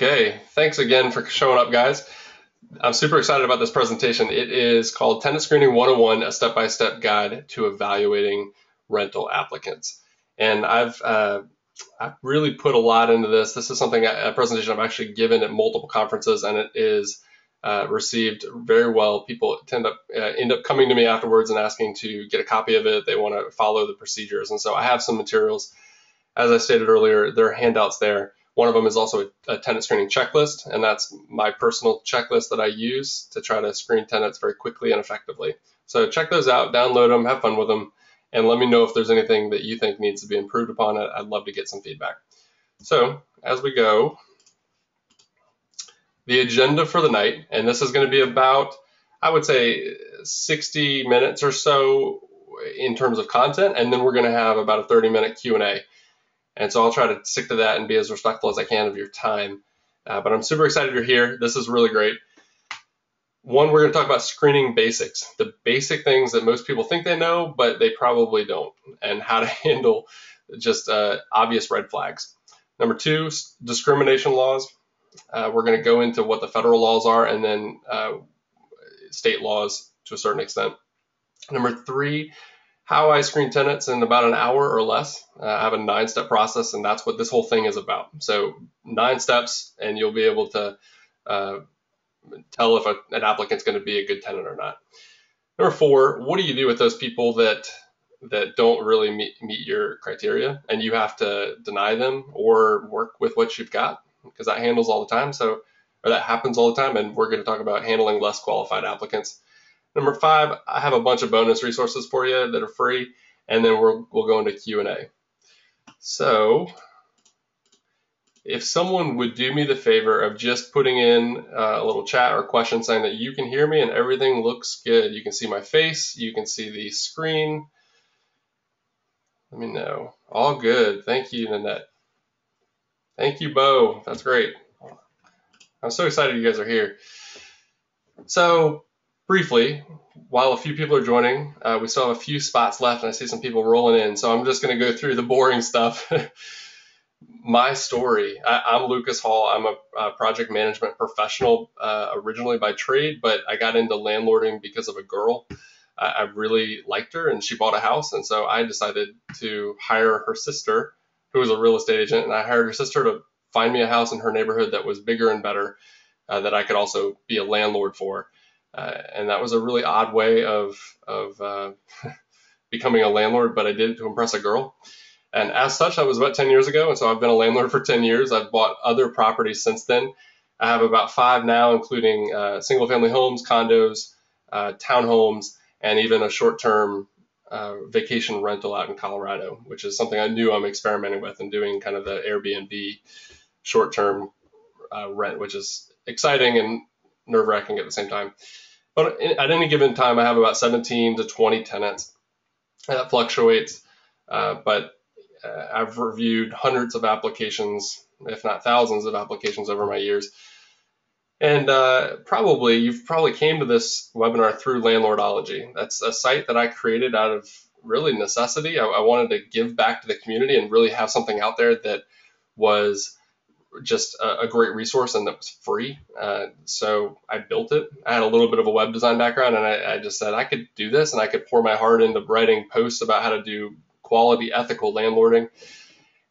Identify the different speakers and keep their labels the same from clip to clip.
Speaker 1: Okay, thanks again for showing up, guys. I'm super excited about this presentation. It is called Tenant Screening 101, a step-by-step guide to evaluating rental applicants. And I've really put a lot into this. This is a presentation I've actually given at multiple conferences, and it is received very well. People end up coming to me afterwards and asking to get a copy of it. They want to follow the procedures. And so I have some materials. As I stated earlier, there are handouts there. One of them is also a tenant screening checklist, and that's my personal checklist that I use to try to screen tenants very quickly and effectively. So check those out, download them, have fun with them, and let me know if there's anything that you think needs to be improved upon. I'd love to get some feedback. So as we go, the agenda for the night, and this is going to be about, I would say, 60 minutes or so in terms of content, and then we're going to have about a 30-minute Q&A. And so I'll try to stick to that and be as respectful as I can of your time. But I'm super excited you're here. This is really great. One, we're going to talk about screening basics, the basic things that most people think they know, but they probably don't, and how to handle just obvious red flags. Number two, discrimination laws. We're going to go into what the federal laws are and then state laws to a certain extent. Number three, how I screen tenants in about an hour or less. I have a 9-step process, and that's what this whole thing is about. So 9 steps, and you'll be able to tell if an applicant's going to be a good tenant or not. Number four, what do you do with those people that don't really meet your criteria, and you have to deny them or work with what you've got, because that handles all the time. Or that happens all the time, and we're going to talk about handling less qualified applicants. Number five, I have a bunch of bonus resources for you that are free, and then we'll go into Q&A. So if someone would do me the favor of just putting in a little chat or question saying that you can hear me and everything looks good. You can see my face, you can see the screen. Let me know. All good. Thank you, Nanette. Thank you, Bo. That's great. I'm so excited you guys are here. So briefly, while a few people are joining, we still have a few spots left, and I see some people rolling in. So I'm just going to go through the boring stuff. My story. I'm Lucas Hall. I'm a project management professional originally by trade, but I got into landlording because of a girl. I really liked her, and she bought a house, and so I decided to hire her sister, who was a real estate agent, and I hired her sister to find me a house in her neighborhood that was bigger and better, that I could also be a landlord for. And that was a really odd way of becoming a landlord, but I did it to impress a girl. And as such, that was about 10 years ago. And so I've been a landlord for 10 years. I've bought other properties since then. I have about 5 now, including single family homes, condos, townhomes, and even a short-term vacation rental out in Colorado, which is something I knew I'm experimenting with and doing kind of the Airbnb short-term rent, which is exciting and nerve-wracking at the same time. But at any given time, I have about 17 to 20 tenants. That fluctuates, but I've reviewed hundreds of applications, if not thousands of applications over my years. And you've probably came to this webinar through Landlordology. That's a site that I created out of really necessity. I wanted to give back to the community and really have something out there that was just a great resource and that was free. So I built it. I had a little bit of a web design background, and I just said I could do this, and I could pour my heart into writing posts about how to do quality, ethical landlording.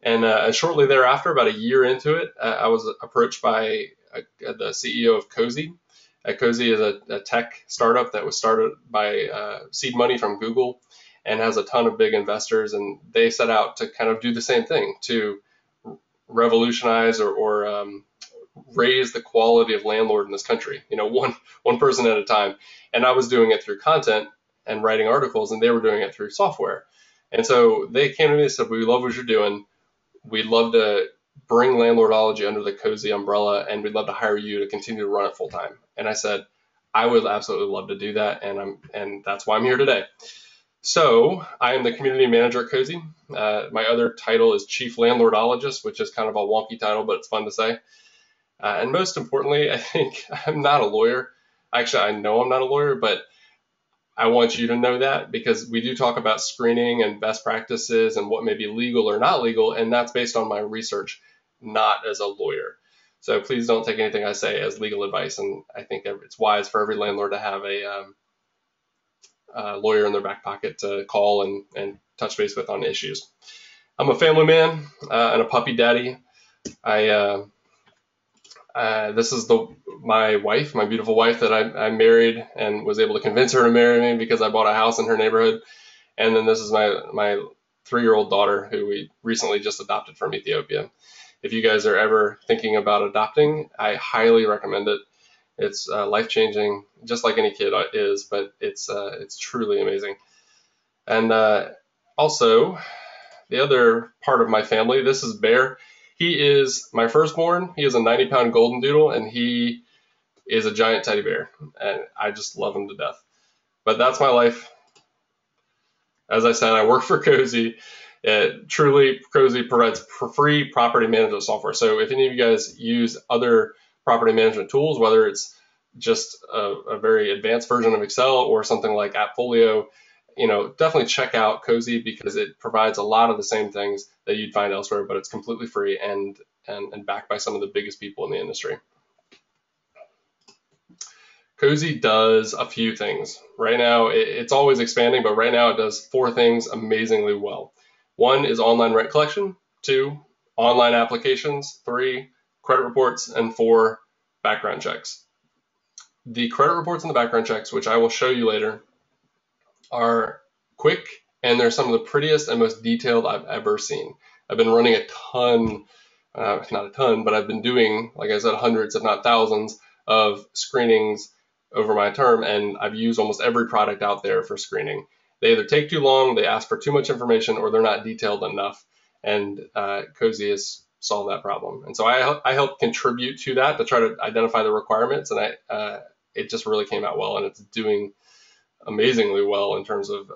Speaker 1: And shortly thereafter, about a year into it, I was approached by the CEO of Cozy. Cozy is a tech startup that was started by seed money from Google and has a ton of big investors. And they set out to kind of do the same thing, to revolutionize or raise the quality of landlord in this country, one person at a time. And I was doing it through content and writing articles, and they were doing it through software. And so they came to me and said, "We love what you're doing. We'd love to bring Landlordology under the Cozy umbrella, and we'd love to hire you to continue to run it full time." And I said, "I would absolutely love to do that, and that's why I'm here today." So I am the community manager at Cozy. My other title is Chief Landlordologist, which is kind of a wonky title, but it's fun to say. And most importantly, I think I'm not a lawyer. Actually, I know I'm not a lawyer, but I want you to know that, because we do talk about screening and best practices and what may be legal or not legal, and that's based on my research, not as a lawyer. So please don't take anything I say as legal advice. And I think it's wise for every landlord to have a lawyer in their back pocket to call and touch base with on issues. I'm a family man and a puppy daddy. This is my wife, my beautiful wife that I married and was able to convince her to marry me because I bought a house in her neighborhood. And then this is my 3-year-old daughter who we recently just adopted from Ethiopia. If you guys are ever thinking about adopting, I highly recommend it. It's life-changing, just like any kid is, but it's truly amazing. And also, the other part of my family, this is Bear. He is my firstborn. He is a 90-pound golden doodle, and he is a giant teddy bear, and I just love him to death. But that's my life. As I said, I work for Cozy. Truly, Cozy provides free property management software. So if any of you guys use other property management tools, whether it's just a very advanced version of Excel or something like Appfolio, definitely check out Cozy because it provides a lot of the same things that you'd find elsewhere, but it's completely free and backed by some of the biggest people in the industry. Cozy does a few things. Right now, it's always expanding, but right now it does 4 things amazingly well. 1 is online rent collection, 2, online applications, 3, credit reports, and 4, background checks. The credit reports and the background checks, which I will show you later, are quick, and they're some of the prettiest and most detailed I've ever seen. I've been running a ton, not a ton, but I've been doing, like I said, hundreds, if not thousands, of screenings over my term, and I've used almost every product out there for screening. They either take too long, they ask for too much information, or they're not detailed enough, and Cozy has solved that problem. And so I help contribute to that to try to identify the requirements, and it just really came out well, and it's doing amazingly well in terms of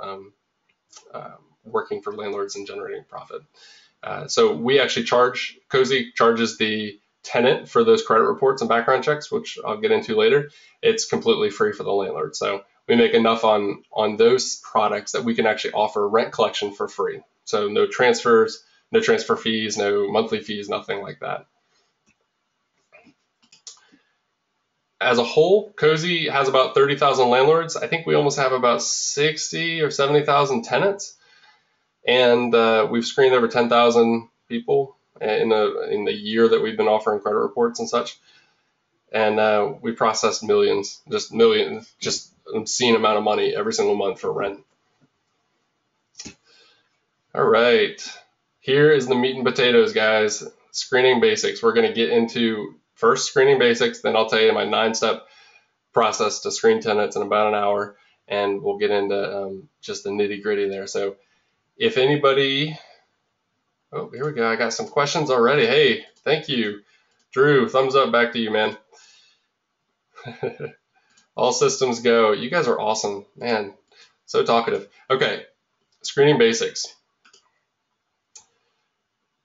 Speaker 1: working for landlords and generating profit. So we actually Cozy charges the tenant for those credit reports and background checks, which I'll get into later. It's completely free for the landlord. So we make enough on those products that we can actually offer rent collection for free. So no transfers, no transfer fees, no monthly fees, nothing like that. As a whole, Cozy has about 30,000 landlords. I think we almost have about 60 or 70,000 tenants. And we've screened over 10,000 people in the year that we've been offering credit reports and such. And we processed millions, just obscene amount of money every single month for rent. All right, here is the meat and potatoes, guys. Screening basics. We're going to get into first screening basics, then I'll tell you my 9-step process to screen tenants in about an hour, and we'll get into just the nitty gritty there. So if anybody, oh, here we go. I got some questions already. Hey, thank you. Drew, thumbs up back to you, man. All systems go. You guys are awesome, man. So talkative. Okay, screening basics.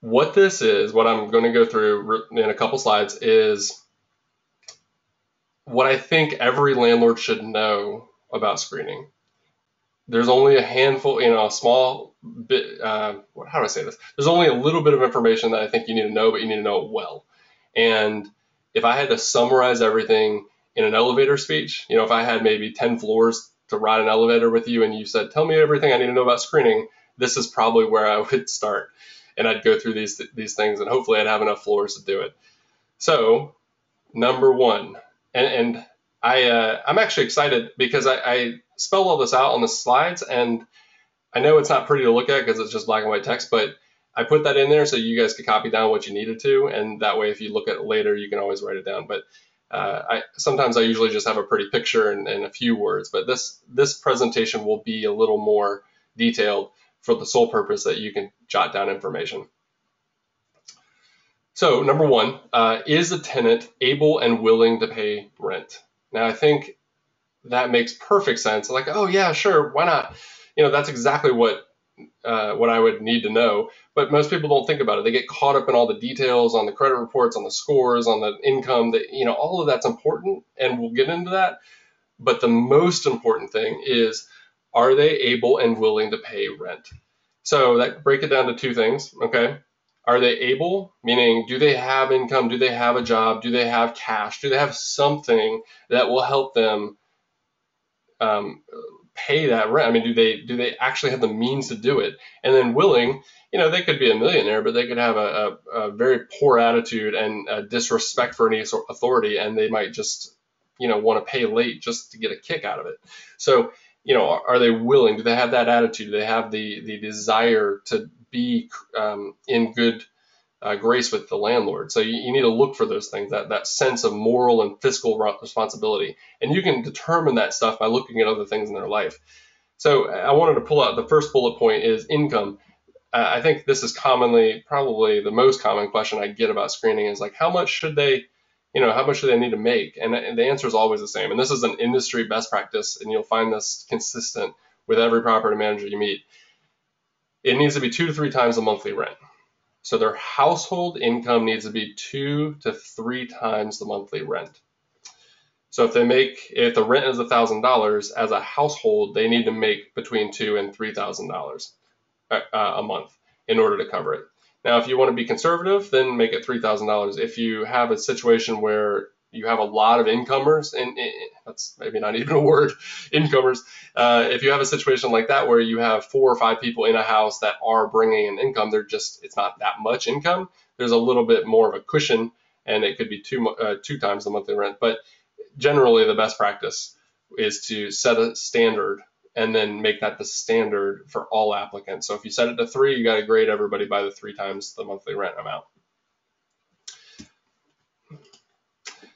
Speaker 1: What this is, what I'm going to go through in a couple slides, is what I think every landlord should know about screening. There's only a handful, a small bit, how do I say this? There's only a little bit of information that I think you need to know, but you need to know it well. And if I had to summarize everything in an elevator speech, if I had maybe 10 floors to ride an elevator with you and you said, tell me everything I need to know about screening, this is probably where I would start. And I'd go through these things, and hopefully I'd have enough floors to do it. So, number 1, and I'm actually excited because I spelled all this out on the slides, and I know it's not pretty to look at because it's just black and white text, but I put that in there so you guys could copy down what you needed to, and that way if you look at it later, you can always write it down. But sometimes I usually just have a pretty picture and a few words, but this presentation will be a little more detailed for the sole purpose that you can jot down information. So number 1, is the tenant able and willing to pay rent? Now I think that makes perfect sense. Like, oh yeah, sure, why not? That's exactly what I would need to know. But most people don't think about it. They get caught up in all the details on the credit reports, on the scores, on the income. That all of that's important, and we'll get into that. But the most important thing is, are they able and willing to pay rent? So that break it down to 2 things. Okay, Are they able? Meaning, do they have income? Do they have a job? Do they have cash? Do they have something that will help them um, pay that rent? I mean, do they actually have the means to do it? And then willing, they could be a millionaire, but they could have a very poor attitude and a disrespect for any sort of authority, and they might just want to pay late just to get a kick out of it. So are they willing? Do they have that attitude? Do they have the desire to be in good grace with the landlord? So you need to look for those things, that sense of moral and fiscal responsibility. And you can determine that stuff by looking at other things in their life. So I wanted to pull out the first bullet point is income. I think this is probably the most common question I get about screening is like, how much do they need to make? And the answer is always the same. And this is an industry best practice, and you'll find this consistent with every property manager you meet. It needs to be 2 to 3 times the monthly rent. So their household income needs to be 2 to 3 times the monthly rent. So if the rent is $1,000 as a household, they need to make between $2,000 and $3,000 a month in order to cover it. Now, if you want to be conservative, then make it $3,000. If you have a situation where you have a lot of incomers, and that's maybe not even a word, incomers. If you have a situation like that where you have 4 or 5 people in a house that are bringing an income, it's not that much income. There's a little bit more of a cushion, and it could be 2 times the monthly rent. But generally, the best practice is to set a standard and then make that the standard for all applicants. So if you set it to 3, you got to grade everybody by the 3 times the monthly rent amount.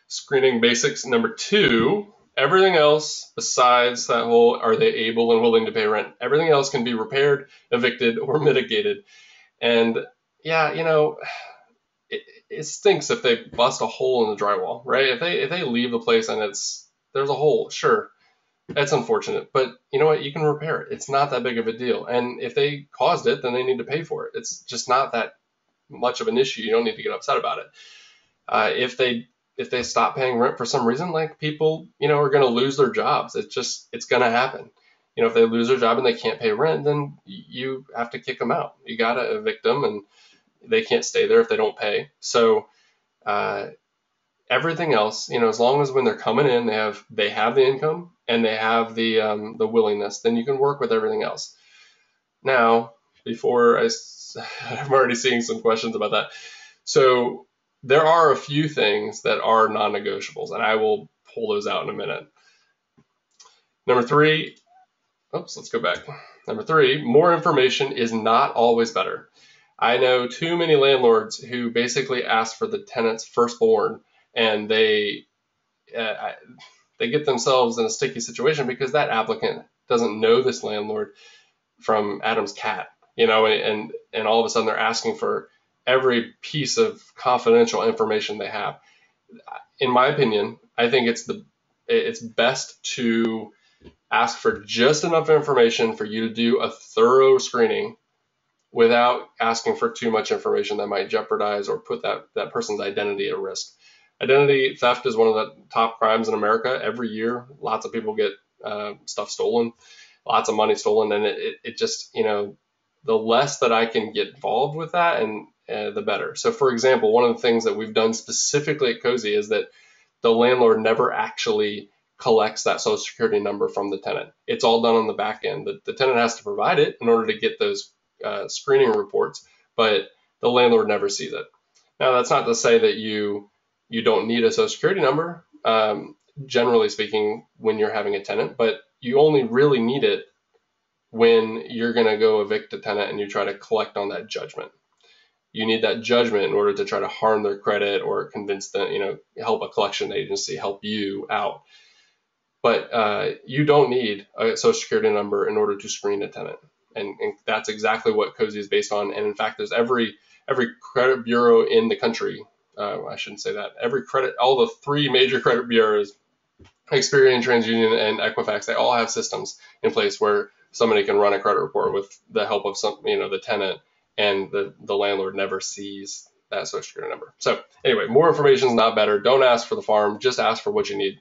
Speaker 1: Screening basics number 2, everything else besides that whole are they able and willing to pay rent, everything else can be repaired, evicted, or mitigated. And yeah, it stinks if they bust a hole in the drywall, right? If they leave the place and there's a hole, sure, that's unfortunate, but you know what? You can repair it. It's not that big of a deal. And if they caused it, then they need to pay for it. It's just not that much of an issue. You don't need to get upset about it. If they stop paying rent for some reason, like people, are going to lose their jobs. It's going to happen. If they lose their job and they can't pay rent, then you have to kick them out. You got to evict them, and they can't stay there if they don't pay. So, everything else, as long as when they're coming in, they have the income and they have the willingness, then you can work with everything else. Now, I'm already seeing some questions about that. So there are a few things that are non-negotiables, and I will pull those out in a minute. Number 3, let's go back. Number 3, more information is not always better. I know too many landlords who basically ask for the tenant's firstborn, and they get themselves in a sticky situation because that applicant doesn't know this landlord from Adam's cat, and all of a sudden they're asking for every piece of confidential information they have. In my opinion, I think it's best to ask for just enough information for you to do a thorough screening without asking for too much information that might jeopardize or put that person's identity at risk. Identity theft is one of the top crimes in America. Every year, lots of people get stuff stolen, lots of money stolen, and it just, the less that I can get involved with that, and the better. So, for example, one of the things that we've done specifically at Cozy is that the landlord never actually collects that social security number from the tenant. It's all done on the back end. The tenant has to provide it in order to get those screening reports, but the landlord never sees it. Now, that's not to say that you don't need a social security number, generally speaking, when you're having a tenant, but you only really need it when you're going to go evict a tenant and you try to collect on that judgment. You need that judgment in order to try to harm their credit or convince them, help a collection agency help you out. But you don't need a social security number in order to screen a tenant. And that's exactly what Cozy is based on. And in fact, there's every credit bureau in the country. I shouldn't say that. All the 3 major credit bureaus, Experian, TransUnion, and Equifax, they all have systems in place where somebody can run a credit report with the help of the tenant, and the landlord never sees that social security number. So anyway, more information is not better. Don't ask for the farm, just ask for what you need.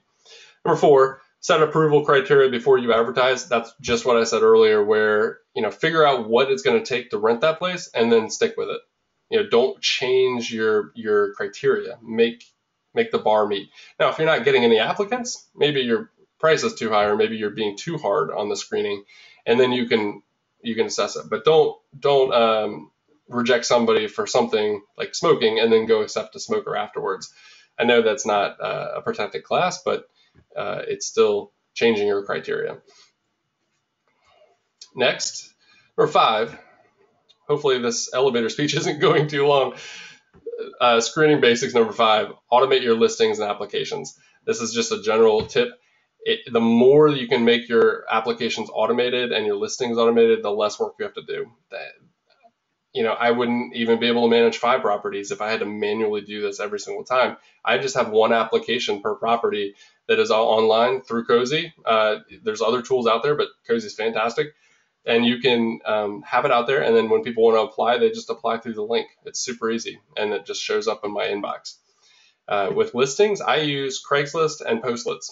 Speaker 1: Number 4, set approval criteria before you advertise. That's just what I said earlier, where, figure out what it's going to take to rent that place and then stick with it. don't change your criteria. Make the bar meet. Now, if you're not getting any applicants, maybe your price is too high, or maybe you're being too hard on the screening, and then you can assess it. But don't reject somebody for something like smoking and then go accept a smoker afterwards. I know that's not a protected class, but it's still changing your criteria. Next, number 5. Hopefully this elevator speech isn't going too long. Screening basics, number 5, automate your listings and applications. This is just a general tip. The more you can make your applications automated and your listings automated, the less work you have to do. I wouldn't even be able to manage 5 properties if I had to manually do this every single time. I just have one application per property that is all online through Cozy. There's other tools out there, but Cozy is fantastic. And you can have it out there, and then when people want to apply, they just apply through the link. It's super easy, and it just shows up in my inbox. With listings, I use Craigslist and Postlets.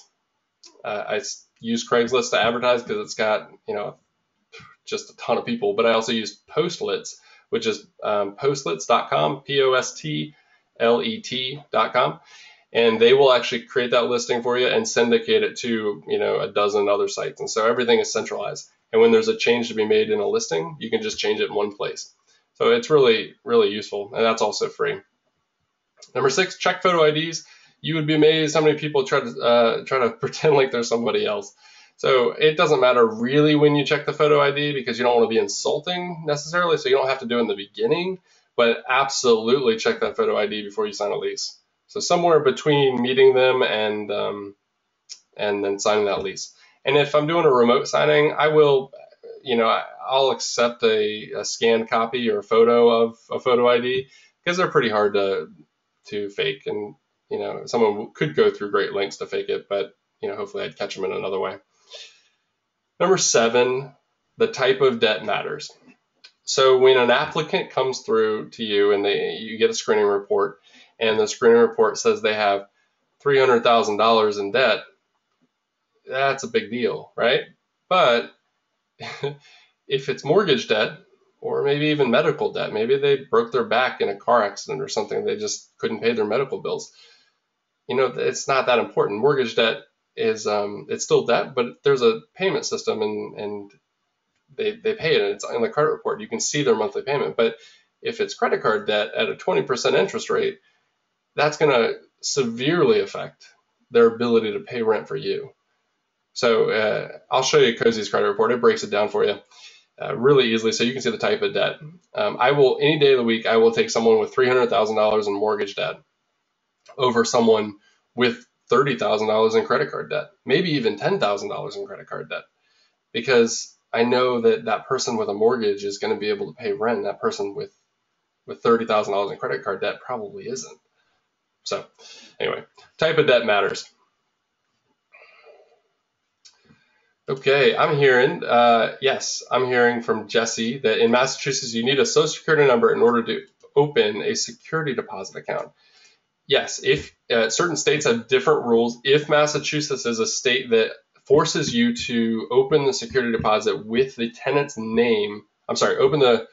Speaker 1: I use Craigslist to advertise because it's got just a ton of people, but I also use Postlets, which is postlets.com, postlet.com, and they will actually create that listing for you and syndicate it to a dozen other sites, and so everything is centralized. And when there's a change to be made in a listing, you can just change it in one place. So it's really, really useful, and that's also free. Number 6, check photo IDs. You would be amazed how many people try to pretend like they're somebody else. So it doesn't matter really when you check the photo ID, because you don't want to be insulting necessarily, so you don't have to do it in the beginning, but absolutely check that photo ID before you sign a lease. So somewhere between meeting them and then signing that lease. And if I'm doing a remote signing, I will, I'll accept a scanned copy or a photo of a photo ID, because they're pretty hard to fake. And, someone could go through great lengths to fake it, but, hopefully I'd catch them in another way. Number 7, the type of debt matters. So when an applicant comes through to you and you get a screening report, and the screening report says they have $300,000 in debt, that's a big deal, right? But if it's mortgage debt, or maybe even medical debt, maybe they broke their back in a car accident or something, they just couldn't pay their medical bills, it's not that important. Mortgage debt is it's still debt, but there's a payment system, and they pay it, and it's in the credit report. You can see their monthly payment. But if it's credit card debt at a 20% interest rate, that's going to severely affect their ability to pay rent for you. So I'll show you Cozy's credit report. It breaks it down for you really easily, so you can see the type of debt. I will, any day of the week, I will take someone with $300,000 in mortgage debt over someone with $30,000 in credit card debt, maybe even $10,000 in credit card debt, because I know that person with a mortgage is going to be able to pay rent. That person with $30,000 in credit card debt probably isn't. So anyway, type of debt matters. Okay, I'm hearing from Jesse that in Massachusetts you need a Social Security number in order to open a security deposit account. Yes, if certain states have different rules. If Massachusetts is a state that forces you to open the security deposit with the tenant's name, open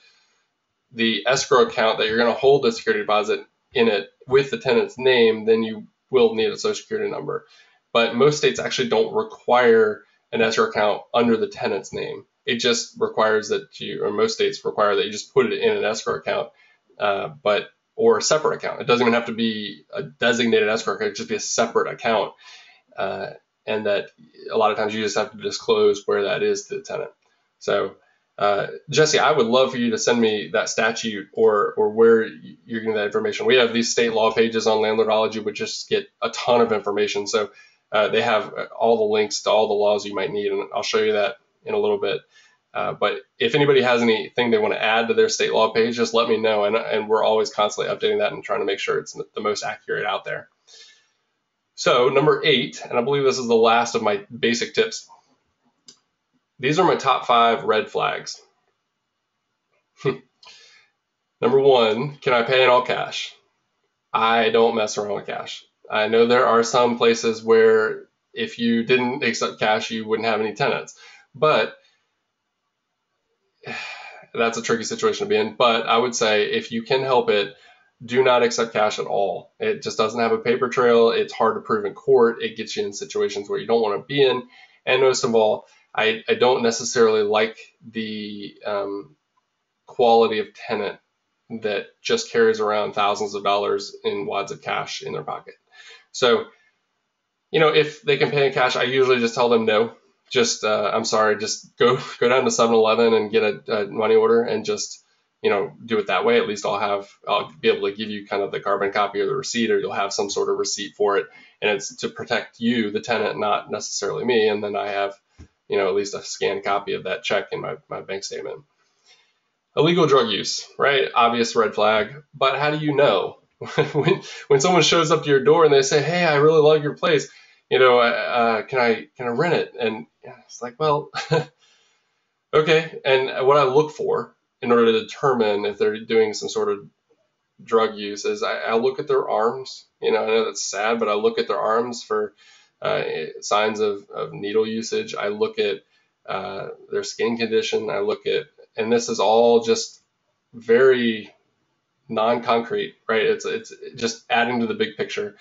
Speaker 1: the escrow account that you're going to hold the security deposit in it with the tenant's name, then you will need a Social Security number. But most states actually don't require an escrow account under the tenant's name. It just requires that most states require that you just put it in an escrow account, or a separate account. It doesn't even have to be a designated escrow account. It could just be a separate account. And that a lot of times you just have to disclose where that is to the tenant. So, Jesse, I would love for you to send me that statute or where you're getting that information. We have these state law pages on Landlordology, which just get a ton of information. So they have all the links to all the laws you might need, and I'll show you that in a little bit. But if anybody has anything they want to add to their state law page, just let me know, and we're always constantly updating that and trying to make sure it's the most accurate out there. So number 8, and I believe this is the last of my basic tips. These are my top 5 red flags. Number 1, can I pay in all cash? I don't mess around with cash. I know there are some places where if you didn't accept cash, you wouldn't have any tenants. But that's a tricky situation to be in. But I would say if you can help it, do not accept cash at all. It just doesn't have a paper trail. It's hard to prove in court. It gets you in situations where you don't want to be in. And most of all, I don't necessarily like the quality of tenant that just carries around thousands of dollars in wads of cash in their pocket. So, if they can pay in cash, I usually just tell them no. Just, I'm sorry, just go down to 7-Eleven and get a money order and just, do it that way. At least I'll be able to give you kind of the carbon copy of the receipt, or you'll have some sort of receipt for it. And it's to protect you, the tenant, not necessarily me. And then I have, at least a scanned copy of that check in my bank statement. Illegal drug use, right? Obvious red flag. But how do you know? when someone shows up to your door and they say, "Hey, I really like your place. Can I rent it?" And it's like, well, okay. And what I look for in order to determine if they're doing some sort of drug use is I look at their arms. I know that's sad, but I look at their arms for signs of needle usage. I look at their skin condition. And this is all just very non-concrete, right? It's just adding to the big picture.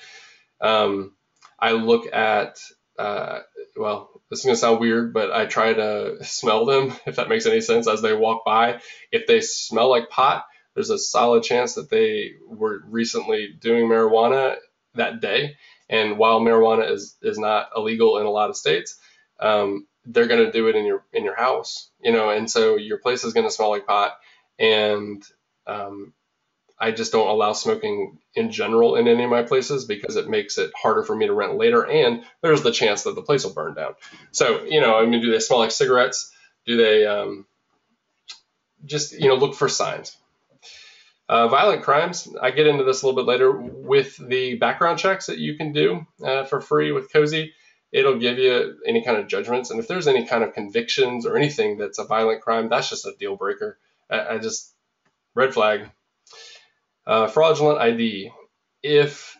Speaker 1: I look at, this is going to sound weird, but I try to smell them, if that makes any sense, as they walk by. If they smell like pot, there's a solid chance that they were recently doing marijuana that day. And while marijuana is not illegal in a lot of states, they're going to do it in your house, and so your place is going to smell like pot. And I just don't allow smoking in general in any of my places because it makes it harder for me to rent later, and there's the chance that the place will burn down. So, do they smell like cigarettes? Do they just, look for signs? Violent crimes, I get into this a little bit later with the background checks that you can do for free with Cozy. It'll give you any kind of judgments. And if there's any kind of convictions or anything that's a violent crime, that's just a deal breaker. Red flag. Fraudulent ID. If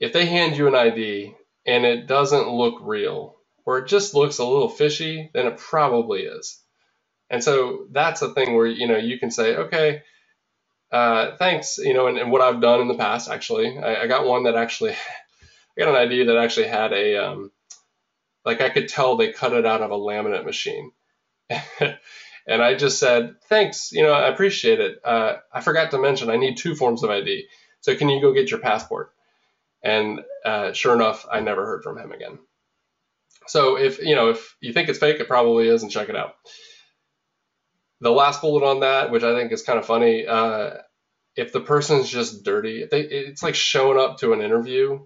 Speaker 1: they hand you an ID and it doesn't look real, or it just looks a little fishy, then it probably is. And so that's a thing where, you can say, okay, thanks, and what I've done in the past, actually, I got one that actually, I got an ID that actually had I could tell they cut it out of a laminate machine. And I just said, thanks, I appreciate it. I forgot to mention, I need 2 forms of ID. So can you go get your passport? And sure enough, I never heard from him again. So if you think it's fake, it probably is, and check it out. The last bullet on that, which I think is kind of funny, if the person's just dirty, it's like showing up to an interview,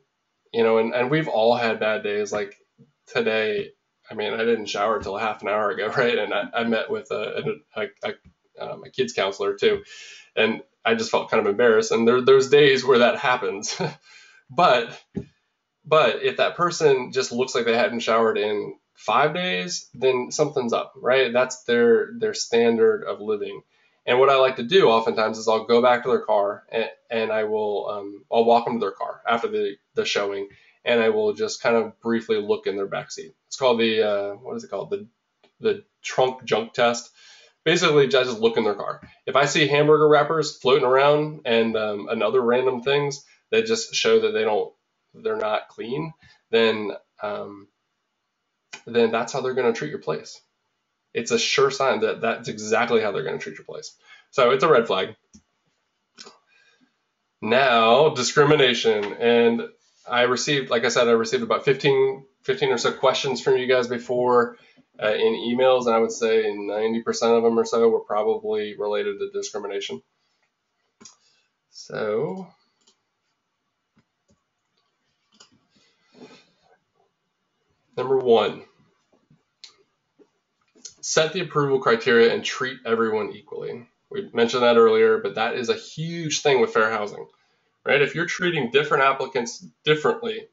Speaker 1: and we've all had bad days. Like today, I didn't shower until half an hour ago, right? And I met with a kids counselor too, and I just felt kind of embarrassed. And there's days where that happens, but if that person just looks like they hadn't showered in 5 days, then something's up, right? That's their standard of living. And what I like to do oftentimes is I'll go back to their car and I will I'll walk them to their car after the showing, and I will just kind of briefly look in their backseat. It's called the trunk junk test. Basically, I just look in their car. If I see hamburger wrappers floating around and other random things that just show that they're not clean, then that's how they're going to treat your place. It's a sure sign that that's exactly how they're going to treat your place. So it's a red flag. Now, discrimination. And I received about 15 or so questions from you guys before in emails, and I would say 90% of them or so were probably related to discrimination. So number 1, set the approval criteria and treat everyone equally. We mentioned that earlier, but that is a huge thing with fair housing, right? If you're treating different applicants differently,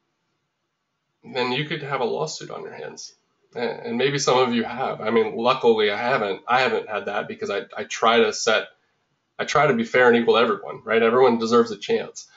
Speaker 1: then you could have a lawsuit on your hands. And maybe some of you have. Luckily I haven't had that because I try to be fair and equal to everyone, right? Everyone deserves a chance.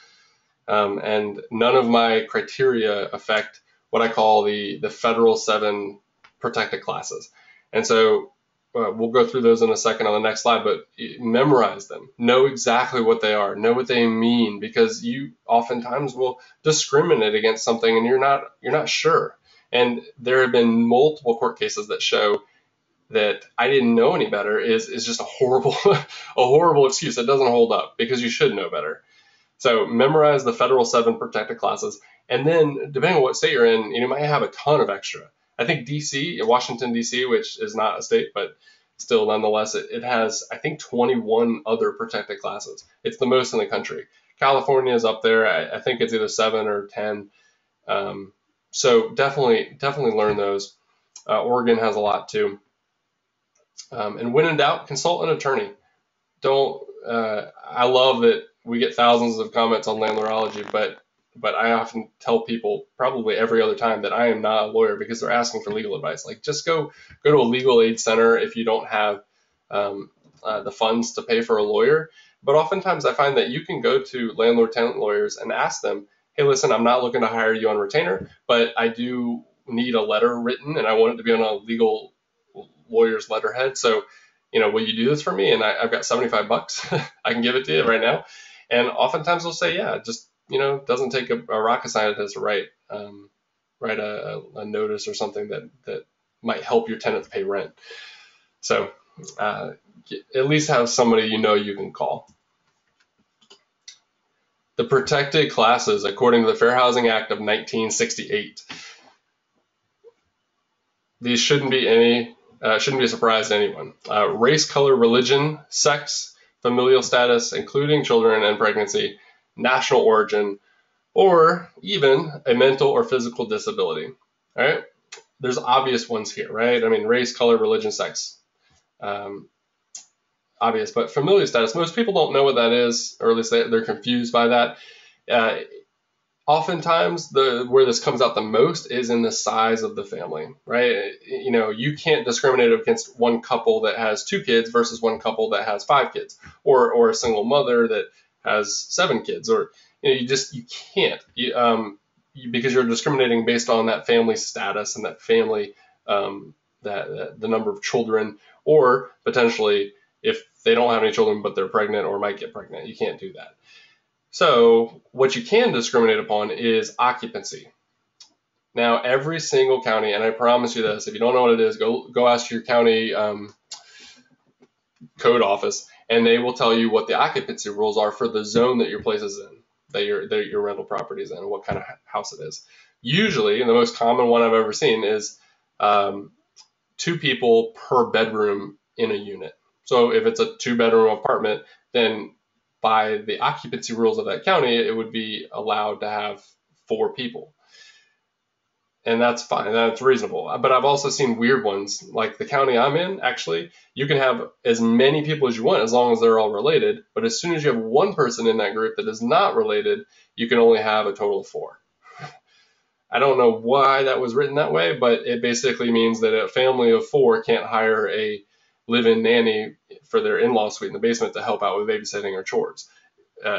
Speaker 1: And none of my criteria affect what I call the federal 7 protected classes. And so we'll go through those in a second on the next slide, but memorize them. Know exactly what they are. Know what they mean, because you oftentimes will discriminate against something and you're not sure. And there have been multiple court cases that show that I didn't know any better is just a horrible a horrible excuse that doesn't hold up, because you should know better. So memorize the federal 7 protected classes, and then depending on what state you're in, you might have a ton of extra. I think DC, Washington DC, which is not a state, but still nonetheless, it has, I think, 21 other protected classes. It's the most in the country. California is up there. I think it's either 7 or 10. So definitely learn those. Oregon has a lot too. And when in doubt, consult an attorney. Don't. I love that we get thousands of comments on landlordology, but I often tell people, probably every other time, that I am not a lawyer, because they're asking for legal advice. Like, just go to a legal aid center if you don't have the funds to pay for a lawyer. But oftentimes I find that you can go to landlord-tenant lawyers and ask them, hey, listen, I'm not looking to hire you on retainer, but I do need a letter written, and I want it to be on a legal lawyer's letterhead. So, will you do this for me? And I've got $75. I can give it to you right now. And oftentimes they'll say, yeah, just, it doesn't take a rocket scientist to write a notice or something that might help your tenants pay rent. So at least have somebody you can call. The protected classes, according to the Fair Housing Act of 1968. These shouldn't be a surprise to anyone. Race, color, religion, sex, familial status, including children and pregnancy, national origin, or even a mental or physical disability. All right? There's obvious ones here, right? I mean, race, color, religion, sex. Obvious, but familial status, most people don't know what that is, or at least they're confused by that. Oftentimes, where this comes out the most is in the size of the family, right? You can't discriminate against one couple that has 2 kids versus one couple that has 5 kids, or a single mother that has 7 kids, or you can't, because you're discriminating based on that family status and that family, that the number of children, or potentially if they don't have any children but they're pregnant or might get pregnant. You can't do that. So what you can discriminate upon is occupancy. Now, every single county, and I promise you this, if you don't know what it is, go ask your county code office, and they will tell you what the occupancy rules are for the zone that your place is in, that your rental property is in, and what kind of house it is. Usually, and the most common one I've ever seen is 2 people per bedroom in a unit. So if it's a 2-bedroom apartment, then by the occupancy rules of that county, it would be allowed to have 4 people. And that's fine, that's reasonable. But I've also seen weird ones, like the county I'm in, actually, you can have as many people as you want as long as they're all related. But as soon as you have one person in that group that is not related, you can only have a total of 4. I don't know why that was written that way, but it basically means that a family of 4 can't hire a live-in nanny for their in-law suite in the basement to help out with babysitting or chores.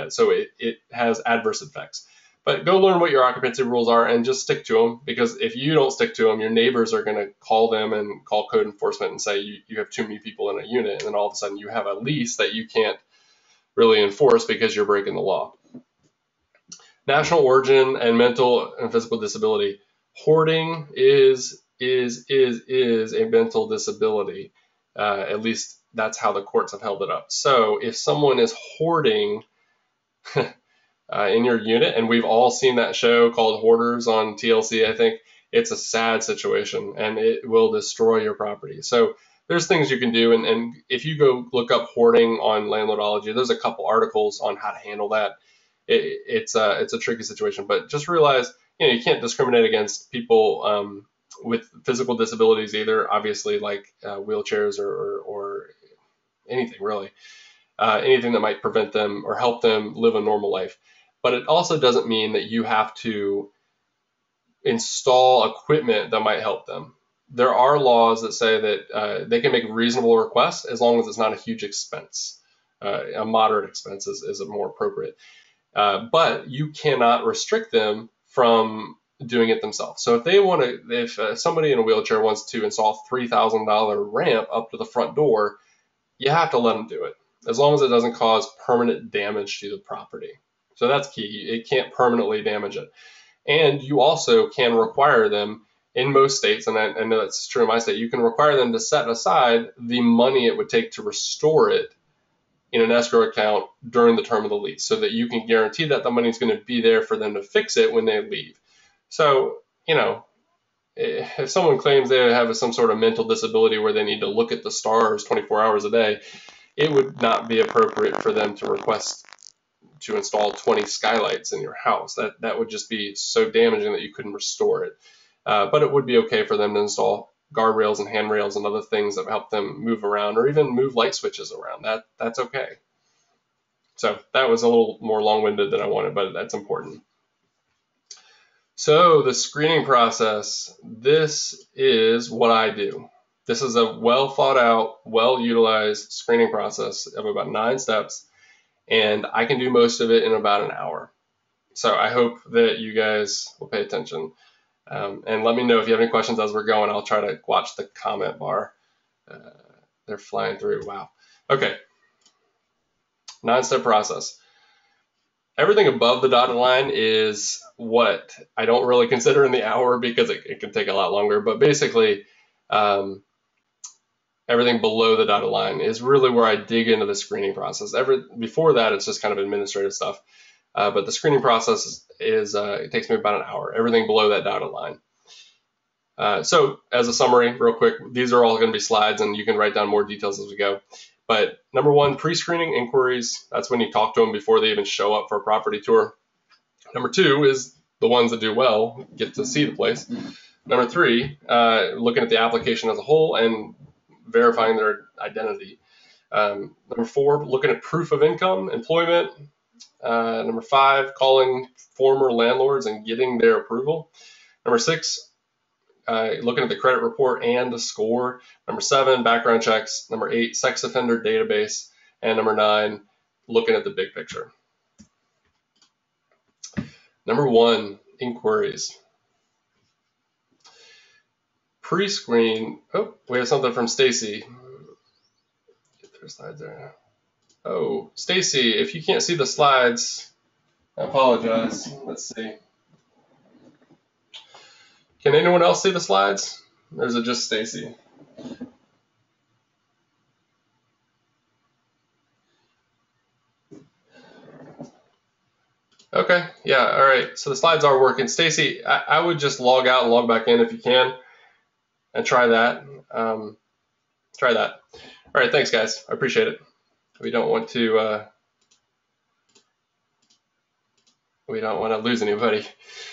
Speaker 1: So it has adverse effects. But go learn what your occupancy rules are and just stick to them, because if you don't stick to them, your neighbors are going to call them and call code enforcement and say you have too many people in a unit, and then all of a sudden you have a lease that you can't really enforce because you're breaking the law. National origin and mental and physical disability. Hoarding is a mental disability. At least that's how the courts have held it up. So if someone is hoarding in your unit, and we've all seen that show called Hoarders on TLC, I think, it's a sad situation and it will destroy your property. So there's things you can do, and if you go look up hoarding on landlordology, there's a couple articles on how to handle that. It's a tricky situation, but just realize you can't discriminate against people with physical disabilities either, obviously, like wheelchairs or anything really, anything that might prevent them or help them live a normal life. But it also doesn't mean that you have to install equipment that might help them. There are laws that say that they can make reasonable requests as long as it's not a huge expense. A moderate expense is more appropriate. But you cannot restrict them from doing it themselves. So if they want to, if somebody in a wheelchair wants to install $3,000 ramp up to the front door, you have to let them do it, as long as it doesn't cause permanent damage to the property. So that's key. It can't permanently damage it. And you also can require them in most states, and I know that's true in my state, you can require them to set aside the money it would take to restore it in an escrow account during the term of the lease, so that you can guarantee that the money is going to be there for them to fix it when they leave. So, if someone claims they have some sort of mental disability where they need to look at the stars 24 hours a day, it would not be appropriate for them to request to install 20 skylights in your house. That would just be so damaging that you couldn't restore it. But it would be okay for them to install guardrails and handrails and other things that help them move around, or even move light switches around. That's okay. So that was a little more long-winded than I wanted, but that's important. So the screening process, this is what I do. This is a well thought out, well utilized screening process of about 9 steps, and I can do most of it in about an hour. So I hope that you guys will pay attention. And let me know if you have any questions as we're going. I'll try to watch the comment bar. They're flying through. Wow. Okay. 9-step process. Everything above the dotted line is what I don't really consider in the hour, because it can take a lot longer. But basically, everything below the dotted line is really where I dig into the screening process. Before that, it's just kind of administrative stuff. But the screening process it takes me about an hour, everything below that dotted line. So as a summary, real quick, these are all going to be slides, and you can write down more details as we go. But number 1, pre-screening inquiries. That's when you talk to them before they even show up for a property tour. Number 2 is the ones that do well get to see the place. Number 3, looking at the application as a whole and verifying their identity. Number 4, looking at proof of income, employment. Number 5, calling former landlords and getting their approval. Number 6, looking at the credit report and the score. Number 7, background checks. Number 8, sex offender database. And number 9, looking at the big picture. Number 1, inquiries. Pre-screen. Oh, we have something from Stacy. Get their slides there. Oh, Stacy, if you can't see the slides, I apologize. Let's see. Can anyone else see the slides? Or is it just Stacy? Okay, yeah, all right. So the slides are working. Stacy, I would just log out and log back in if you can, and try that. Try that. All right, thanks, guys. I appreciate it. We don't want to lose anybody.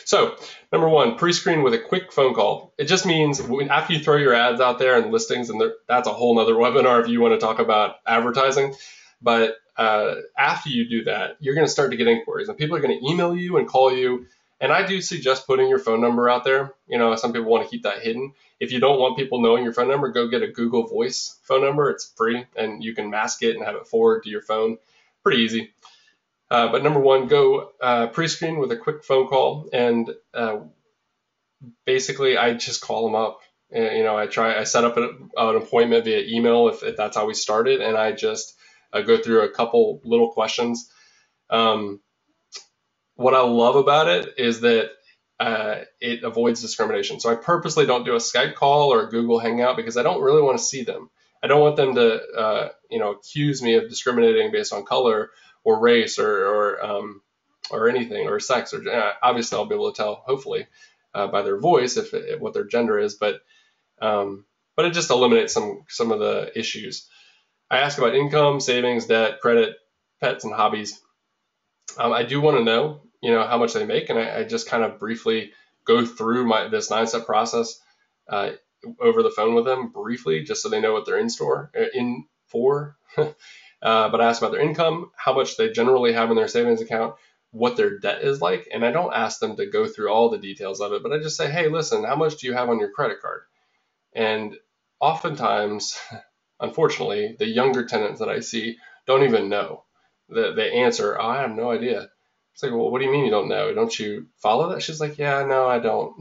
Speaker 1: So number 1, pre-screen with a quick phone call. It just means after you throw your ads out there and listings, and that's a whole nother webinar if you want to talk about advertising. But after you do that, you're going to start to get inquiries, and people are going to email you and call you. And I do suggest putting your phone number out there. Some people want to keep that hidden. If you don't want people knowing your phone number, go get a Google Voice phone number. It's free, and you can mask it and have it forward to your phone. Pretty easy. But number 1, go pre-screen with a quick phone call, and basically I just call them up. I set up an appointment via email if that's how we started, and I just go through a couple little questions. What I love about it is that it avoids discrimination. So I purposely don't do a Skype call or a Google Hangout, because I don't really want to see them. I don't want them to accuse me of discriminating based on color or race or anything, or sex, or obviously I'll be able to tell, hopefully, by their voice what their gender is, but it just eliminates some of the issues. I ask about income, savings, debt, credit, pets, and hobbies. I do want to know, how much they make, and I just kind of briefly go through this 9-step process over the phone with them briefly, just so they know what they're in for. But I ask about their income, how much they generally have in their savings account, what their debt is like. And I don't ask them to go through all the details of it, but I just say, hey, listen, how much do you have on your credit card? And oftentimes, unfortunately, the younger tenants that I see don't even know. They answer, oh, I have no idea. It's like, well, what do you mean you don't know? Don't you follow that? She's like, yeah, no, I don't.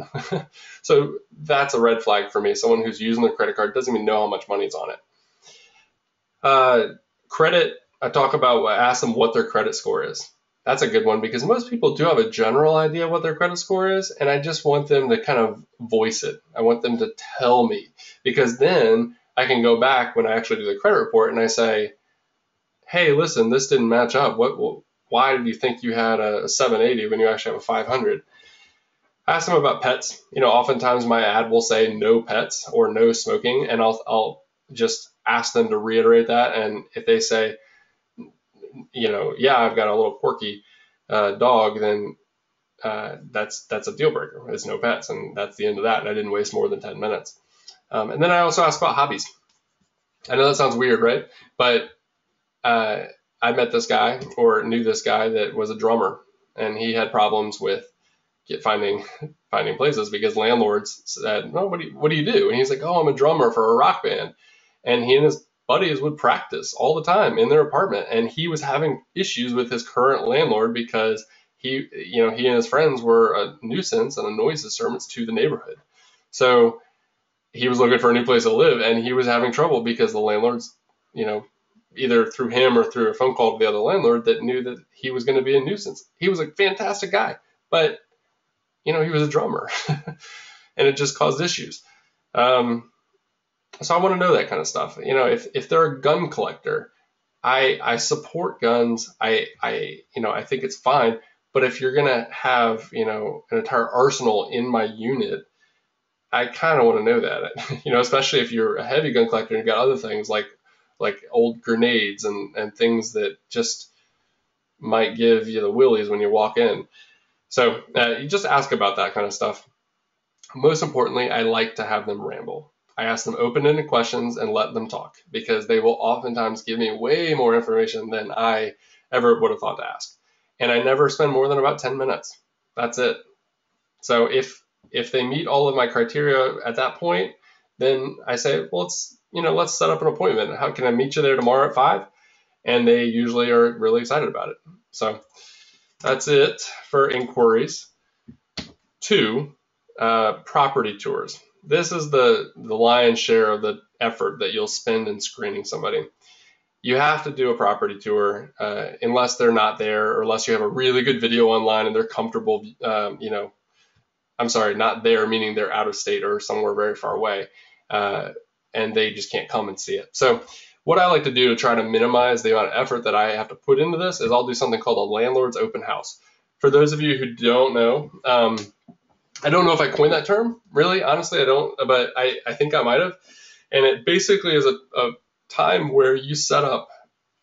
Speaker 1: So that's a red flag for me. Someone who's using their credit card doesn't even know how much money's on it. Credit, I ask them what their credit score is. That's a good one because most people do have a general idea what their credit score is, and I just want them to kind of voice it. I want them to tell me, because then I can go back when I actually do the credit report and I say, hey, listen, this didn't match up. Why did you think you had a 780 when you actually have a 500? Ask them about pets. Oftentimes my ad will say no pets or no smoking, and I'll just ask them to reiterate that. And if they say, yeah, I've got a little quirky dog, then that's a deal breaker. It's no pets, and that's the end of that. And I didn't waste more than 10 minutes. And then I also ask about hobbies. I know that sounds weird, right? But I met this guy, or knew this guy, that was a drummer, and he had problems with finding places because landlords said, "No, what do you do?" And he's like, "Oh, I'm a drummer for a rock band." And he and his buddies would practice all the time in their apartment, and he was having issues with his current landlord because he and his friends were a nuisance and a noise disturbance to the neighborhood. So he was looking for a new place to live, and he was having trouble because the landlords, either through him or through a phone call to the other landlord, that knew that he was going to be a nuisance. He was a fantastic guy, but he was a drummer and it just caused issues. So I want to know that kind of stuff. If they're a gun collector, I support guns. I think it's fine. But if you're going to have, an entire arsenal in my unit, I kind of want to know that, especially if you're a heavy gun collector and you've got other things like old grenades and things that just might give you the willies when you walk in. So you just ask about that kind of stuff. Most importantly, I like to have them ramble. I ask them open-ended questions and let them talk, because they will oftentimes give me way more information than I ever would have thought to ask. And I never spend more than about 10 minutes. That's it. So if they meet all of my criteria at that point, then I say, well, let's set up an appointment. How can I meet you there tomorrow at 5? And they usually are really excited about it. So that's it for inquiries. 2, property tours. This is the lion's share of the effort that you'll spend in screening somebody. You have to do a property tour unless they're not there, or unless you have a really good video online and they're comfortable, I'm sorry, not there, meaning they're out of state or somewhere very far away, and they just can't come and see it. So what I like to do to try to minimize the amount of effort that I have to put into this is I'll do something called a landlord's open house. For those of you who don't know, I don't know if I coined that term, really. Honestly, I don't, but I think I might have. And it basically is a time where you set up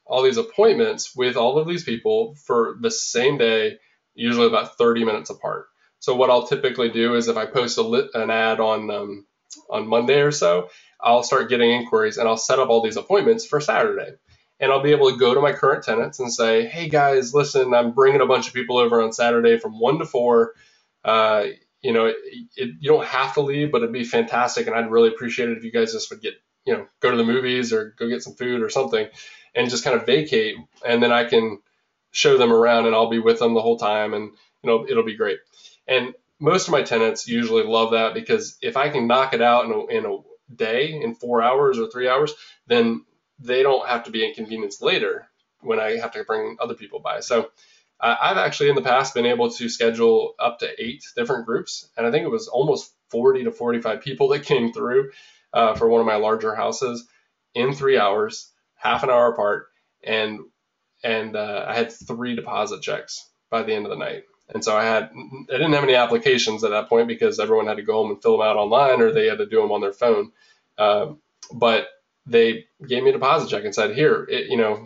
Speaker 1: all these appointments with all of these people for the same day, usually about 30 minutes apart. So what I'll typically do is if I post an ad on Monday or so, I'll start getting inquiries and I'll set up all these appointments for Saturday. And I'll be able to go to my current tenants and say, hey guys, listen, I'm bringing a bunch of people over on Saturday from 1 to 4. You don't have to leave, but it'd be fantastic. And I'd really appreciate it if you guys just would go to the movies or go get some food or something and just kind of vacate. And then I can show them around and I'll be with them the whole time, and it'll be great. And most of my tenants usually love that, because if I can knock it out in a day, in 4 hours or 3 hours, then they don't have to be inconvenienced later when I have to bring other people by. So I've actually in the past been able to schedule up to 8 different groups, and I think it was almost 40 to 45 people that came through for one of my larger houses in 3 hours, half an hour apart, and I had 3 deposit checks by the end of the night. And so I didn't have any applications at that point because everyone had to go home and fill them out online, or they had to do them on their phone. But they gave me a deposit check and said, here,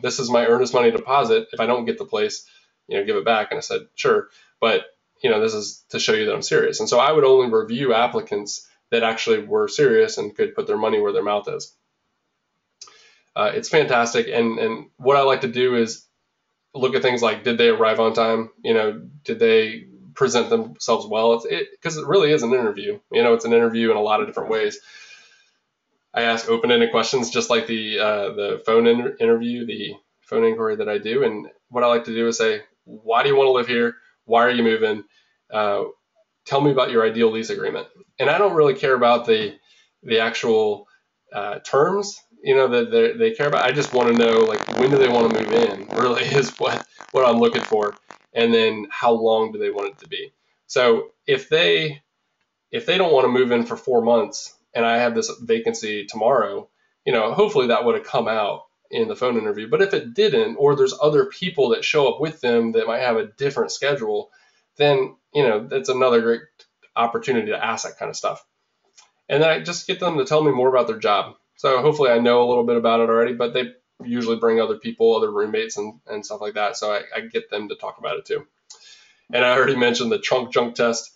Speaker 1: this is my earnest money deposit. If I don't get the place, give it back. And I said, sure. But, this is to show you that I'm serious. And so I would only review applicants that actually were serious and could put their money where their mouth is. It's fantastic. And what I like to do is look at things like, did they arrive on time? Did they present themselves well? Because it really is an interview. It's an interview in a lot of different ways. I ask open-ended questions, just like the phone interview, the phone inquiry that I do. And what I like to do is say, why do you want to live here? Why are you moving? Tell me about your ideal lease agreement. And I don't really care about the actual terms, that they care about. I just want to know, like, when do they want to move in, really, is what I'm looking for. And then how long do they want it to be? So if they don't want to move in for 4 months and I have this vacancy tomorrow, hopefully that would have come out in the phone interview. But if it didn't, or there's other people that show up with them that might have a different schedule, then, that's another great opportunity to ask that kind of stuff. And then I just get them to tell me more about their job. So hopefully I know a little bit about it already, but they usually bring other people, other roommates and stuff like that. So I get them to talk about it too. And I already mentioned the trunk junk test.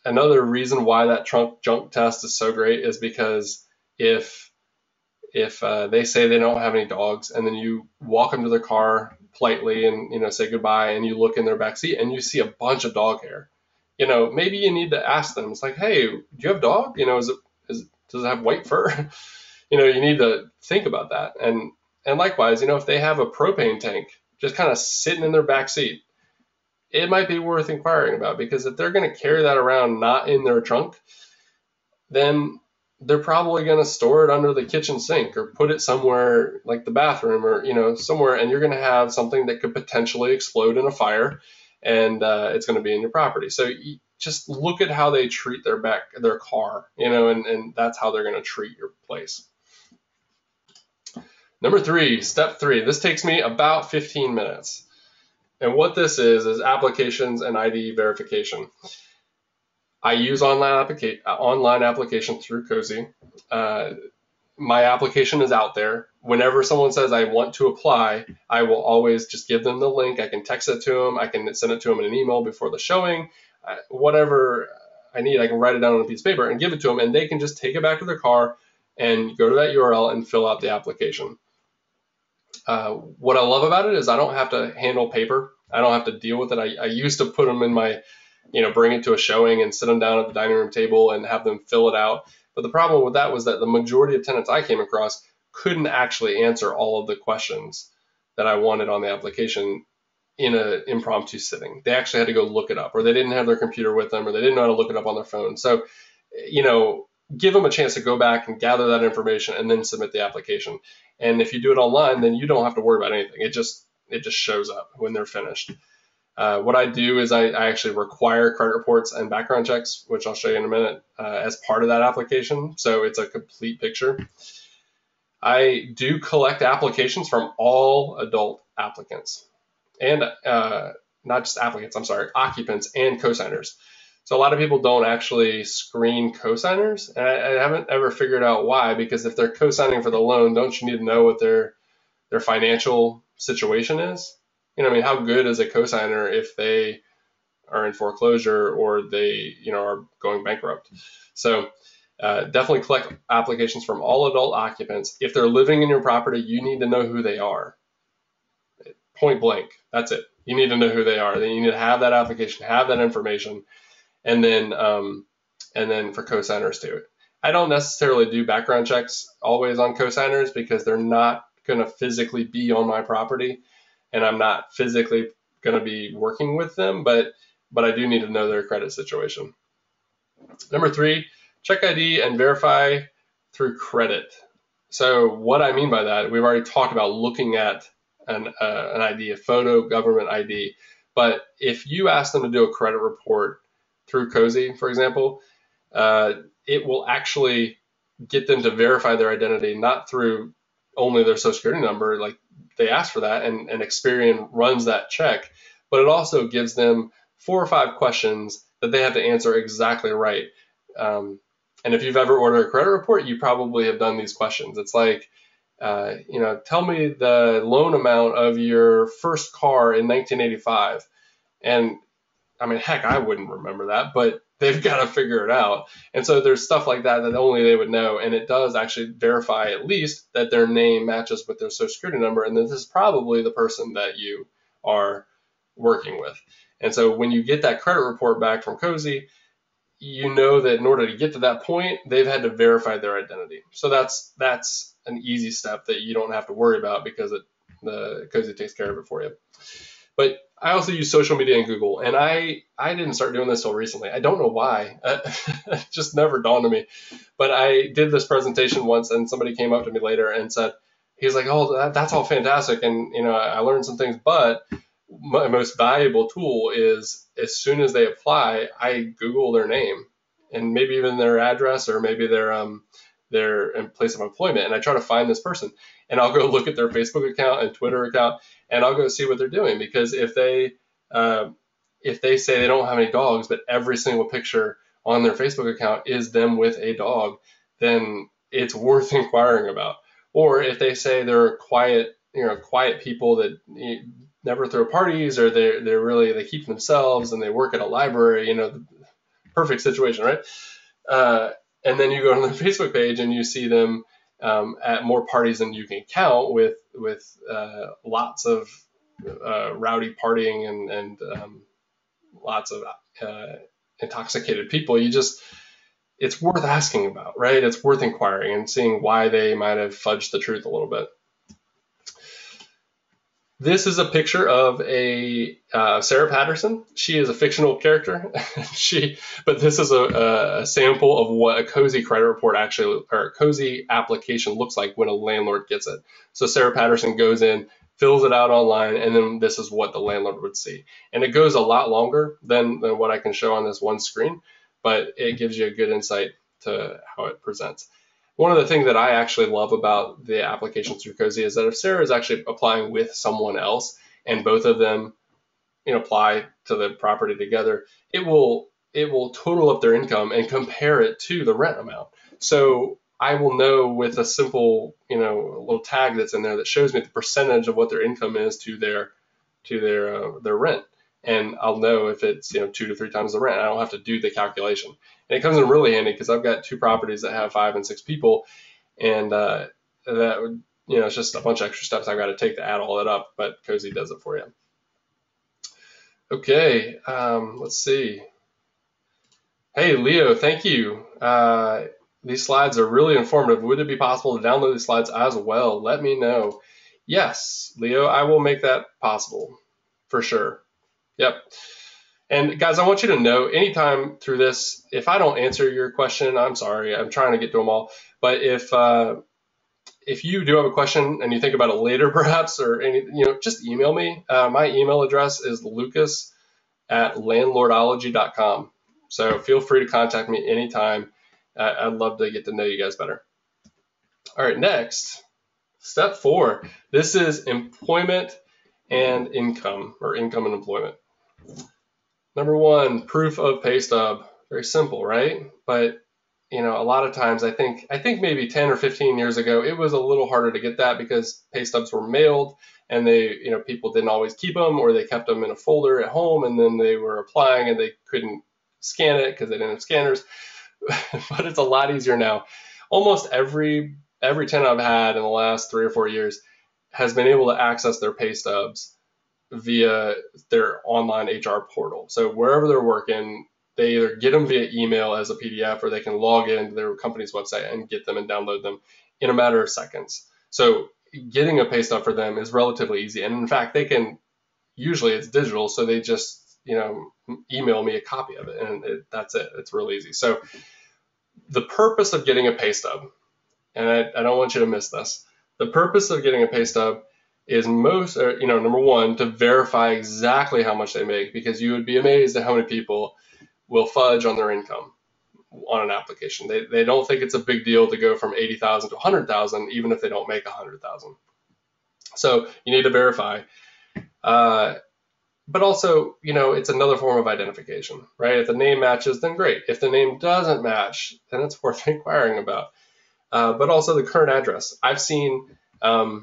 Speaker 1: Another reason why that trunk junk test is so great is because if they say they don't have any dogs, and then you walk them to their car politely and say goodbye, and you look in their back seat and you see a bunch of dog hair, maybe you need to ask them. It's like, hey, do you have a dog? Does it have white fur? You need to think about that. And likewise, if they have a propane tank just kind of sitting in their back seat, it might be worth inquiring about, because if they're going to carry that around not in their trunk, then they're probably going to store it under the kitchen sink or put it somewhere like the bathroom or, somewhere, and you're going to have something that could potentially explode in a fire, and it's going to be in your property. So you just look at how they treat their car, and that's how they're going to treat your place. Number 3, step 3. This takes me about 15 minutes. And what this is applications and ID verification. I use online application through Cozy. My application is out there. Whenever someone says I want to apply, I will always just give them the link. I can text it to them. I can send it to them in an email before the showing. Whatever I need, I can write it down on a piece of paper and give it to them, and they can just take it back to their car and go to that URL and fill out the application. What I love about it is I don't have to handle paper. I don't have to deal with it. I used to put them in my, bring it to a showing and sit them down at the dining room table and have them fill it out. But the problem with that was that the majority of tenants I came across couldn't actually answer all of the questions that I wanted on the application in an impromptu sitting. They actually had to go look it up, or they didn't have their computer with them, or they didn't know how to look it up on their phone. So, give them a chance to go back and gather that information and then submit the application. And if you do it online, then you don't have to worry about anything. It just shows up when they're finished. What I do is I actually require credit reports and background checks, which I'll show you in a minute, as part of that application. So it's a complete picture. I do collect applications from all adult applicants, and not just applicants, occupants and cosigners. So a lot of people don't actually screen cosigners, and I haven't ever figured out why, because if they're cosigning for the loan, don't you need to know what their financial situation is? How good is a cosigner if they are in foreclosure or they, are going bankrupt? So definitely collect applications from all adult occupants. If they're living in your property, you need to know who they are. Point blank. That's it. You need to know who they are. Then you need to have that application, have that information. And then for cosigners too. I don't necessarily do background checks always on cosigners, because they're not going to physically be on my property, and I'm not physically going to be working with them, but I do need to know their credit situation. Number 3, check ID and verify through credit. So what I mean by that, we've already talked about looking at an ID, a photo government ID. But if you ask them to do a credit report through Cozy, for example, it will actually get them to verify their identity, not through only their social security number, like they ask for that, and Experian runs that check, but it also gives them 4 or 5 questions that they have to answer exactly right. And if you've ever ordered a credit report, you probably have done these questions. It's like, tell me the loan amount of your first car in 1985. And heck, I wouldn't remember that, but they've got to figure it out. And so there's stuff like that only they would know. And it does actually verify at least that their name matches with their social security number, and that this is probably the person that you are working with. And so when you get that credit report back from Cozy, you know that in order to get to that point, they've had to verify their identity. So that's an easy step that you don't have to worry about, because the Cozy takes care of it for you. But I also use social media and Google, and I didn't start doing this till recently. I don't know why. It just never dawned on me. But I did this presentation once, and somebody came up to me later and said, he's like, oh, that's all fantastic, and I learned some things, but my most valuable tool is as soon as they apply, I Google their name and maybe even their address or maybe their place of employment, and I try to find this person, and I'll go look at their Facebook account and Twitter account, and I'll go see what they're doing, because if they say they don't have any dogs, but every single picture on their Facebook account is them with a dog, then it's worth inquiring about. Or if they say they're quiet people that never throw parties, or they keep themselves and they work at a library, the perfect situation, right? And then you go on the Facebook page and you see them at more parties than you can count, with lots of rowdy partying and lots of intoxicated people. It's worth asking about, right? It's worth inquiring and seeing why they might have fudged the truth a little bit. This is a picture of a Sarah Patterson. She is a fictional character. But this is a sample of what a cozy credit report or a cozy application looks like when a landlord gets it. So Sarah Patterson goes in, fills it out online, and then this is what the landlord would see. And it goes a lot longer than what I can show on this one screen, but it gives you a good insight to how it presents. One of the things that I actually love about the application through Cozy is that if Sarah is actually applying with someone else and both of them apply to the property together, it will total up their income and compare it to the rent amount. So I will know with a simple little tag that's in there that shows me the percentage of what their income is to their rent. And I'll know if it's 2 to 3 times the rent. I don't have to do the calculation. And it comes in really handy because I've got 2 properties that have 5 and 6 people, and that would it's just a bunch of extra steps I've got to take to add all that up. But Cozy does it for you. Okay, let's see. Hey Leo, thank you. These slides are really informative. Would it be possible to download these slides as well? Let me know. Yes, Leo, I will make that possible for sure. Yep. And guys, I want you to know anytime through this, if I don't answer your question, I'm sorry. I'm trying to get to them all. But if you do have a question and you think about it later, perhaps, or just email me. My email address is lucas@landlordology.com. So feel free to contact me anytime. I'd love to get to know you guys better. All right, next, step 4. This is employment and income, or income and employment. Number 1, proof of pay stub. Very simple, right? But a lot of times I think maybe 10 or 15 years ago, it was a little harder to get that because pay stubs were mailed and people didn't always keep them, or they kept them in a folder at home and then they were applying and they couldn't scan it because they didn't have scanners. But it's a lot easier now. Almost every tenant I've had in the last 3 or 4 years has been able to access their pay stubs via their online HR portal. So wherever they're working, they either get them via email as a PDF, or they can log into their company's website and get them and download them in a matter of seconds. So getting a pay stub for them is relatively easy. And in fact, usually it's digital, so they just email me a copy of it, and that's it. It's real easy. So the purpose of getting a pay stub, and I don't want you to miss this, the purpose of getting a pay stub is number 1, to verify exactly how much they make, because you would be amazed at how many people will fudge on their income on an application. They don't think it's a big deal to go from 80,000 to 100,000, even if they don't make 100,000. So you need to verify. But also, it's another form of identification, right? If the name matches, then great. If the name doesn't match, then it's worth inquiring about. But also the current address. I've seen a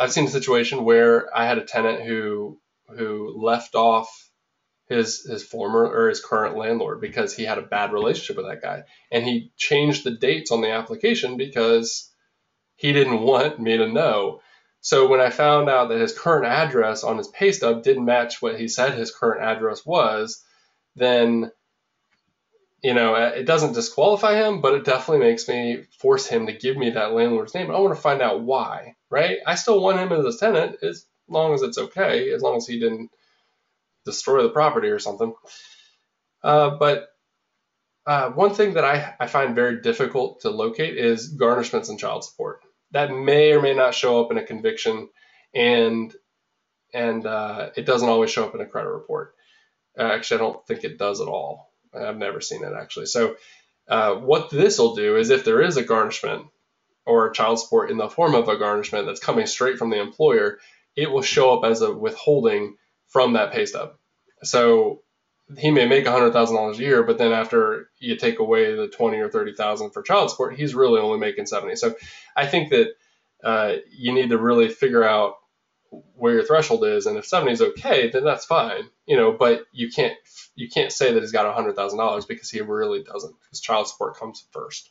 Speaker 1: situation where I had a tenant who left off his former or his current landlord because he had a bad relationship with that guy, and he changed the dates on the application because he didn't want me to know. So when I found out that his current address on his pay stub didn't match what he said his current address was, then it doesn't disqualify him, but it definitely makes me force him to give me that landlord's name. I want to find out why, right? I still want him as a tenant as long as it's okay, as long as he didn't destroy the property or something. But one thing that I find very difficult to locate is garnishments and child support. That may or may not show up in a conviction, and it doesn't always show up in a credit report. Actually, I don't think it does at all. I've never seen it actually. So what this will do is if there is a garnishment or child support in the form of a garnishment that's coming straight from the employer, it will show up as a withholding from that pay stub. So he may make $100,000 a year, but then after you take away the 20 or 30,000 for child support, he's really only making 70. So I think that you need to really figure out where your threshold is, and if 70 is okay, then that's fine, but you can't say that he's got $100,000 because he really doesn't, because child support comes first.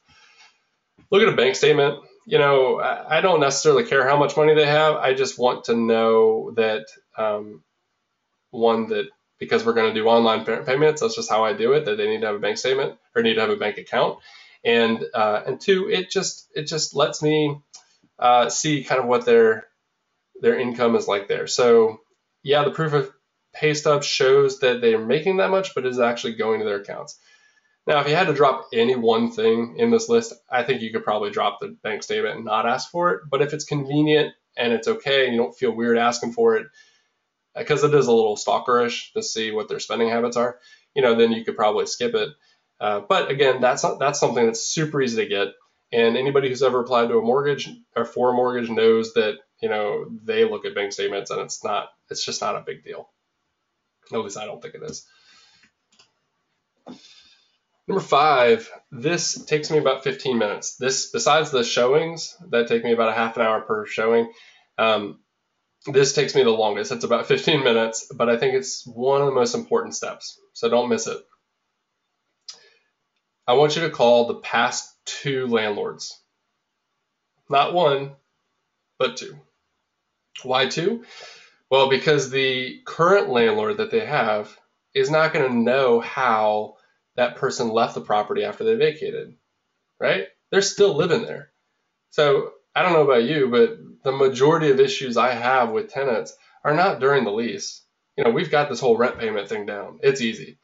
Speaker 1: Look at a bank statement. I don't necessarily care how much money they have. I just want to know that that because we're going to do online payments, that's just how I do it, that they need to have a bank statement or need to have a bank account. And two, it just lets me see kind of what their income is like there. So yeah, the proof of pay stub shows that they're making that much, but it is actually going to their accounts. Now, if you had to drop any one thing in this list, I think you could probably drop the bank statement and not ask for it. But if it's convenient and it's okay and you don't feel weird asking for it, because it is a little stalkerish to see what their spending habits are, then you could probably skip it. But again, that's something that's super easy to get. And anybody who's ever applied to a mortgage or for a mortgage knows that, they look at bank statements and it's just not a big deal. At least I don't think it is. Number 5, this takes me about 15 minutes. This, besides the showings that take me about a half an hour per showing, this takes me the longest. It's about 15 minutes, but I think it's one of the most important steps, so don't miss it. I want you to call the past 2 landlords. Not 1, but 2. Why 2? Well, because the current landlord that they have is not going to know how that person left the property after they vacated, right? They're still living there. So I don't know about you, but the majority of issues I have with tenants are not during the lease. We've got this whole rent payment thing down. It's easy.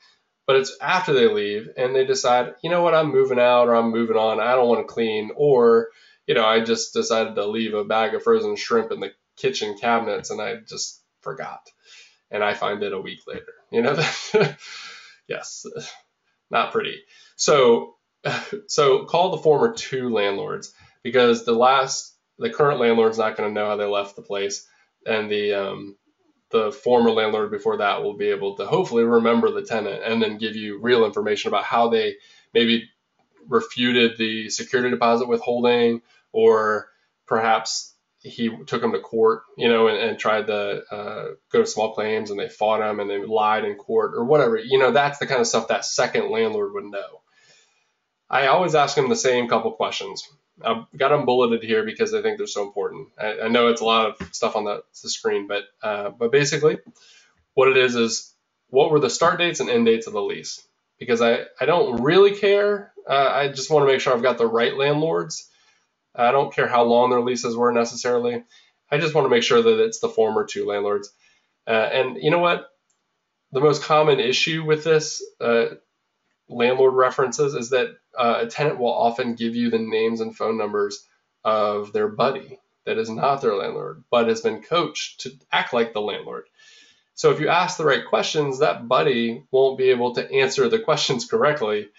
Speaker 1: But it's after they leave and they decide, what, I'm moving out or I'm moving on. I don't want to clean. Or, I just decided to leave a bag of frozen shrimp in the kitchen cabinets and I just forgot. And I find it a week later. Yes, not pretty. So call the former 2 landlords, because the current landlord's not going to know how they left the place, and the former landlord before that will be able to hopefully remember the tenant and then give you real information about how they maybe refuted the security deposit withholding, or perhaps he took them to court, and tried to go to small claims and they fought him and they lied in court or whatever. That's the kind of stuff that second landlord would know. I always ask them the same couple questions. I've got them bulleted here because I think they're so important. I know it's a lot of stuff on the screen, but basically what it is what were the start dates and end dates of the lease? Because I don't really care. I just want to make sure I've got the right landlords. I don't care how long their leases were necessarily. I just want to make sure that it's the former 2 landlords. And you know what? The most common issue with this landlord references is that a tenant will often give you the names and phone numbers of their buddy that is not their landlord, but has been coached to act like the landlord. So if you ask the right questions, that buddy won't be able to answer the questions correctly,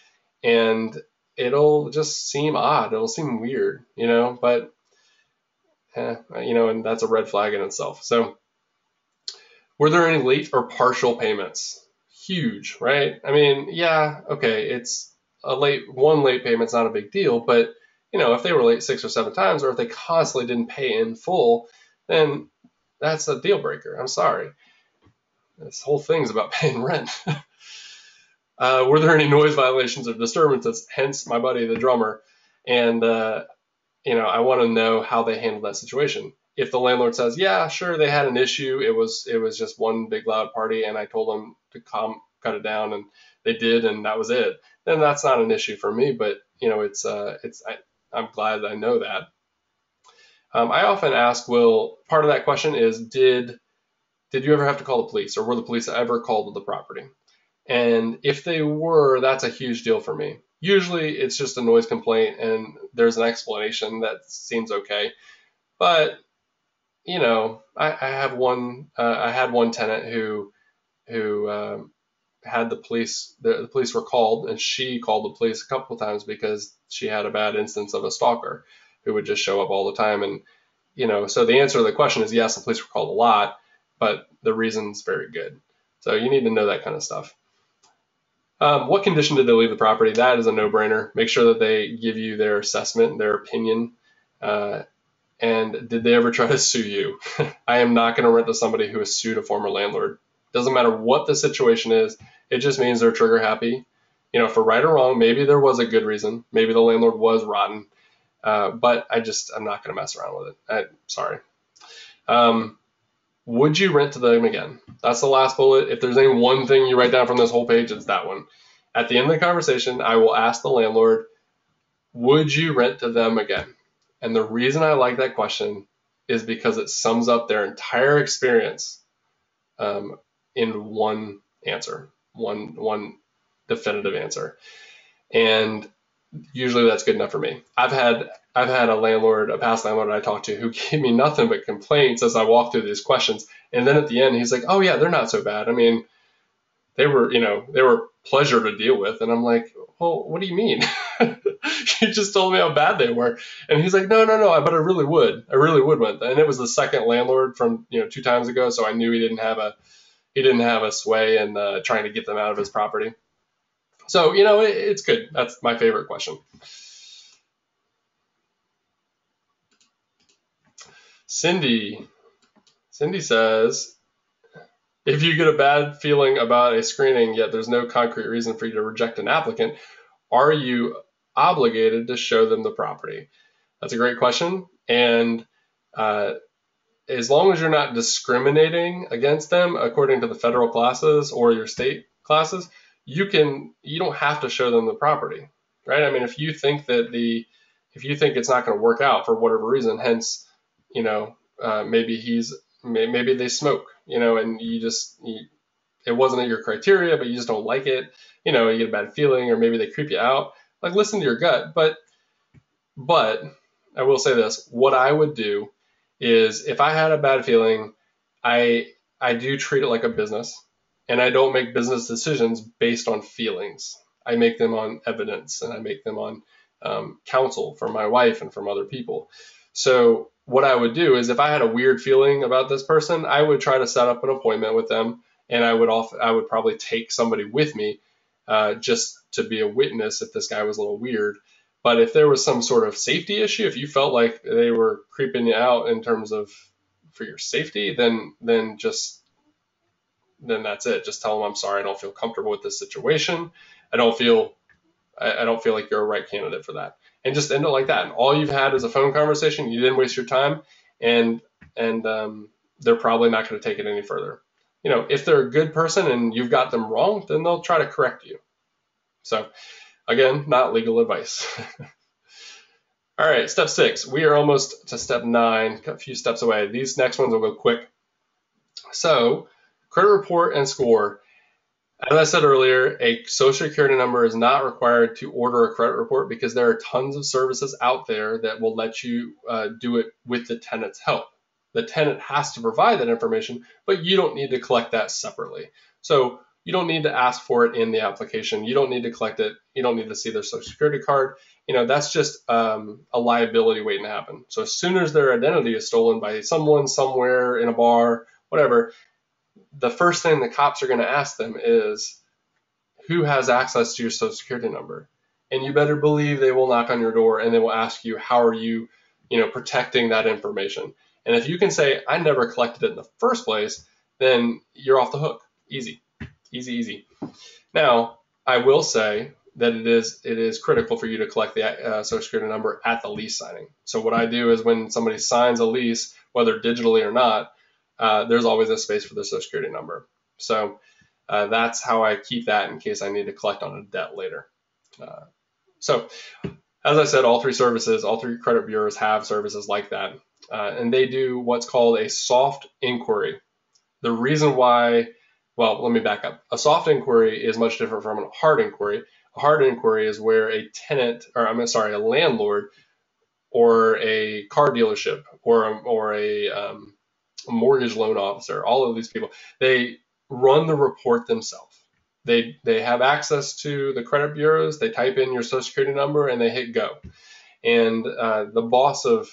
Speaker 1: and it'll just seem odd. It'll seem weird, but, and that's a red flag in itself. So were there any late or partial payments? Huge, right? I mean, yeah, okay, it's one late payment's not a big deal, but if they were late 6 or 7 times, or if they constantly didn't pay in full, then that's a deal breaker. I'm sorry. This whole thing's about paying rent. Were there any noise violations or disturbances? Hence my buddy, the drummer. And, I want to know how they handled that situation. If the landlord says, yeah, sure, they had an issue. It was just one big loud party and I told them to cut it down and they did, and that was it. Then that's not an issue for me, but I'm glad I know that. I often ask, part of that question is, did did you ever have to call the police, or were the police ever called to the property? And if they were, that's a huge deal for me. Usually it's just a noise complaint and there's an explanation that seems okay. But, I have I had one tenant who had the police were called, and she called the police a couple of times because she had a bad instance of a stalker who would just show up all the time. And, so the answer to the question is yes, the police were called a lot, but the reason's very good. So you need to know that kind of stuff. What condition did they leave the property? That is a no-brainer. Make sure that they give you their assessment, their opinion. And did they ever try to sue you? I am not going to rent to somebody who has sued a former landlord. Doesn't matter what the situation is. It just means they're trigger happy. For right or wrong, maybe there was a good reason. Maybe the landlord was rotten. But I'm not going to mess around with it. Sorry. Would you rent to them again? That's the last bullet. If there's any one thing you write down from this whole page, it's that one. At the end of the conversation, I will ask the landlord, would you rent to them again? And the reason I like that question is because it sums up their entire experience in one answer, one definitive answer. And usually that's good enough for me. I've had a past landlord I talked to, who gave me nothing but complaints as I walked through these questions. And then at the end, he's like, oh yeah, they're not so bad. I mean, they were pleasure to deal with. And I'm like, well, what do you mean? You just told me how bad they were. And he's like, no, but I really would rent. And it was the second landlord from, 2 times ago. So I knew he didn't have a sway in trying to get them out of his property. So, it's good. That's my favorite question. Cindy says, if you get a bad feeling about a screening, yet there's no concrete reason for you to reject an applicant, are you obligated to show them the property? That's a great question. And as long as you're not discriminating against them according to the federal classes or your state classes, you don't have to show them the property, right? I mean, if you think it's not going to work out for whatever reason, hence, maybe they smoke, and it wasn't your criteria, but you just don't like it, you get a bad feeling, or maybe they creep you out. Like, listen to your gut. But I will say this: what I would do is, if I had a bad feeling, I do treat it like a business, and I don't make business decisions based on feelings. I make them on evidence, and I make them on counsel from my wife and from other people. So what I would do is, if I had a weird feeling about this person, I would try to set up an appointment with them, and I would probably take somebody with me just to be a witness if this guy was a little weird. But if there was some sort of safety issue, if you felt like they were creeping you out in terms of for your safety, then that's it. Just tell them, I'm sorry, I don't feel comfortable with this situation. I don't feel like you're a right candidate for that. And just end it like that. And all you've had is a phone conversation. You didn't waste your time, and they're probably not going to take it any further. If they're a good person and you've got them wrong, then they'll try to correct you. So again, not legal advice. All right, step 6. We are almost to step 9, a few steps away. These next ones will go quick. So credit report and score. As I said earlier, a social security number is not required to order a credit report, because there are tons of services out there that will let you do it with the tenant's help. The tenant has to provide that information, but you don't need to collect that separately. So you don't need to ask for it in the application. You don't need to collect it. You don't need to see their social security card. That's just a liability waiting to happen. So as soon as their identity is stolen by someone somewhere in a bar, whatever, the first thing the cops are going to ask them is, who has access to your social security number? And you better believe they will knock on your door and they will ask you, how are you, protecting that information? And if you can say, I never collected it in the first place, then you're off the hook. Easy. Now, I will say that it is critical for you to collect the social security number at the lease signing. So what I do is, when somebody signs a lease, whether digitally or not, there's always a space for the social security number. So that's how I keep that in case I need to collect on a debt later. So as I said, all three credit bureaus have services like that. And they do what's called a soft inquiry. the reason why, well, let me back up. A soft inquiry is much different from a hard inquiry. A hard inquiry is where a tenant, or a landlord, or a car dealership, or a mortgage loan officer, all of these people, they run the report themselves. They have access to the credit bureaus. They type in your social security number and they hit go. And the boss of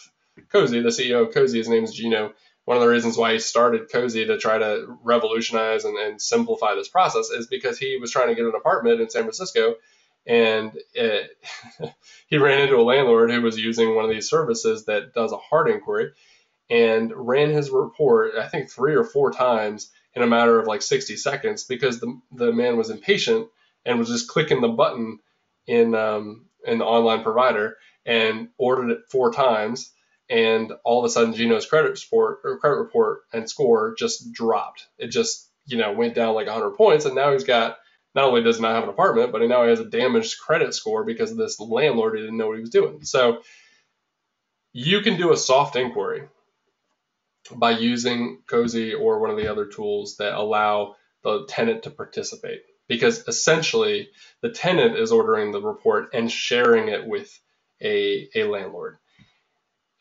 Speaker 1: Cozy, the CEO of Cozy, his name is Gino. One of the reasons why he started Cozy to try to revolutionize and simplify this process is because he was trying to get an apartment in San Francisco, and he ran into a landlord who was using one of these services that does a hard inquiry, and ran his report, I think 3 or 4 times in a matter of like 60 seconds because the man was impatient and was just clicking the button in the online provider and ordered it 4 times. And all of a sudden, Gino's credit report and score just dropped. It just, went down like 100 points. And now he's got, not only does he not have an apartment, but now he has a damaged credit score because this landlord didn't know what he was doing. So you can do a soft inquiry by using Cozy or one of the other tools that allow the tenant to participate, because essentially the tenant is ordering the report and sharing it with a landlord.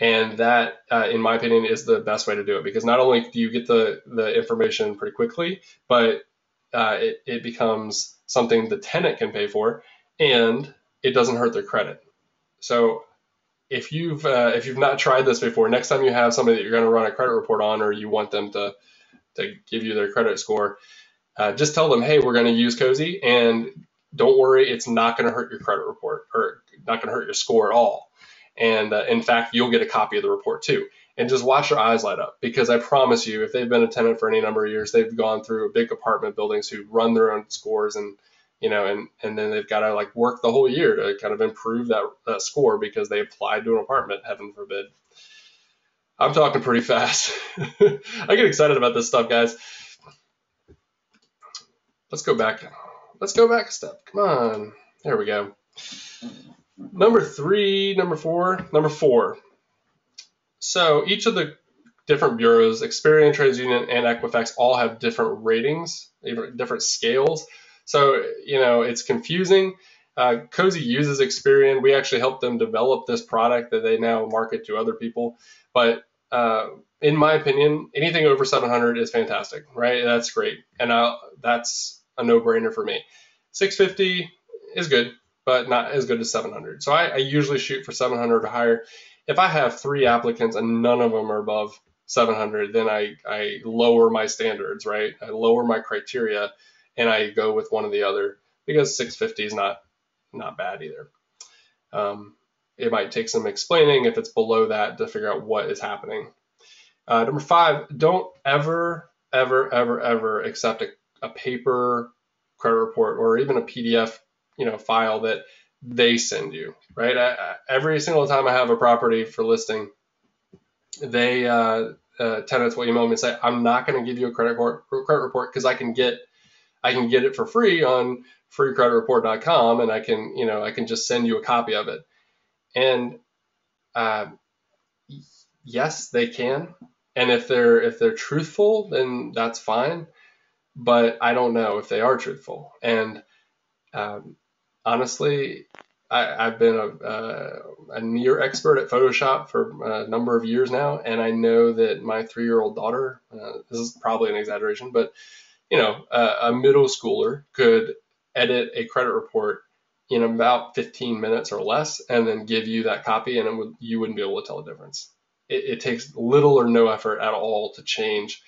Speaker 1: And that, in my opinion, is the best way to do it, because not only do you get the information pretty quickly, but it becomes something the tenant can pay for, and it doesn't hurt their credit. So if you've not tried this before, next time you have somebody that you're going to run a credit report on, or you want them to give you their credit score, just tell them, hey, we're going to use Cozy, and don't worry, it's not going to hurt your credit report, or not going to hurt your score at all. And in fact, you'll get a copy of the report too. And just watch your eyes light up, because I promise you, if they've been a tenant for any number of years, they've gone through big apartment buildings who run their own scores, and and then they've got to like work the whole year to kind of improve that score because they applied to an apartment, heaven forbid. I'm talking pretty fast. I get excited about this stuff, guys. Let's go back a step. Come on. There we go. Number 4. So each of the different bureaus, Experian, TransUnion, and Equifax, all have different ratings, different scales. So, it's confusing. Cozy uses Experian. We actually helped them develop this product that they now market to other people. But in my opinion, anything over 700 is fantastic, right? That's great. And that's a no-brainer for me. 650 is good, but not as good as 700. So I usually shoot for 700 or higher. If I have 3 applicants and none of them are above 700, then I lower my standards, right? I lower my criteria, and I go with one or the other, because 650 is not bad either. It might take some explaining if it's below that to figure out what is happening. Number 5, don't ever accept a paper credit report or even a PDF, file that they send you, right? Every single time I have a property for listing, tenants will email me and say, I'm not going to give you a credit report because I can get it for free on freecreditreport.com, and I can just send you a copy of it. And yes, they can. And if they're truthful, then that's fine. But I don't know if they are truthful. And honestly, I've been a near expert at Photoshop for a number of years now, and I know that my 3-year-old daughter, this is probably an exaggeration, but a middle schooler could edit a credit report in about 15 minutes or less, and then give you that copy, and you wouldn't be able to tell the difference. It takes little or no effort at all to change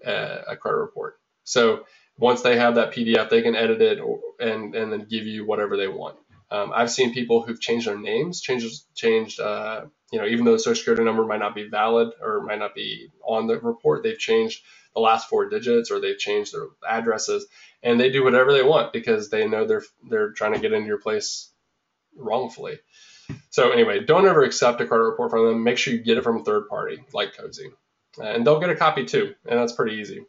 Speaker 1: a credit report. So once they have that PDF, they can edit it and then give you whatever they want. I've seen people who've changed their names, changed, even though the social security number might not be valid or might not be on the report, they've changed the last 4 digits, or they've changed their addresses, and they do whatever they want because they know they're trying to get into your place wrongfully. So anyway, don't ever accept a credit report from them. Make sure you get it from a third party like Cozy, and they'll get a copy too, and that's pretty easy.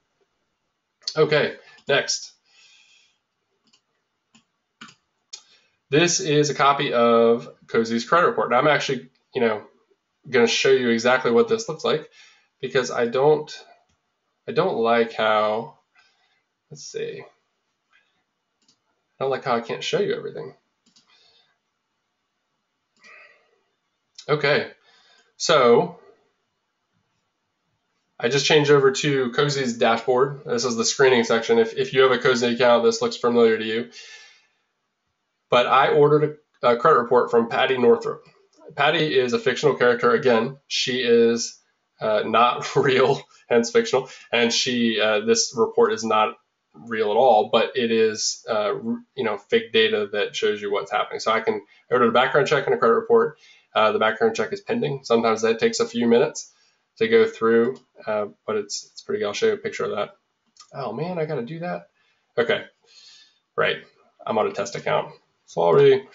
Speaker 1: Okay, next. This is a copy of Cozy's credit report. Now I'm actually, going to show you exactly what this looks like, because I don't I don't like how, let's see, I don't like how I can't show you everything. Okay, so I just changed over to Cozy's dashboard. This is the screening section. If you have a Cozy account, this looks familiar to you. But I ordered a credit report from Patty Northrup. Patty is a fictional character. Again, she is not real, hence fictional. And this report is not real at all, but it is fake data that shows you what's happening. So I ordered a background check and a credit report. The background check is pending. Sometimes that takes a few minutes to go through, but it's pretty good. I'll show you a picture of that. Oh man, I got to do that. Okay, right. I'm on a test account. Sorry.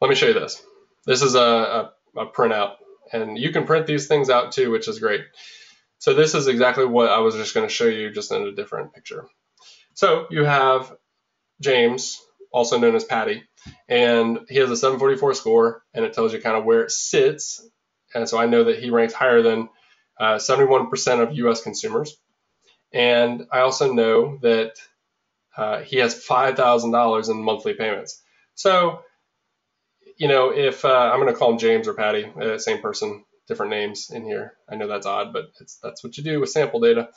Speaker 1: Let me show you this. This is a printout, and you can print these things out too, which is great. So this is exactly what I was just going to show you, just in a different picture. So you have James, also known as Patty, and he has a 744 score, and it tells you kind of where it sits. And so I know that he ranks higher than 71% of U.S. consumers. And I also know that he has $5,000 in monthly payments. So, if I'm going to call him James or Patty, same person, different names in here. I know that's odd, but that's what you do with sample data.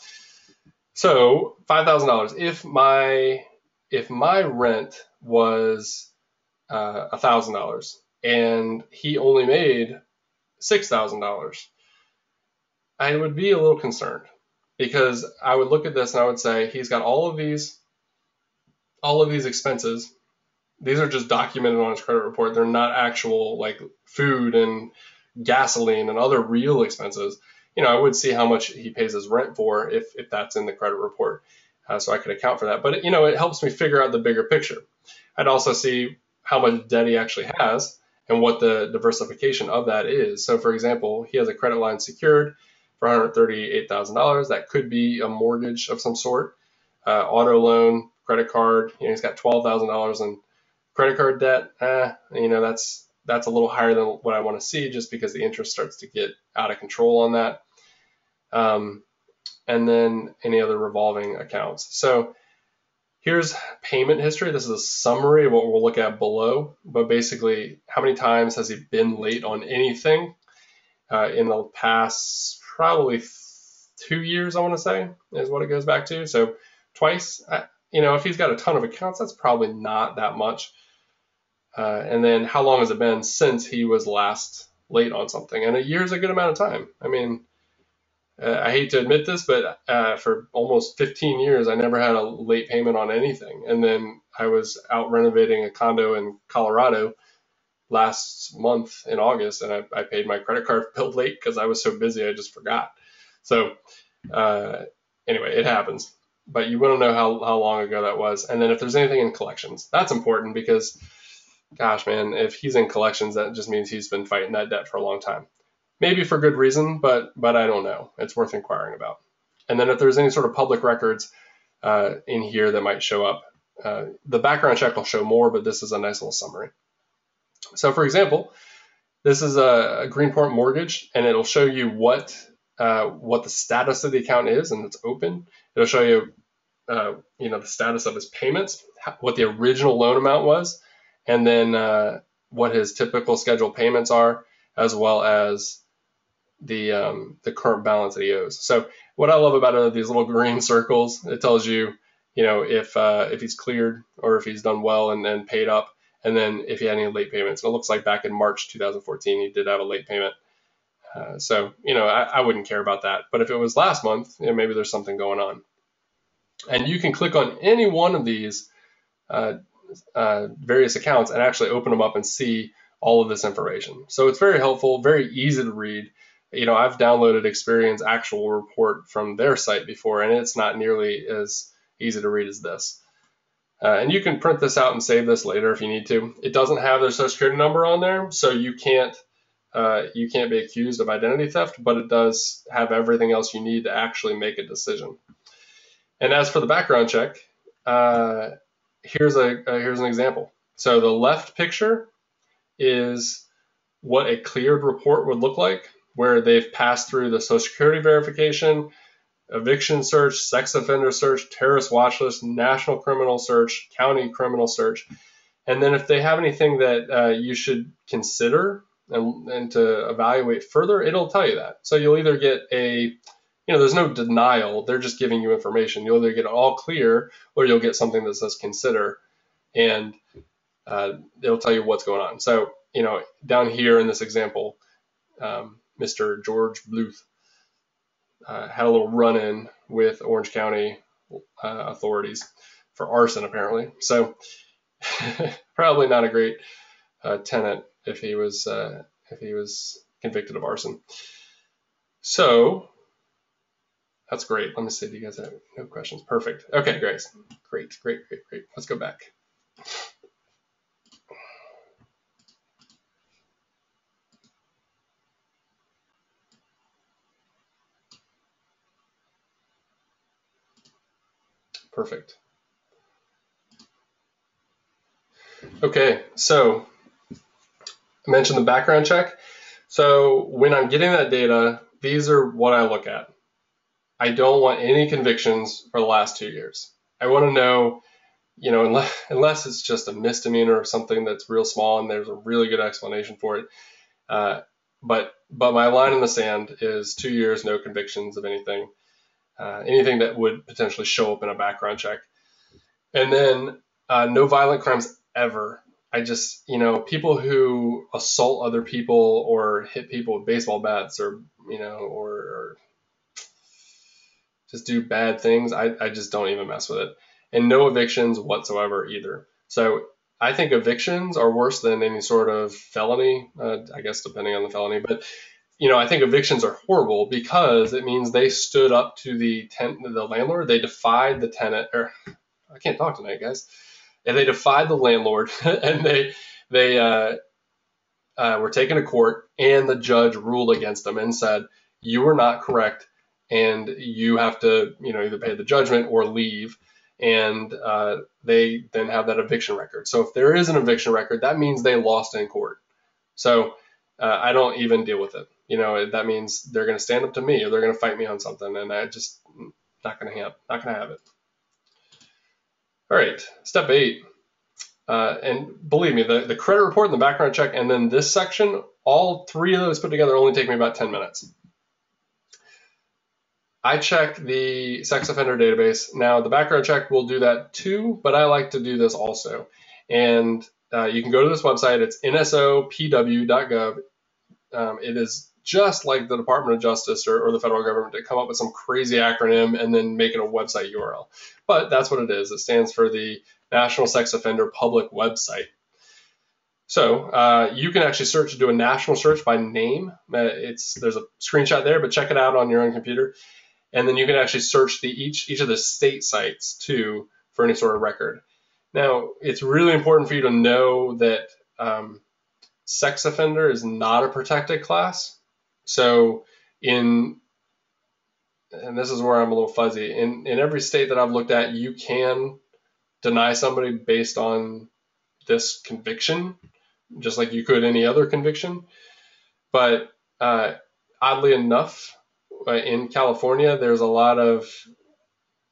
Speaker 1: So $5,000. If my rent was $1,000 and he only made $6,000, I would be a little concerned, because I would look at this and I would say he's got all of these expenses. These are just documented on his credit report. They're not actual like food and gasoline and other real expenses. I would see how much he pays his rent for if that's in the credit report, so I could account for that. But it helps me figure out the bigger picture. I'd also see how much debt he actually has and what the diversification of that is. So, for example, he has a credit line secured for $138,000. That could be a mortgage of some sort, auto loan, credit card. He's got $12,000 in credit card debt. That's a little higher than what I want to see, just because the interest starts to get out of control on that. And then any other revolving accounts. So here's payment history. This is a summary of what we'll look at below, but basically how many times has he been late on anything in the past probably 2 years, I want to say, is what it goes back to. So twice. If he's got a ton of accounts, that's probably not that much. And then how long has it been since he was last late on something? And a year is a good amount of time. I mean, I hate to admit this, but for almost 15 years, I never had a late payment on anything. And then I was out renovating a condo in Colorado last month in August, and I paid my credit card bill late because I was so busy I just forgot. So anyway, it happens. But you want to know how long ago that was. And then if there's anything in collections, that's important, because, gosh, man, if he's in collections, that just means he's been fighting that debt for a long time. Maybe for good reason, but I don't know. It's worth inquiring about. And then if there's any sort of public records in here that might show up, the background check will show more, but this is a nice little summary. So, for example, this is a Greenport mortgage, and it'll show you what the status of the account is, and it's open. It'll show you, the status of his payments, what the original loan amount was, and then what his typical scheduled payments are, as well as the current balance that he owes. So what I love about these little green circles, it tells you, if he's cleared or if he's done well and paid up, and then if he had any late payments. And it looks like back in March 2014, he did have a late payment. So I wouldn't care about that. But if it was last month, maybe there's something going on. And you can click on any one of these various accounts and actually open them up and see all of this information. So it's very helpful, very easy to read. I've downloaded Experian's actual report from their site before, and it's not nearly as easy to read as this. And you can print this out and save this later if you need to. It doesn't have their social security number on there, so you can't be accused of identity theft, but it does have everything else you need to actually make a decision. And as for the background check, here's an example. So the left picture is what a cleared report would look like, where they've passed through the social security verification, eviction search, sex offender search, terrorist watch list, national criminal search, county criminal search. And then if they have anything that you should consider and to evaluate further, it'll tell you that. So you'll either get there's no denial. They're just giving you information. You'll either get all clear or you'll get something that says consider, and it'll tell you what's going on. So, down here in this example, Mr. George Bluth had a little run-in with Orange County authorities for arson, apparently. So probably not a great tenant if he was convicted of arson. So that's great. Let me see. Do you guys have no questions? Perfect. Okay, great. Let's go back. Perfect. Okay, so I mentioned the background check. So when I'm getting that data, these are what I look at. I don't want any convictions for the last 2 years. I want to know, unless it's just a misdemeanor or something that's real small and there's a really good explanation for it. But my line in the sand is 2 years, no convictions of anything that would potentially show up in a background check. And then no violent crimes ever. I just, people who assault other people or hit people with baseball bats or just do bad things, I just don't even mess with it. And no evictions whatsoever either. So I think evictions are worse than any sort of felony, I guess depending on the felony. But, I think evictions are horrible because it means they stood up to the landlord. They defied the tenant, or I can't talk tonight, guys. And they defied the landlord and they were taken to court, and the judge ruled against them and said, you were not correct. And you have to, either pay the judgment or leave. And they then have that eviction record. So if there is an eviction record, that means they lost in court. So I don't even deal with it. That means they're going to stand up to me or they're going to fight me on something. And I just not going to have it. All right, step 8. And believe me, the credit report and the background check and then this section, all 3 of those put together only take me about 10 minutes. I check the sex offender database. Now, the background check will do that too, but I like to do this also. And you can go to this website. It's nsopw.gov. It is just like the Department of Justice or the federal government to come up with some crazy acronym and then make it a website URL. But that's what it is. It stands for the National Sex Offender Public Website. So you can actually do a national search by name. There's a screenshot there, but check it out on your own computer. And then you can actually search each of the state sites too for any sort of record. Now, it's really important for you to know that sex offender is not a protected class. So and this is where I'm a little fuzzy, in every state that I've looked at, you can deny somebody based on this conviction, just like you could any other conviction. But oddly enough, in California, there's a lot of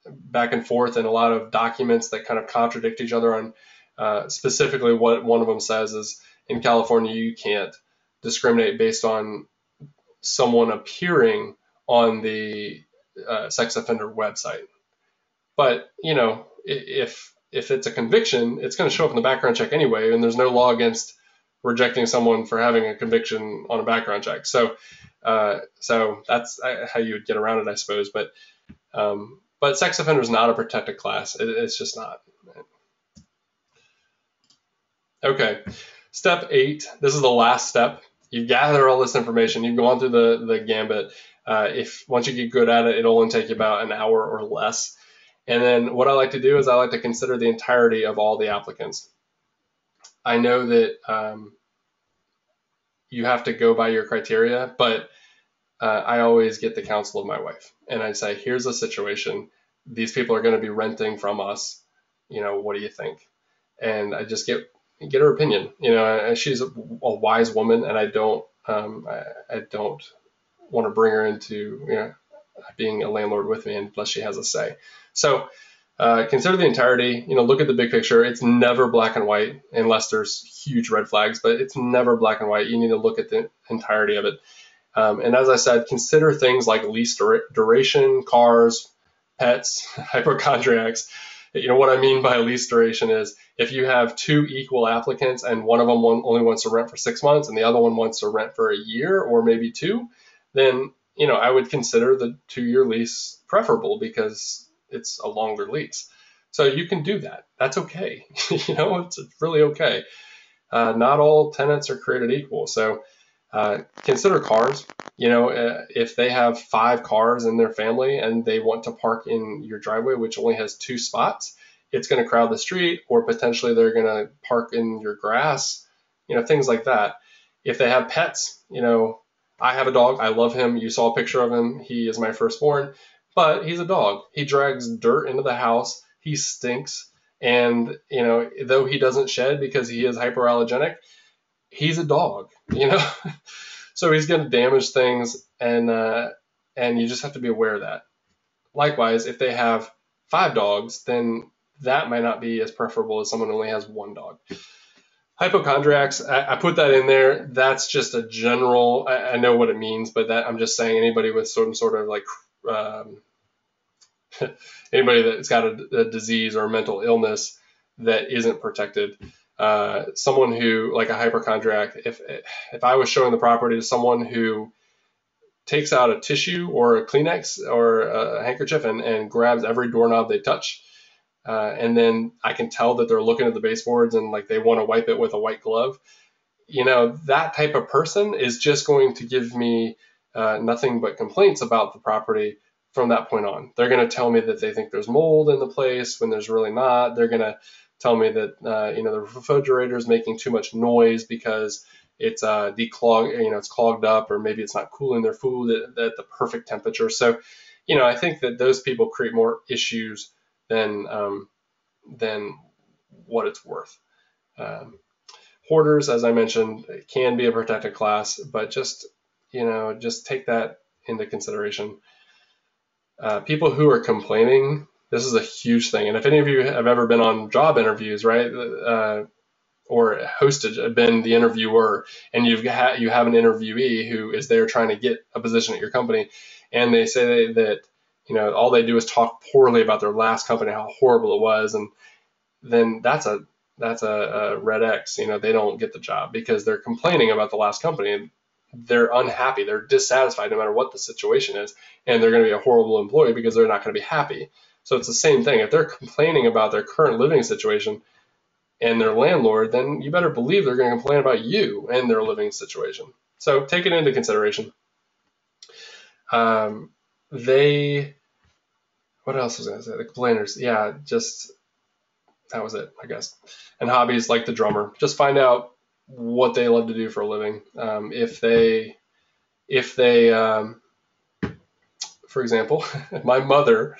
Speaker 1: back and forth and a lot of documents that kind of contradict each other on specifically what one of them says is in California, you can't discriminate based on someone appearing on the sex offender website. But, if it's a conviction, it's going to show up in the background check anyway, and there's no law against rejecting someone for having a conviction on a background check. So that's how you would get around it, I suppose. But sex offender is not a protected class. It's just not. Okay, step 8. This is the last step. You've gathered all this information. You've gone through the gambit. Once you get good at it, it'll only take you about an hour or less. And then what I like to do is I like to consider the entirety of all the applicants. I know that you have to go by your criteria, but I always get the counsel of my wife. And I say, here's the situation. These people are going to be renting from us. What do you think? And I just get her opinion. She's a wise woman, and I don't want to bring her into being a landlord with me unless she has a say. So consider the entirety, look at the big picture. It's never black and white unless there's huge red flags, but it's never black and white. You need to look at the entirety of it. And as I said, consider things like lease duration, cars, pets, hypochondriacs. What I mean by lease duration is if you have two equal applicants and one of them only wants to rent for 6 months and the other one wants to rent for a year or maybe two, then, I would consider the 2-year lease preferable because it's a longer lease. So you can do that. That's okay. It's really okay. Not all tenants are created equal. So consider cars. If they have 5 cars in their family and they want to park in your driveway, which only has 2 spots, it's going to crowd the street, or potentially they're going to park in your grass, things like that. If they have pets, I have a dog. I love him. You saw a picture of him. He is my firstborn, but he's a dog. He drags dirt into the house. He stinks. And, though he doesn't shed because he is hyperallergenic, he's a dog, so he's going to damage things, and you just have to be aware of that. Likewise, if they have 5 dogs, then that might not be as preferable as someone who only has 1 dog. Hypochondriacs, I put that in there. That's just a general, I know what it means, but that I'm just saying anybody with some sort of like, anybody that's got a disease or a mental illness that isn't protected. Someone who, like a hypochondriac, if I was showing the property to someone who takes out a tissue or a Kleenex or a handkerchief and grabs every doorknob they touch, and then I can tell that they're looking at the baseboards and like they want to wipe it with a white glove, that type of person is just going to give me nothing but complaints about the property from that point on. They're going to tell me that they think there's mold in the place when there's really not. They're going to tell me that the refrigerator is making too much noise because it's declogged, it's clogged up, or maybe it's not cooling their food at the perfect temperature. So, I think that those people create more issues than what it's worth. Hoarders, as I mentioned, can be a protected class, but just take that into consideration. People who are complaining, this is a huge thing. And if any of you have ever been on job interviews, right, or been the interviewer, and you have an interviewee who is there trying to get a position at your company, and they say that all they do is talk poorly about their last company, how horrible it was, and then that's a red X. They don't get the job because they're complaining about the last company, and they're unhappy, they're dissatisfied no matter what the situation is, and they're going to be a horrible employee because they're not going to be happy. So it's the same thing. If they're complaining about their current living situation and their landlord, then you better believe they're going to complain about you and their living situation. So take it into consideration. What else was I going to say? The complainers. Yeah, that was it, I guess. And hobbies, like the drummer. Just find out what they love to do for a living. If they, for example, my mother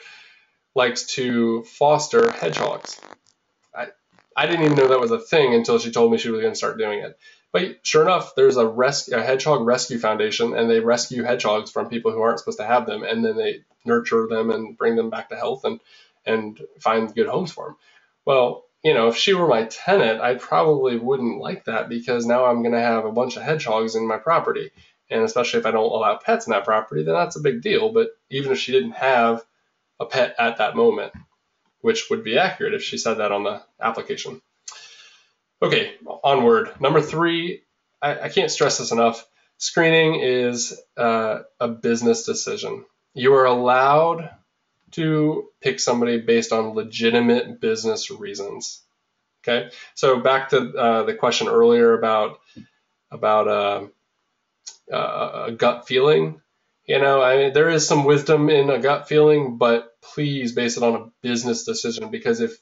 Speaker 1: likes to foster hedgehogs. I didn't even know that was a thing until she told me she was going to start doing it. But sure enough, there's a hedgehog rescue foundation, and they rescue hedgehogs from people who aren't supposed to have them, and then they nurture them and bring them back to health and find good homes for them. Well, if she were my tenant, I probably wouldn't like that because now I'm going to have a bunch of hedgehogs in my property. And especially if I don't allow pets in that property, then that's a big deal. But even if she didn't have a pet at that moment, which would be accurate if she said that on the application. Okay, onward. Number 3, I can't stress this enough. Screening is a business decision. You are allowed to pick somebody based on legitimate business reasons. Okay, so back to the question earlier about a gut feeling. There is some wisdom in a gut feeling, but please base it on a business decision, because if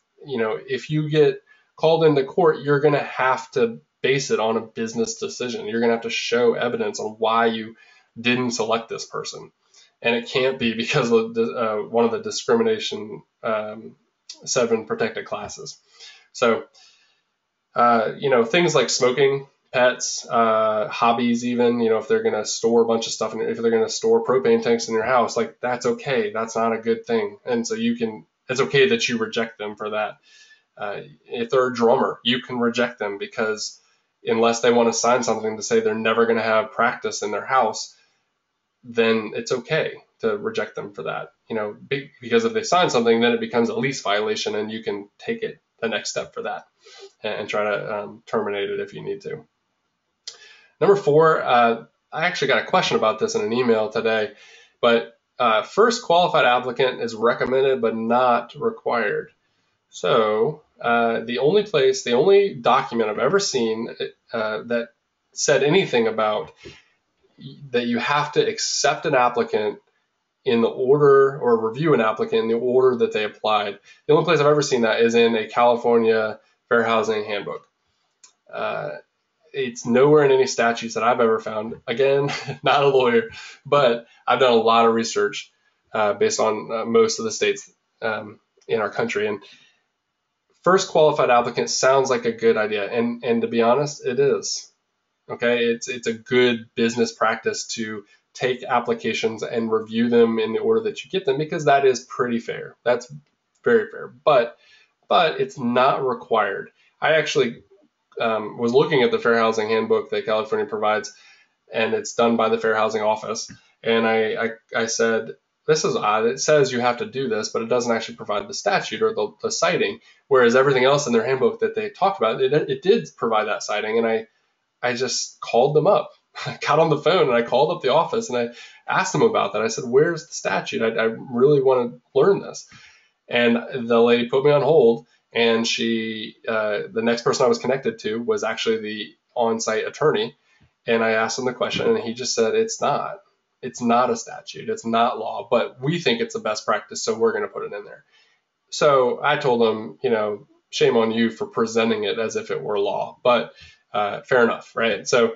Speaker 1: you get called into court, you're going to have to base it on a business decision. You're going to have to show evidence on why you didn't select this person. And it can't be because of one of the discrimination 7 protected classes. So, things like smoking, pets, hobbies, even, if they're going to store a bunch of stuff, and if they're going to store propane tanks in your house, like that's okay. That's not a good thing. And so it's okay that you reject them for that. If they're a drummer, you can reject them because unless they want to sign something to say they're never going to have practice in their house, then it's okay to reject them for that. Because if they sign something, then it becomes a lease violation, and you can take it the next step for that and try to terminate it if you need to. Number 4, I actually got a question about this in an email today, but first qualified applicant is recommended but not required. So the only document I've ever seen that said anything about that you have to accept an applicant in the order, or review an applicant in the order that they applied. The only place I've ever seen that is in a California Fair Housing Handbook. It's nowhere in any statutes that I've ever found. Again, not a lawyer, but I've done a lot of research based on most of the states in our country. And first qualified applicant sounds like a good idea. And to be honest, it is. Okay, it's a good business practice to take applications and review them in the order that you get them, because that is pretty fair. That's very fair. But it's not required. I actually was looking at the Fair Housing Handbook that California provides, and it's done by the Fair Housing Office. And I said, this is odd. It says you have to do this, but it doesn't actually provide the statute or the citing, whereas everything else in their handbook that they talked about, it did provide that citing. And I just called them up. I got on the phone and I called up the office and I asked them about that. I said, where's the statute? I really want to learn this. And the lady put me on hold, and the next person I was connected to was actually the on-site attorney. And I asked him the question, and he just said, it's not a statute. It's not law, but we think it's the best practice, so we're going to put it in there. So I told him, shame on you for presenting it as if it were law, but fair enough, right? So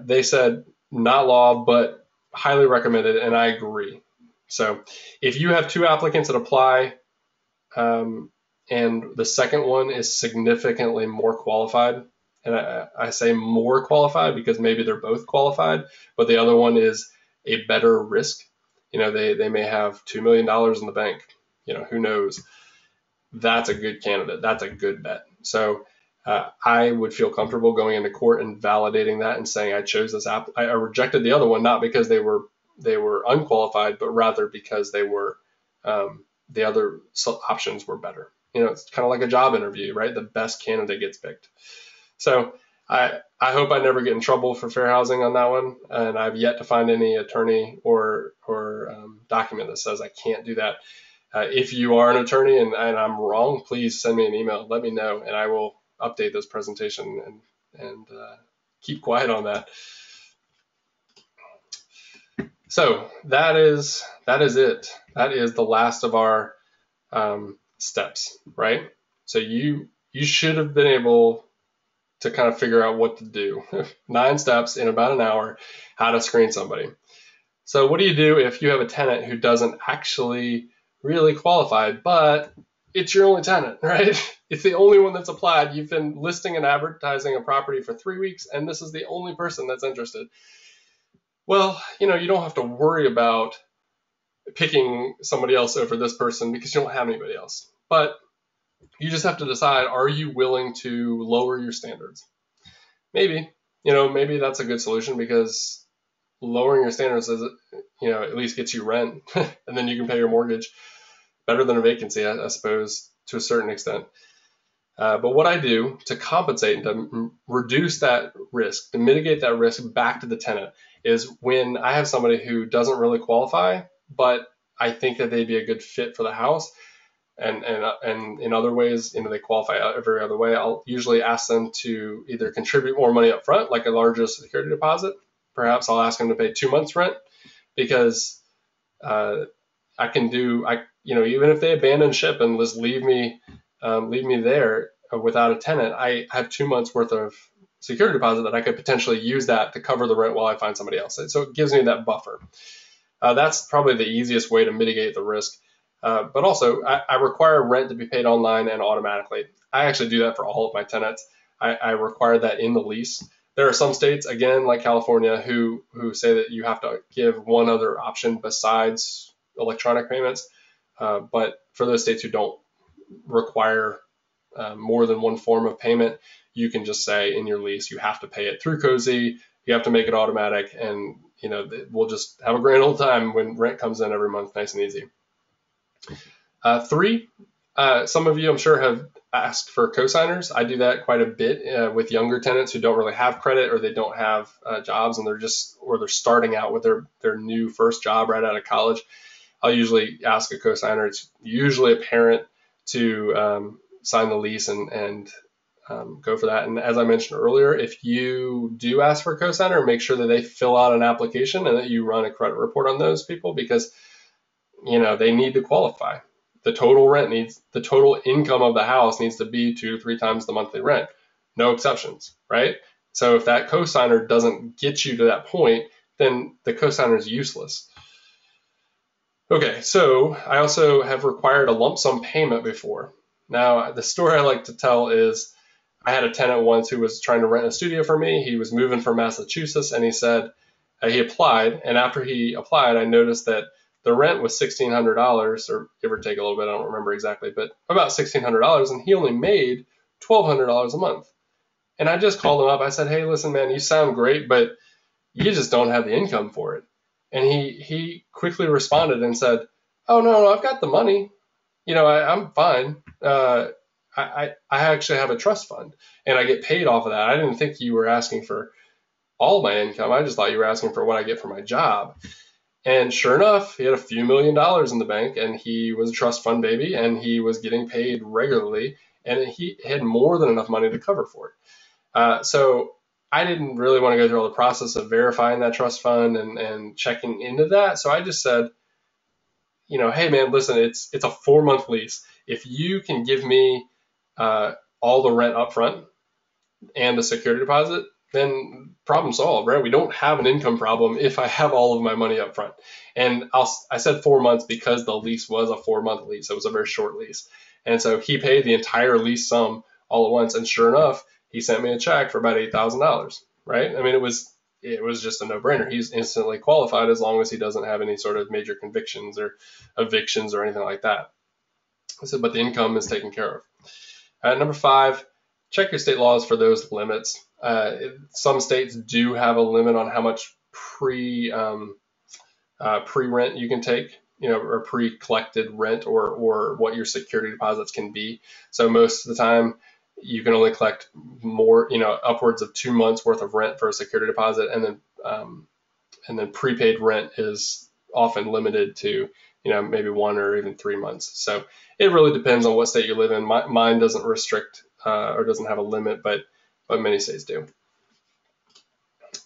Speaker 1: they said not law, but highly recommended, and I agree. So if you have 2 applicants that apply, and the second one is significantly more qualified, and I say more qualified because maybe they're both qualified, but the other one is a better risk. They may have $2 million in the bank. Who knows? That's a good candidate. That's a good bet. So I would feel comfortable going into court and validating that and saying I chose this app. I rejected the other one, not because they were unqualified, but rather because they were the other options were better. It's kind of like a job interview, right? The best candidate gets picked. So I hope I never get in trouble for fair housing on that one, and I've yet to find any attorney or document that says I can't do that. If you are an attorney and I'm wrong, please send me an email. Let me know, and I will update this presentation and keep quiet on that. So that is it. That is the last of our steps, right? So you should have been able to kind of figure out what to do. 9 steps in about an hour, how to screen somebody. So what do you do if you have a tenant who doesn't actually really qualify, but it's your only tenant, right? It's the only one that's applied. You've been listing and advertising a property for 3 weeks, and this is the only person that's interested. Well, you don't have to worry about picking somebody else over this person because you don't have anybody else. But you just have to decide, are you willing to lower your standards? Maybe that's a good solution, because lowering your standards is, at least gets you rent and then you can pay your mortgage. Better than a vacancy, I suppose, to a certain extent. But what I do to compensate and to reduce that risk, to mitigate that risk back to the tenant, is when I have somebody who doesn't really qualify, but I think that they'd be a good fit for the house, and in other ways, they qualify every other way, I'll usually ask them to either contribute more money up front, like a larger security deposit. Perhaps I'll ask them to pay 2 months rent, because I can do, even if they abandon ship and just leave me there without a tenant, I have 2 months worth of security deposit that I could potentially use that to cover the rent while I find somebody else. So it gives me that buffer. That's probably the easiest way to mitigate the risk. But also, I require rent to be paid online and automatically. I actually do that for all of my tenants. I require that in the lease. There are some states, again, like California, who say that you have to give one other option besides electronic payments. But for those states who don't require more than one form of payment, you can just say in your lease you have to pay it through Cozy. You have to make it automatic, and we'll just have a grand old time when rent comes in every month, nice and easy. 3, some of you I'm sure have asked for cosigners. I do that quite a bit with younger tenants who don't really have credit, or they don't have jobs, and they're starting out with their new first job right out of college. I'll usually ask a cosigner. It's usually a parent to sign the lease and go for that. And as I mentioned earlier, if you do ask for a cosigner, make sure that they fill out an application and that you run a credit report on those people, because they need to qualify. The total income of the house needs to be 2 to 3 times the monthly rent. No exceptions, right? So if that cosigner doesn't get you to that point, then the cosigner is useless. Okay, so I also have required a lump sum payment before. Now, the story I like to tell is I had a tenant once who was trying to rent a studio for me. He was moving from Massachusetts, and he said he applied. And after he applied, I noticed that the rent was $1,600, or give or take a little bit. I don't remember exactly, but about $1,600, and he only made $1,200 a month. And I just called him up. I said, hey, listen, man, you sound great, but you just don't have the income for it. And he quickly responded and said, oh, no, I've got the money. I'm fine. I actually have a trust fund, and I get paid off of that. I didn't think you were asking for all my income. I just thought you were asking for what I get for my job. And sure enough, he had a few $1 million in the bank, and he was a trust fund baby, and he was getting paid regularly, and he had more than enough money to cover for it. So I didn't really want to go through all the process of verifying that trust fund and checking into that. So I just said, hey man, listen, it's a 4-month lease. If you can give me all the rent up front and a security deposit, then problem solved, right? We don't have an income problem if I have all of my money up front. And I said 4 months because the lease was a 4-month lease. It was a very short lease. And so he paid the entire lease sum all at once. And sure enough, he sent me a check for about $8,000, right? I mean, it was just a no-brainer. He's instantly qualified as long as he doesn't have any sort of major convictions or evictions or anything like that. I said, but the income is taken care of. Number 5, check your state laws for those limits. Some states do have a limit on how much pre-rent you can take, or pre-collected rent, or what your security deposits can be. So most of the time, you can only collect more, upwards of 2 months worth of rent for a security deposit, and then prepaid rent is often limited to maybe 1 or even 3 months. So it really depends on what state you live in. Mine doesn't restrict or doesn't have a limit, but many states do.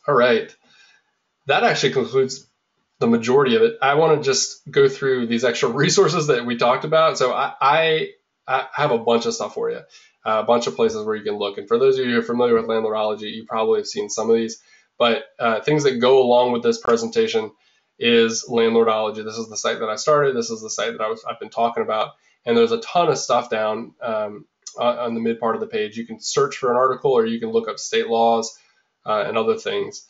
Speaker 1: All right, that actually concludes the majority of it. I want to just go through these extra resources that we talked about. So I have a bunch of stuff for you. A bunch of places where you can look. And for those of you who are familiar with landlordology, you probably have seen some of these. But things that go along with this presentation is landlordology. This is the site that I started. This is the site that I've been talking about. And there's a ton of stuff down on the mid part of the page. You can search for an article, or you can look up state laws and other things.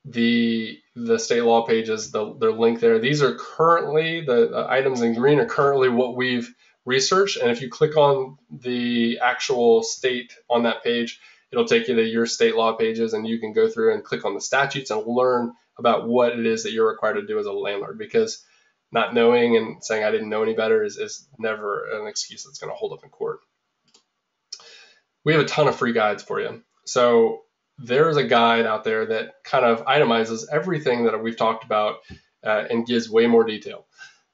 Speaker 1: The state law pages, they're linked there. These are currently, the items in green are currently what we've researched. And if you click on the actual state on that page, it'll take you to your state law pages, and you can go through and click on the statutes and learn about what it is that you're required to do as a landlord, because not knowing and saying I didn't know any better is never an excuse that's going to hold up in court. We have a ton of free guides for you. So there's a guide out there that kind of itemizes everything that we've talked about and gives way more detail.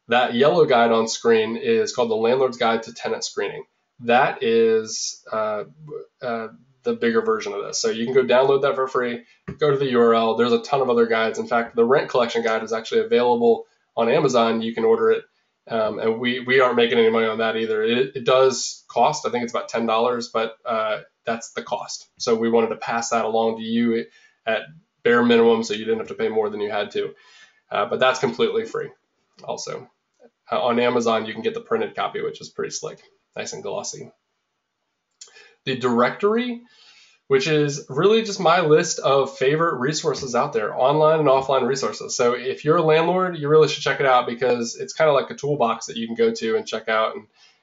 Speaker 1: That yellow guide on screen is called the Landlord's Guide to Tenant Screening. That is the bigger version of this. So you can go download that for free, go to the URL. There's a ton of other guides. In fact, the rent collection guide is actually available on Amazon. You can order it. And we aren't making any money on that either. It does cost, I think it's about $10, but that's the cost. So we wanted to pass that along to you at bare minimum, so you didn't have to pay more than you had to. But that's completely free also. On Amazon, you can get the printed copy, which is pretty slick, nice and glossy. the directory, which is really just my list of favorite resources out there, online and offline resources. So if you're a landlord, you really should check it out because it's kind of like a toolbox that you can go to and check out.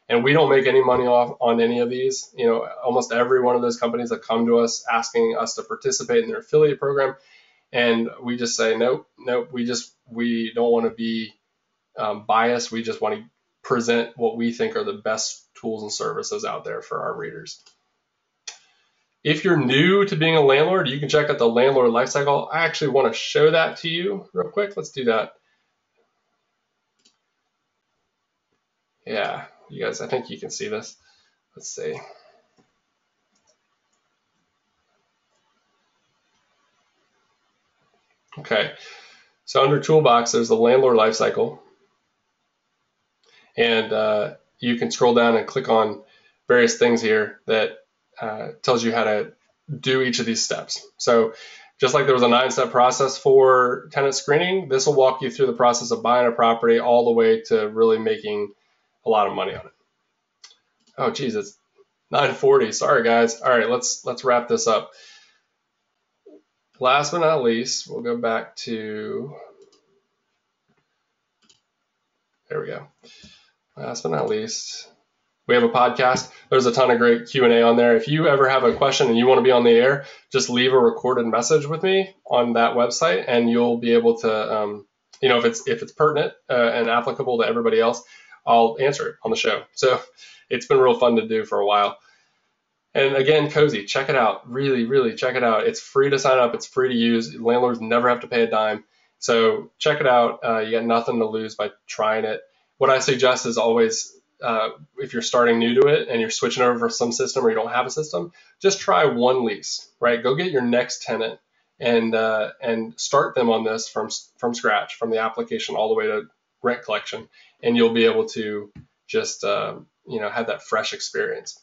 Speaker 1: And we don't make any money off on any of these. You know, almost every one of those companies that come to us asking us to participate in their affiliate program, and we just say nope, we don't want to be biased. We just want to present what we think are the best tools and services out there for our readers. If you're new to being a landlord, you can check out the landlord lifecycle. I actually want to show that to you real quick. Let's do that. Yeah, you guys, I think you can see this. Let's see. Okay, so under Toolbox, there's the landlord lifecycle. And you can scroll down and click on various things here that tells you how to do each of these steps. So just like there was a 9-step process for tenant screening, this will walk you through the process of buying a property all the way to really making a lot of money on it. Oh, geez, it's 9:40. Sorry, guys. All right, let's wrap this up. Last but not least, we'll go back to, there we go. Last but not least, we have a podcast. There's a ton of great Q&A on there. If you ever have a question and you want to be on the air, just leave a recorded message with me on that website, and you'll be able to, if it's pertinent and applicable to everybody else, I'll answer it on the show. So it's been real fun to do for a while. And again, Cozy, check it out. Really, really check it out. It's free to sign up. It's free to use. Landlords never have to pay a dime. So check it out. You got nothing to lose by trying it. What I suggest is always, if you're starting new to it and you're switching over from some system or you don't have a system, just try one lease, right? Go get your next tenant and start them on this from scratch, from the application all the way to rent collection, and you'll be able to just have that fresh experience.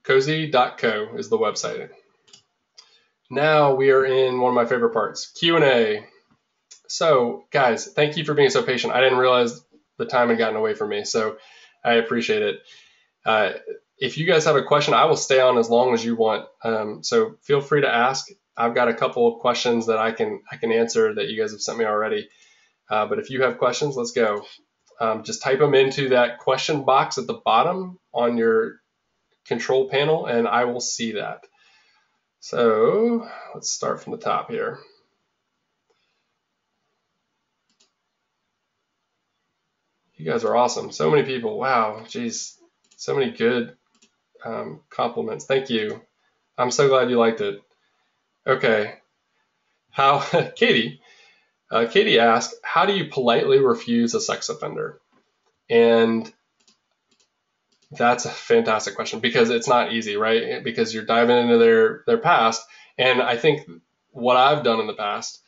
Speaker 1: Cozy.co is the website. Now we are in one of my favorite parts, Q&A. So guys, thank you for being so patient. I didn't realize the time had gotten away from me, so I appreciate it. If you guys have a question, I will stay on as long as you want. So feel free to ask. I've got a couple of questions that I can answer that you guys have sent me already. But if you have questions, let's go. Just type them into that question box at the bottom on your control panel, and I will see that. So let's start from the top here. You guys are awesome. So many people. Wow, geez, so many good compliments. Thank you. I'm so glad you liked it. Okay. Katie asked, how do you politely refuse a sex offender? And that's a fantastic question because it's not easy, right? Because you're diving into their past. And I think what I've done in the past,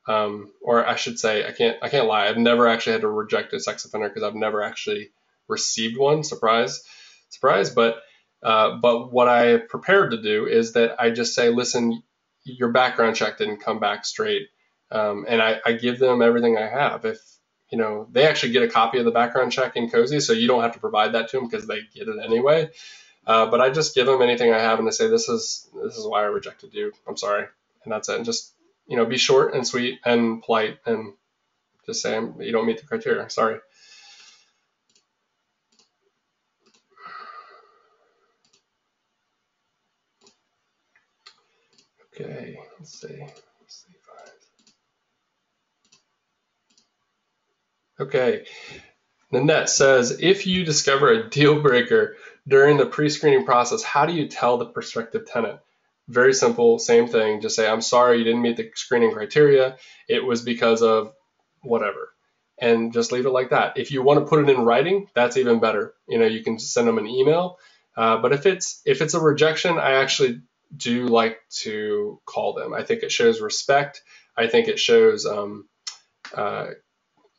Speaker 1: or I should say, I can't lie. I've never actually had to reject a sex offender because I've never actually received one. Surprise, surprise. But what I have prepared to do is that I just say, listen, your background check didn't come back straight. And I give them everything I have. If they actually get a copy of the background check in Cozy, so you don't have to provide that to them because they get it anyway. But I just give them anything I have and I say, this is why I rejected you. I'm sorry. And that's it. And just, be short and sweet and polite and just say you don't meet the criteria. Sorry. Okay, let's see. Okay. Nanette says, if you discover a deal breaker during the pre-screening process, how do you tell the prospective tenant? Very simple, same thing. Just say, I'm sorry, you didn't meet the screening criteria. It was because of whatever. And just leave it like that. If you want to put it in writing, that's even better. You can send them an email. But if it's a rejection, I actually do like to call them. I think it shows respect. I think it shows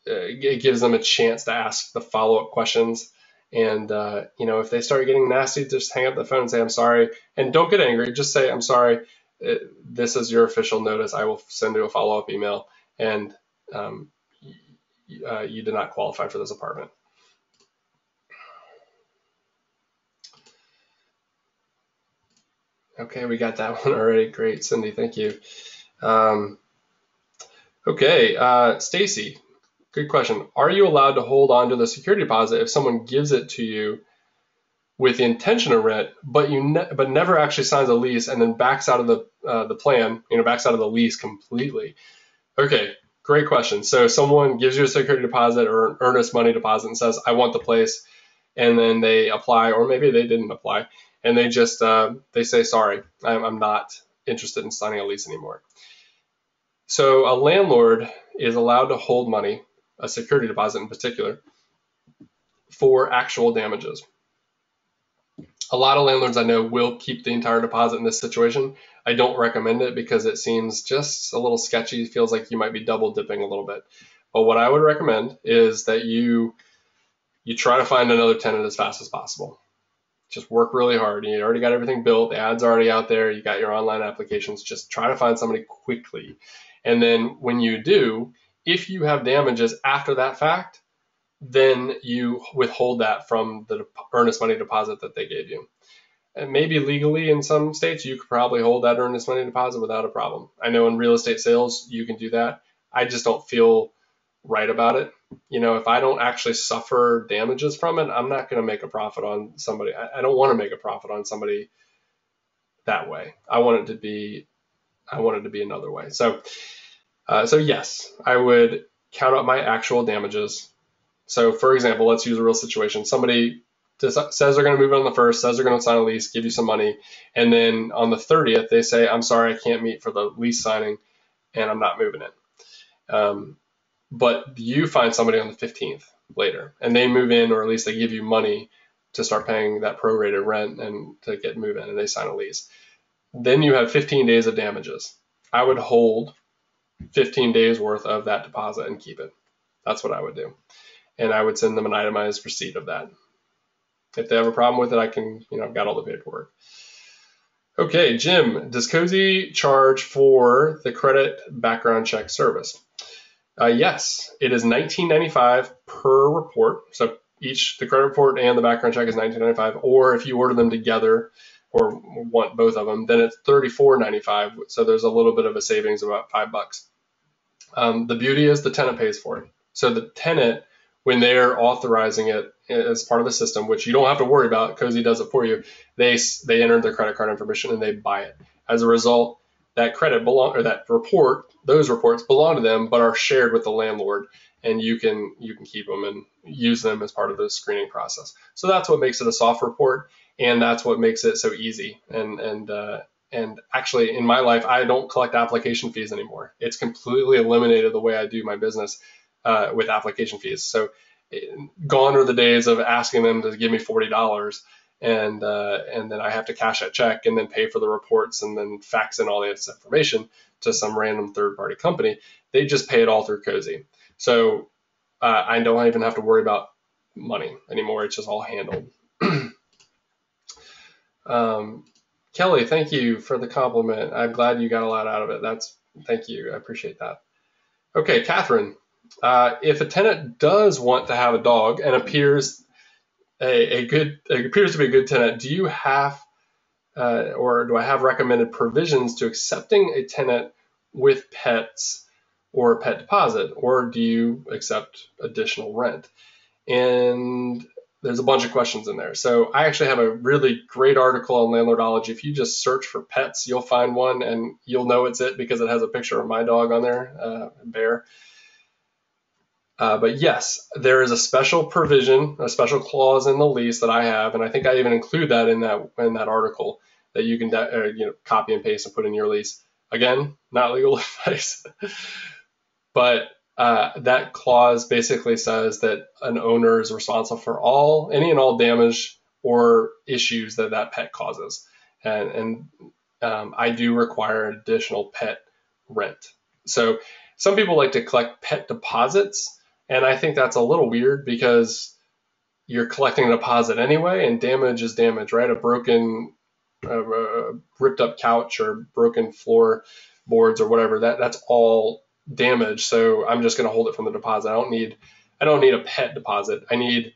Speaker 1: it gives them a chance to ask the follow-up questions. And, if they start getting nasty, just hang up the phone and say, I'm sorry. And don't get angry. Just say, I'm sorry. This is your official notice. I will send you a follow-up email. And you did not qualify for this apartment. Okay, we got that one already. Great, Cindy, thank you. Okay, Stacy, good question. Are you allowed to hold on to the security deposit if someone gives it to you with the intention of rent, but but never actually signs a lease and then backs out of the plan, backs out of the lease completely? Okay, great question. So someone gives you a security deposit or an earnest money deposit and says, "I want the place," and then they apply, or maybe they didn't apply, and they just they say, "Sorry, I'm not interested in signing a lease anymore." So a landlord is allowed to hold money, a security deposit in particular, for actual damages. A lot of landlords I know will keep the entire deposit in this situation. I don't recommend it because it seems just a little sketchy. It feels like you might be double dipping a little bit. But what I would recommend is that you try to find another tenant as fast as possible. Just work really hard. You already got everything built. The ad's already out there. You got your online applications. Just try to find somebody quickly. And then when you do, if you have damages after that fact, then you withhold that from the earnest money deposit that they gave you. And maybe legally in some states, you could probably hold that earnest money deposit without a problem. I know in real estate sales, you can do that. I just don't feel right about it. If I don't actually suffer damages from it, I'm not going to make a profit on somebody. I don't want to make a profit on somebody that way. I want it to be another way. So yes, I would count up my actual damages. So for example, let's use a real situation. Somebody says they're going to move in on the 1st, says they're going to sign a lease, give you some money, and then on the 30th, they say, "I'm sorry, I can't meet for the lease signing, and I'm not moving in." But you find somebody on the 15th later, and they move in, or at least they give you money to start paying that prorated rent and to get move in, and they sign a lease. Then you have 15 days of damages. I would hold 15 days worth of that deposit and keep it. That's what I would do. And I would send them an itemized receipt of that. If they have a problem with it, I can, I've got all the paperwork. Okay, Jim, does Cozy charge for the credit background check service? Yes, it is $19.95 per report. So the credit report and the background check is $19.95. Or if you order them together or want both of them, then it's $34.95. So there's a little bit of a savings, about $5. The beauty is the tenant pays for it. So the tenant, when they're authorizing it as part of the system, which you don't have to worry about, Cozy does it for you, they enter their credit card information and they buy it. As a result, that those reports belong to them, but are shared with the landlord, and you can keep them and use them as part of the screening process. So that's what makes it a soft report, and that's what makes it so easy. And actually, in my life, I don't collect application fees anymore. It's completely eliminated the way I do my business with application fees. So gone are the days of asking them to give me $40 and then I have to cash that check and then pay for the reports and then fax in all this information to some random third-party company. They just pay it all through Cozy. So I don't even have to worry about money anymore. It's just all handled. Kelly, thank you for the compliment. I'm glad you got a lot out of it. Thank you. I appreciate that. Okay, Catherine, if a tenant does want to have a dog and appears to be a good tenant, do you have or do I have recommended provisions to accepting a tenant with pets or pet deposit, or do you accept additional rent? And there's a bunch of questions in there. So I actually have a really great article on Landlordology. If you just search for pets, you'll find one, and you'll know it's it because it has a picture of my dog on there, Bear. But yes, there is a special provision, a special clause in the lease that I have, and I think I even include that in that article that you can copy and paste and put in your lease. Again, not legal advice, but that clause basically says that an owner is responsible for any and all damage or issues that pet causes, and I do require additional pet rent. So some people like to collect pet deposits. And I think that's a little weird because you're collecting a deposit anyway, and damage is damage, right? A broken, ripped up couch or broken floor boards or whatever, that's all damage. So I'm just going to hold it from the deposit. I don't need a pet deposit. I need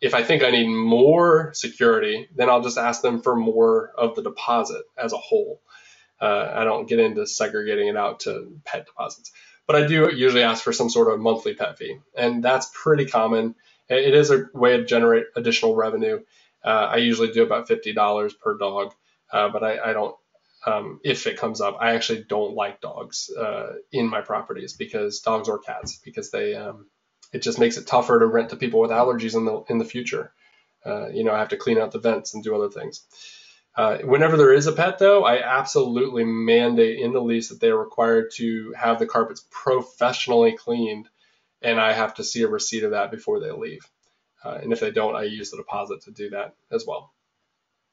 Speaker 1: if I think I need more security, then I'll just ask them for more of the deposit as a whole. I don't get into segregating it out to pet deposits, but I do usually ask for some sort of monthly pet fee, and that's pretty common. It is a way to generate additional revenue. I usually do about $50 per dog, but I don't, if it comes up, I actually don't like dogs in my properties, because dogs or cats, because it just makes it tougher to rent to people with allergies in the future. I have to clean out the vents and do other things. Whenever there is a pet, though, I absolutely mandate in the lease that they are required to have the carpets professionally cleaned, and I have to see a receipt of that before they leave. And if they don't, I use the deposit to do that as well.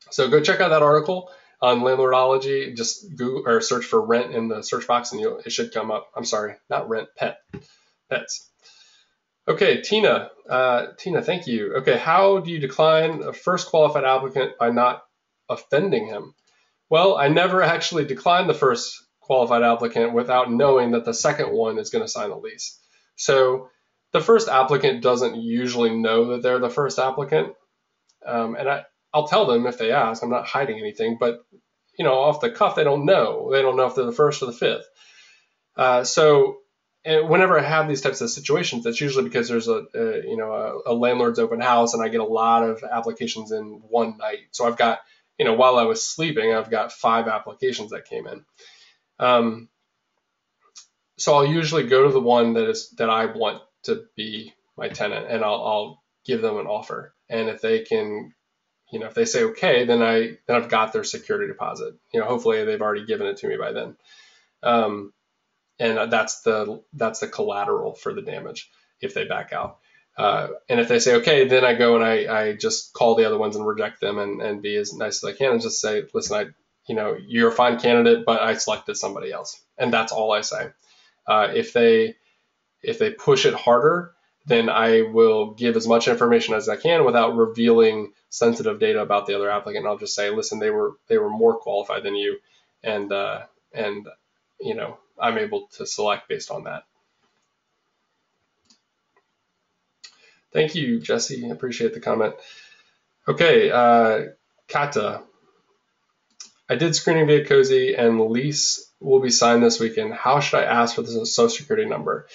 Speaker 1: So go check out that article on Landlordology. Just Google or search for rent in the search box, and it should come up. I'm sorry, not rent, pets. Okay, Tina, thank you. Okay, how do you decline a first qualified applicant by not offending him? Well, I never actually declined the first qualified applicant without knowing that the second one is going to sign the lease. So the first applicant doesn't usually know that they're the first applicant. And I'll tell them if they ask. I'm not hiding anything, but off the cuff, they don't know. They don't know if they're the first or the fifth. And whenever I have these types of situations, that's usually because there's a landlord's open house, and I get a lot of applications in one night. So I've got, while I was sleeping, I've got 5 applications that came in. So I'll usually go to the one that I want to be my tenant, and I'll give them an offer. And if they can, if they say okay, then I've got their security deposit. Hopefully they've already given it to me by then. And that's the collateral for the damage if they back out. And if they say okay, then I go and I just call the other ones and reject them and be as nice as I can and just say, listen, you're a fine candidate, but I selected somebody else, and that's all I say. If they push it harder, then I will give as much information as I can without revealing sensitive data about the other applicant. I'll just say, listen, they were more qualified than you, and I'm able to select based on that. Thank you, Jesse. I appreciate the comment. Okay, Kata. I did screening via Cozy, and the lease will be signed this weekend. How should I ask for the social security number?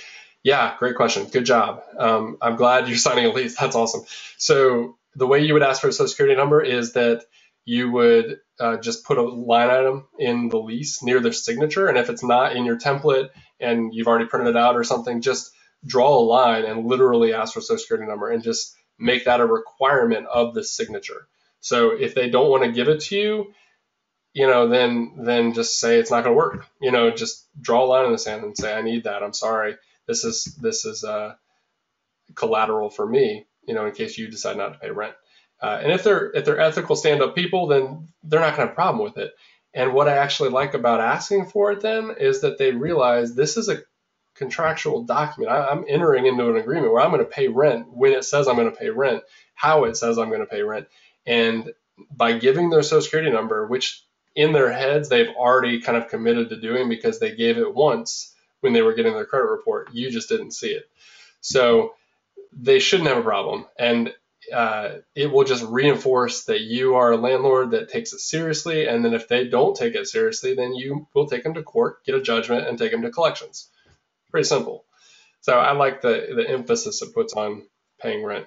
Speaker 1: Yeah, great question. Good job. I'm glad you're signing a lease. That's awesome. So the way you would ask for a social security number is that you would just put a line item in the lease near their signature. And if it's not in your template and you've already printed it out or something, just draw a line and literally ask for a social security number and just make that a requirement of the signature. So if they don't want to give it to you, then just say it's not going to work. Just draw a line in the sand and say, I need that. I'm sorry. This is collateral for me, in case you decide not to pay rent. And if they're ethical stand-up people, then they're not going to have a problem with it. And what I actually like about asking for it then is that they realize this is a contractual document. I'm entering into an agreement where I'm going to pay rent when it says I'm going to pay rent, how it says I'm going to pay rent. And by giving their social security number, which in their heads they've already kind of committed to doing because they gave it once when they were getting their credit report, you just didn't see it. So they shouldn't have a problem. And it will just reinforce that you are a landlord that takes it seriously. And then if they don't take it seriously, then you will take them to court, get a judgment, and take them to collections. Pretty simple. So I like the emphasis it puts on paying rent.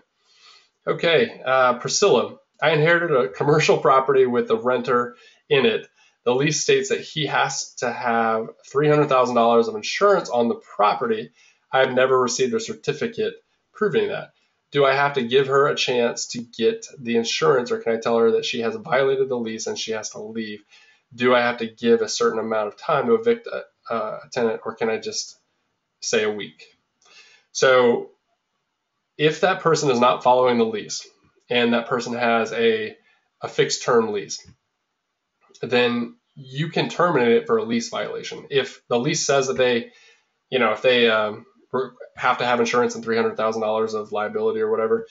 Speaker 1: Okay, Priscilla. I inherited a commercial property with a renter in it. The lease states that he has to have $300,000 of insurance on the property. I have never received a certificate proving that. Do I have to give her a chance to get the insurance, or can I tell her that she has violated the lease and she has to leave? Do I have to give a certain amount of time to evict a tenant, or can I just say a week? So if that person is not following the lease and that person has a fixed term lease, then you can terminate it for a lease violation. If the lease says that they have to have insurance and $300,000 of liability or whatever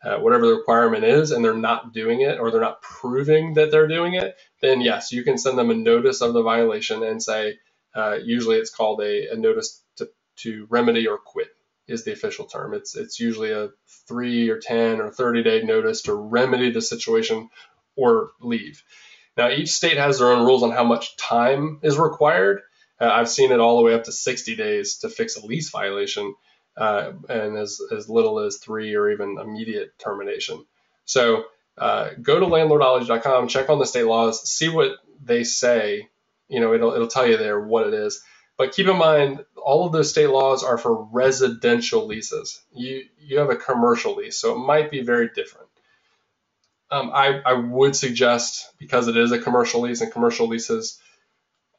Speaker 1: the requirement is, and they're not doing it, or they're not proving that they're doing it, then yes, you can send them a notice of the violation and say, usually it's called a notice to remedy or quit. is the official term. It's usually a 3 or 10 or 30-day notice to remedy the situation or leave. Now, each state has their own rules on how much time is required. I've seen it all the way up to 60 days to fix a lease violation, and as little as 3 or even immediate termination. So go to landlordology.com, check on the state laws, see what they say. It'll tell you there what it is. But keep in mind, all of those state laws are for residential leases. You have a commercial lease, so it might be very different. I would suggest, because it is a commercial lease, and commercial leases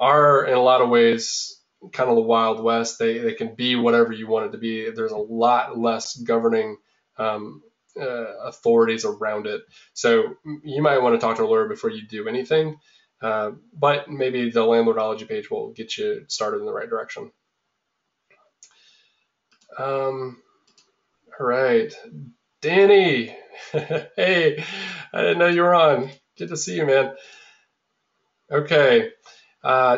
Speaker 1: are in a lot of ways kind of the Wild West. They can be whatever you want it to be. There's a lot less governing authorities around it. So you might want to talk to a lawyer before you do anything. But maybe the Landlordology page will get you started in the right direction. All right. Danny, hey, I didn't know you were on. Good to see you, man. Okay.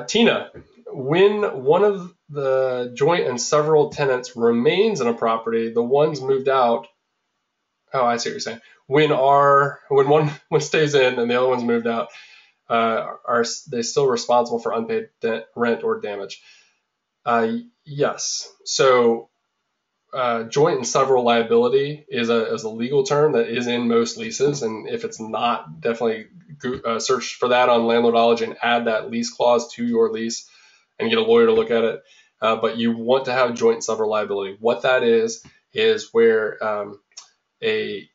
Speaker 1: Tina, when one of the joint and several tenants remains in a property, the ones moved out, oh, I see what you're saying. When one stays in and the other one's moved out, are they still responsible for unpaid rent or damage? Yes. So joint and several liability is a legal term that is in most leases, and if it's not, definitely search for that on Landlordology and add that lease clause to your lease and get a lawyer to look at it. But you want to have joint and several liability. What that is where a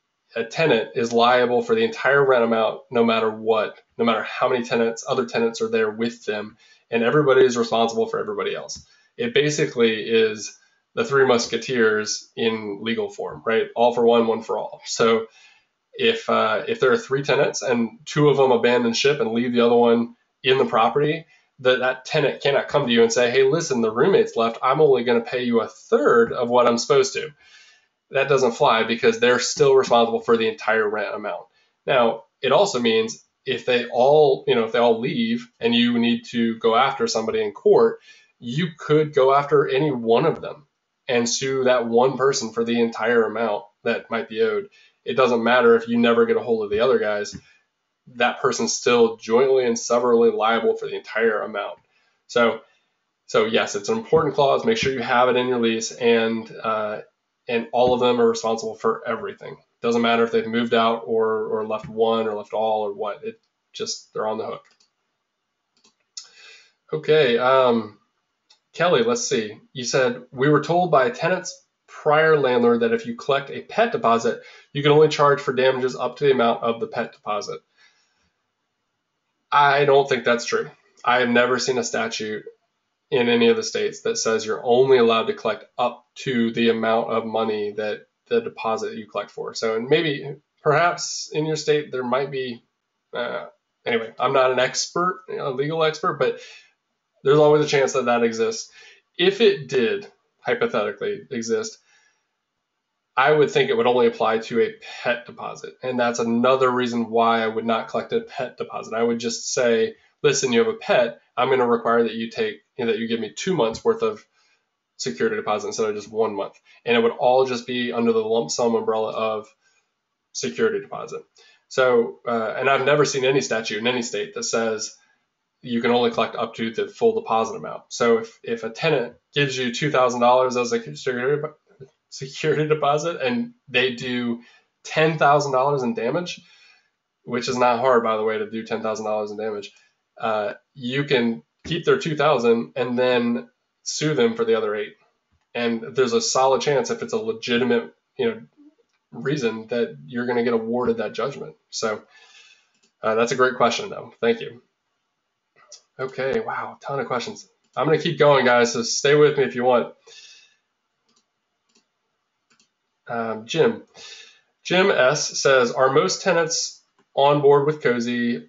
Speaker 1: tenant is liable for the entire rent amount, no matter what, no matter how many other tenants are there with them, and everybody is responsible for everybody else. It basically is the Three Musketeers in legal form, right? All for one, one for all. So if there are 3 tenants and 2 of them abandon ship and leave the other one in the property, that tenant cannot come to you and say, hey, listen, the roommate's left. I'm only going to pay you 1/3 of what I'm supposed to. That doesn't fly, because they're still responsible for the entire rent amount. Now, it also means if they all leave and you need to go after somebody in court, you could go after any one of them and sue that one person for the entire amount that might be owed. It doesn't matter if you never get a hold of the other guys. That person's still jointly and severally liable for the entire amount. So yes, it's an important clause. Make sure you have it in your lease, and all of them are responsible for everything. Doesn't matter if they've moved out or left one or left all or what. They're on the hook. Okay. Kelly, let's see. You said, we were told by a tenant's prior landlord that if you collect a pet deposit, you can only charge for damages up to the amount of the pet deposit. I don't think that's true. I have never seen a statute in any of the states that says you're only allowed to collect up to the amount of money that the deposit you collect for. So, and maybe, perhaps in your state, there might be, anyway, I'm not an expert, a legal expert, but there's always a chance that exists. If it did hypothetically exist, I would think it would only apply to a pet deposit. And that's another reason why I would not collect a pet deposit. I would just say, listen, you have a pet, I'm going to require that you give me 2 months worth of security deposit instead of just 1 month. And it would all just be under the lump sum umbrella of security deposit. So, and I've never seen any statute in any state that says you can only collect up to the full deposit amount. So if a tenant gives you $2,000 as a security deposit and they do $10,000 in damage, which is not hard, by the way, to do $10,000 in damage, you can keep their $2,000 and then sue them for the other $8,000. And there's a solid chance, if it's a legitimate, reason, that you're going to get awarded that judgment. So that's a great question, though. Thank you. Okay, wow, ton of questions. I'm going to keep going, guys, so stay with me if you want. Jim S. says, are most tenants on board with Cozy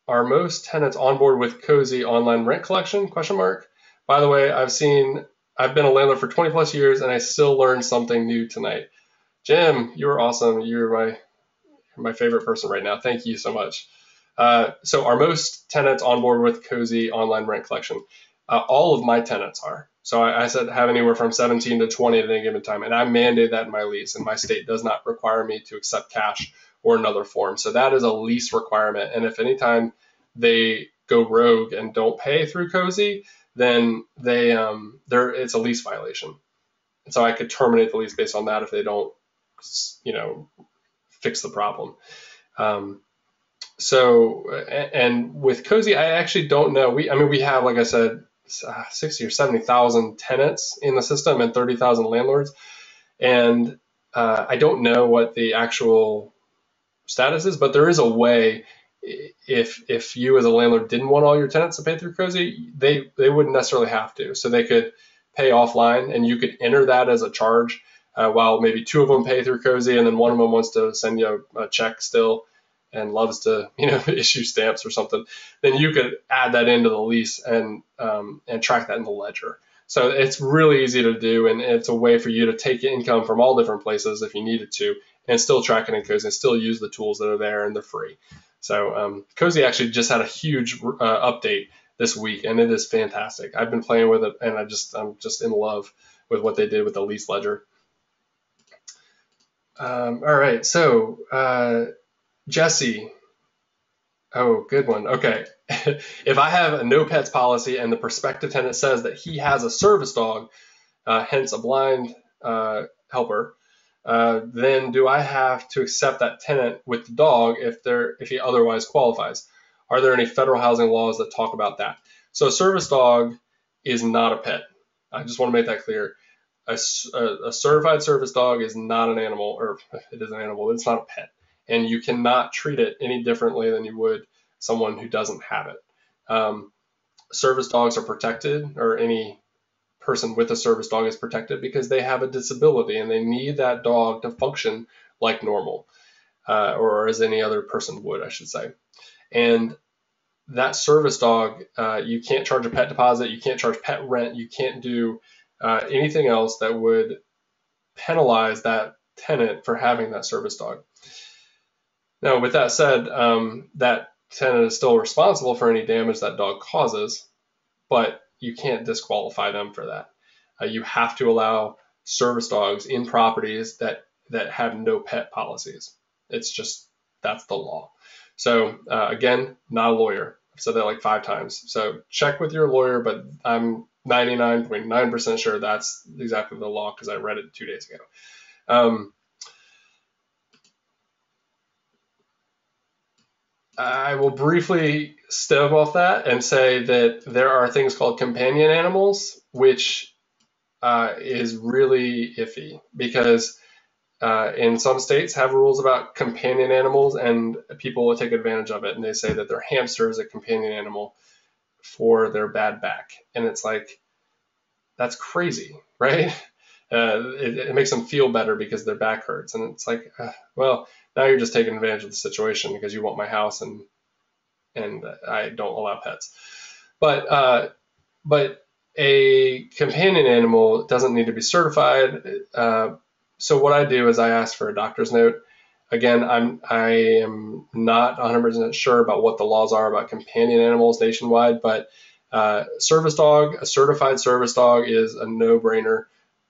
Speaker 1: online rent collection? ? By the way, I've been a landlord for 20 plus years and I still learned something new tonight. Jim, you're awesome. You're my favorite person right now. Thank you so much. So are most tenants on board with Cozy online rent collection? All of my tenants are. So I said have anywhere from 17 to 20 at any given time. And I mandate that in my lease, and my state does not require me to accept cash or another form. So that is a lease requirement. And if anytime they go rogue and don't pay through Cozy, then it's a lease violation. And so I could terminate the lease based on that if they don't, fix the problem. And with Cozy, I actually don't know. We have, like I said, 60 or 70,000 tenants in the system and 30,000 landlords. And I don't know what the actual status is, but there is a way. If you as a landlord didn't want all your tenants to pay through Cozy, they wouldn't necessarily have to. So they could pay offline, and you could enter that as a charge, while maybe 2 of them pay through Cozy, and then 1 of them wants to send you a check still and loves to issue stamps or something. Then you could add that into the lease and track that in the ledger. So it's really easy to do, and it's a way for you to take income from all different places if you needed to, and still track it in Cozy and still use the tools that are there, and they're free. So Cozy actually just had a huge update this week, and it is fantastic. I've been playing with it, and I'm just in love with what they did with the lease ledger. All right, so Jesse. Oh, good one. Okay. If I have a no pets policy and the prospective tenant says that he has a service dog, hence a blind helper, then do I have to accept that tenant with the dog if he otherwise qualifies? Are there any federal housing laws that talk about that? So a service dog is not a pet. I just want to make that clear. A certified service dog is not an animal, or it is an animal, but it's not a pet. And you cannot treat it any differently than you would someone who doesn't have it. Service dogs are protected, or any person with a service dog is protected because they have a disability and they need that dog to function like normal, or as any other person would, I should say. And that service dog, you can't charge a pet deposit, you can't charge pet rent, you can't do anything else that would penalize that tenant for having that service dog. Now, with that said, that tenant is still responsible for any damage that dog causes, but you can't disqualify them for that. You have to allow service dogs in properties that have no pet policies. It's just, that's the law. So again, not a lawyer. I've said that like 5 times. So check with your lawyer, but I'm 99.9% sure that's exactly the law because I read it 2 days ago. I will briefly step off that and say that there are things called companion animals, which is really iffy because in some states have rules about companion animals, and people will take advantage of it, and they say that their hamster is a companion animal for their bad back. And it's like, that's crazy, right? It makes them feel better because their back hurts. And it's like, well, now you're just taking advantage of the situation because you want my house and I don't allow pets. But a companion animal doesn't need to be certified. So what I do is I ask for a doctor's note. Again, I am not 100% sure about what the laws are about companion animals nationwide, but service dog, a certified service dog is a no-brainer.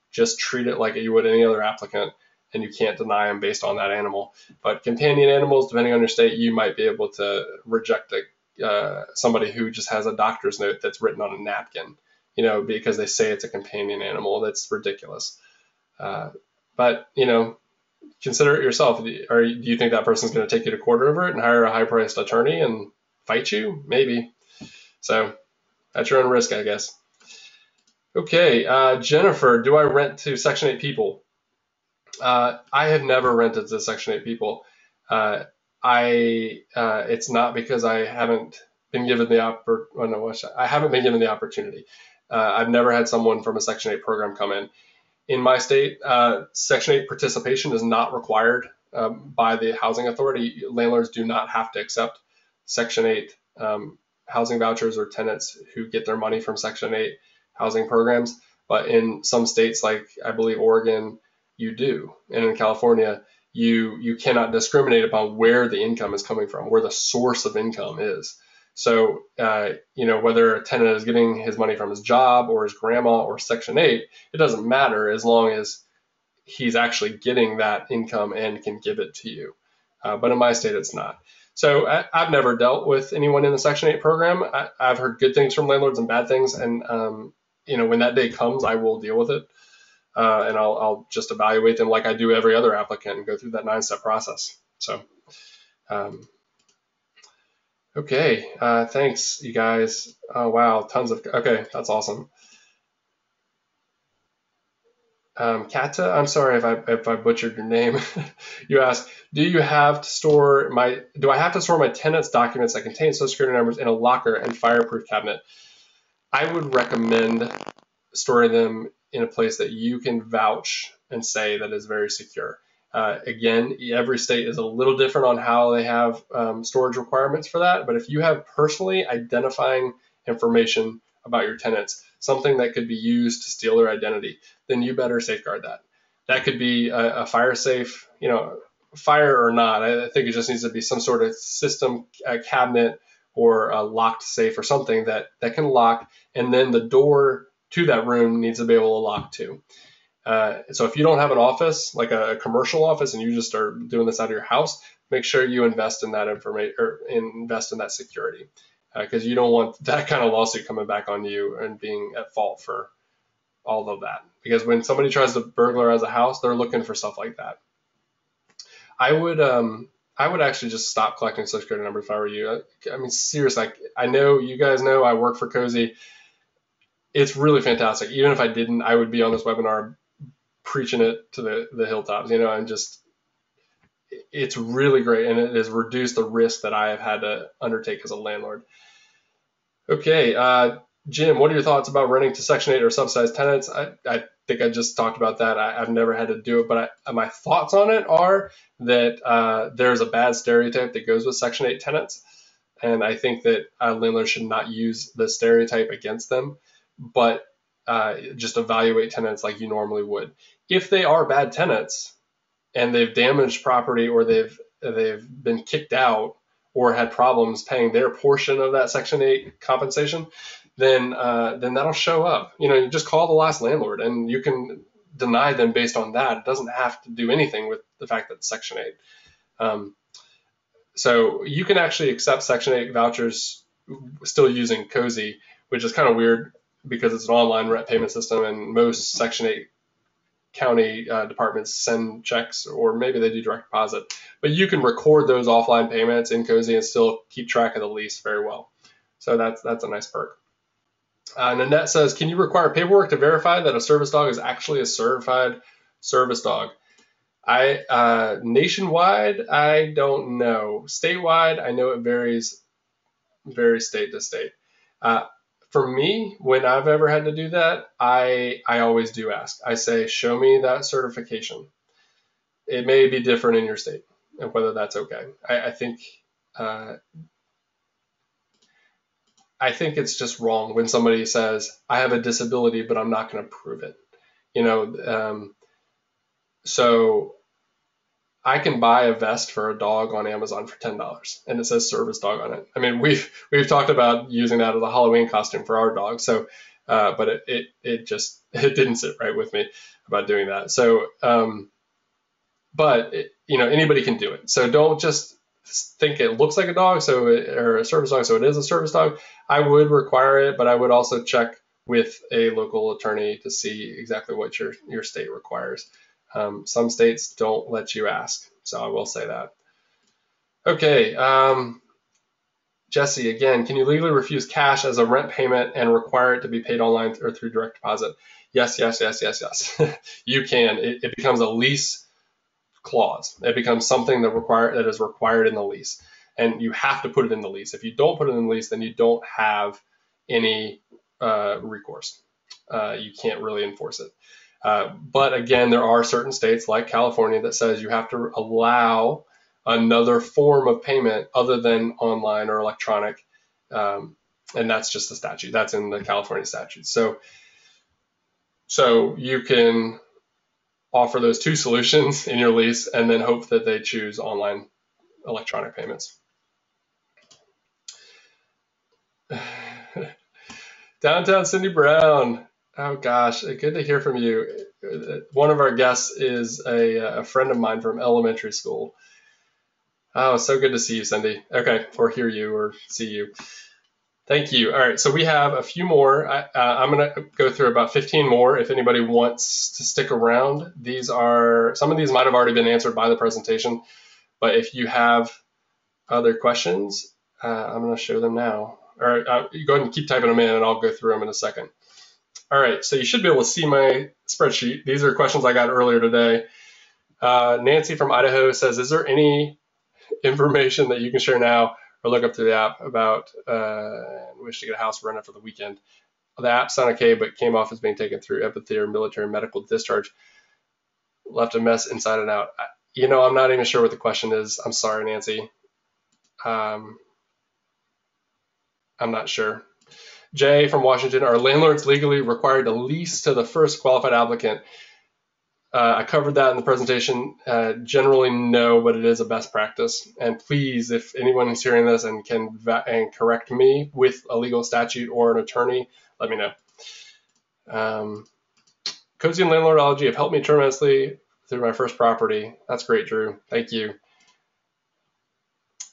Speaker 1: Just treat it like you would any other applicant, and you can't deny them based on that animal. But companion animals, depending on your state, you might be able to reject somebody who just has a doctor's note that's written on a napkin, because they say it's a companion animal. That's ridiculous. But, consider it yourself. Do you think that person's going to take you to court over it and hire a high-priced attorney and fight you? Maybe. So at your own risk, I guess. Okay, Jennifer, do I rent to Section 8 people? I have never rented to Section 8 people. It's not because I haven't been given the opportunity. I've never had someone from a Section 8 program come in. In my state, Section 8 participation is not required by the housing authority. Landlords do not have to accept Section 8 housing vouchers or tenants who get their money from Section 8 housing programs. But in some states, like I believe Oregon, you do. And in California, you cannot discriminate upon where the income is coming from, where the source of income is. So, whether a tenant is getting his money from his job or his grandma or Section 8, it doesn't matter as long as he's actually getting that income and can give it to you. But in my state, it's not. So I've never dealt with anyone in the Section 8 program. I've heard good things from landlords and bad things. And, when that day comes, I will deal with it. And I'll just evaluate them like I do every other applicant and go through that 9-step process. So, okay. Thanks, you guys. Oh, wow. Okay. That's awesome. Kata, I'm sorry if I butchered your name. You asked, do I have to store my tenant's documents that contain social security numbers in a locker and fireproof cabinet? I would recommend storing them in a place that you can vouch and say that is very secure. Again, every state is a little different on how they have storage requirements for that. But if you have personally identifying information about your tenants, something that could be used to steal their identity, then you better safeguard that. That could be a fire safe, fire or not. I think it just needs to be some sort of system, cabinet, or a locked safe or something that can lock, and then the door to that room needs to be able to lock too. So if you don't have an office, like a commercial office, and you just are doing this out of your house, make sure you invest in that information or invest in that security, because you don't want that kind of lawsuit coming back on you and being at fault for all of that. Because when somebody tries to burglarize a house, they're looking for stuff like that. I would actually just stop collecting social security numbers if I were you. I mean, seriously, I know you guys know I work for Cozy. It's really fantastic. Even if I didn't, I would be on this webinar preaching it to the hilltops, and just, it's really great. And it has reduced the risk that I have had to undertake as a landlord. Okay. Jim, what are your thoughts about renting to Section 8 or subsidized tenants? I think I just talked about that. I've never had to do it, but my thoughts on it are that there's a bad stereotype that goes with Section 8 tenants. And I think that landlords should not use the stereotype against them, but just evaluate tenants like you normally would. If they are bad tenants and they've damaged property, or they've been kicked out or had problems paying their portion of that Section 8 compensation, then that'll show up. You just call the last landlord and you can deny them based on that. It doesn't have to do anything with the fact that it's Section 8. So you can actually accept Section 8 vouchers still using Cozy, which is kind of weird because it's an online rent payment system, and most Section 8 county departments send checks, or maybe they do direct deposit. But you can record those offline payments in Cozy and still keep track of the lease very well. So that's a nice perk. Nanette says, can you require paperwork to verify that a service dog is actually a certified service dog? Nationwide, I don't know. Statewide, I know it varies state to state. For me, when I've ever had to do that, I always do ask. I say, show me that certification. It may be different in your state, and whether that's okay. I think it's just wrong when somebody says, I have a disability, but I'm not going to prove it. So I can buy a vest for a dog on Amazon for $10, and it says service dog on it. I mean, we've talked about using that as a Halloween costume for our dog. So, but it didn't sit right with me about doing that. So, but anybody can do it. So don't just think it looks like a dog, or a service dog, so it is a service dog. I would require it, but I would also check with a local attorney to see exactly what your state requires. Some states don't let you ask, so I will say that. Okay, Jesse, again, can you legally refuse cash as a rent payment and require it to be paid online or through direct deposit? Yes. You can. It becomes a lease clause. It becomes something that is required in the lease, and you have to put it in the lease. If you don't put it in the lease, then you don't have any recourse. You can't really enforce it. But again, there are certain states like California that says you have to allow another form of payment other than online or electronic. And that's just the statute. That's in the California statute. So you can offer those two solutions in your lease and then hope that they choose online electronic payments. Downtown Cindy Brown. Oh gosh, good to hear from you. One of our guests is a friend of mine from elementary school. Oh, so good to see you, Cindy. Okay, or hear you or see you. Thank you. All right, so we have a few more. I'm going to go through about 15 more if anybody wants to stick around. Some of these might have already been answered by the presentation, but if you have other questions, I'm going to show them now. All right, you go ahead and keep typing them in, and I'll go through them in a second. All right, so you should be able to see my spreadsheet. These are questions I got earlier today. Nancy from Idaho says, is there any information that you can share now or look up through the app about wish to get a house rented for the weekend? The app sounded okay, but came off as being taken through empathy or military medical discharge. Left a mess inside and out. I'm not even sure what the question is. I'm sorry, Nancy. I'm not sure. Jay from Washington, are landlords legally required to lease to the first qualified applicant? I covered that in the presentation. Generally, no, but it is a best practice. And please, if anyone is hearing this and can correct me with a legal statute or an attorney, let me know. Cozy and Landlordology have helped me tremendously through my first property. That's great, Drew. Thank you.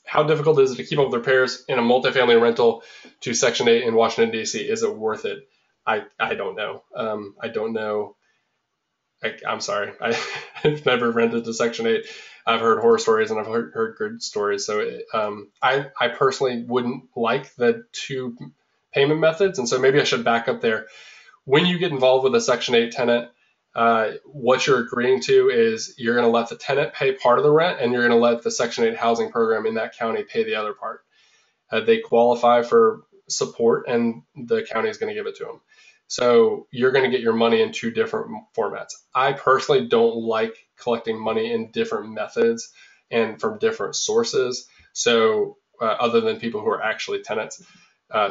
Speaker 1: How difficult is it to keep up with repairs in a multifamily rental to Section 8 in Washington, D.C.? Is it worth it? I don't know. I don't know. I'm sorry. I've never rented to Section 8. I've heard horror stories and I've heard good stories. So I personally wouldn't like the two payment methods. And so maybe I should back up there. When you get involved with a Section 8 tenant, what you're agreeing to is you're going to let the tenant pay part of the rent and you're going to let the Section 8 housing program in that county pay the other part. They qualify for support and the county is going to give it to them. So you're going to get your money in two different formats. I personally don't like collecting money in different methods and from different sources. So other than people who are actually tenants.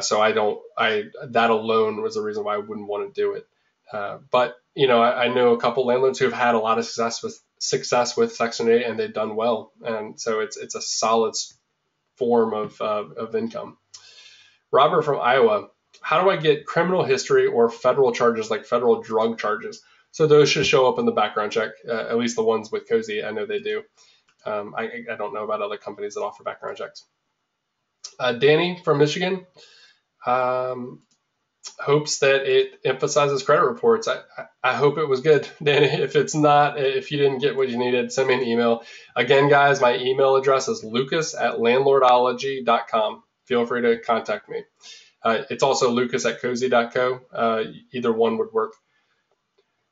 Speaker 1: So that alone was the reason why I wouldn't want to do it. But I know a couple landlords who have had a lot of success with Section 8 and they've done well. And so it's a solid form of income. Robert from Iowa. How do I get criminal history or federal charges like federal drug charges? So those should show up in the background check, at least the ones with Cozy. I know they do. I don't know about other companies that offer background checks. Danny from Michigan hopes that it emphasizes credit reports. I hope it was good, Danny. If it's not, if you didn't get what you needed, send me an email. Again, guys, my email address is lucas@landlordology.com. Feel free to contact me. It's also lucas@cozy.co. Either one would work.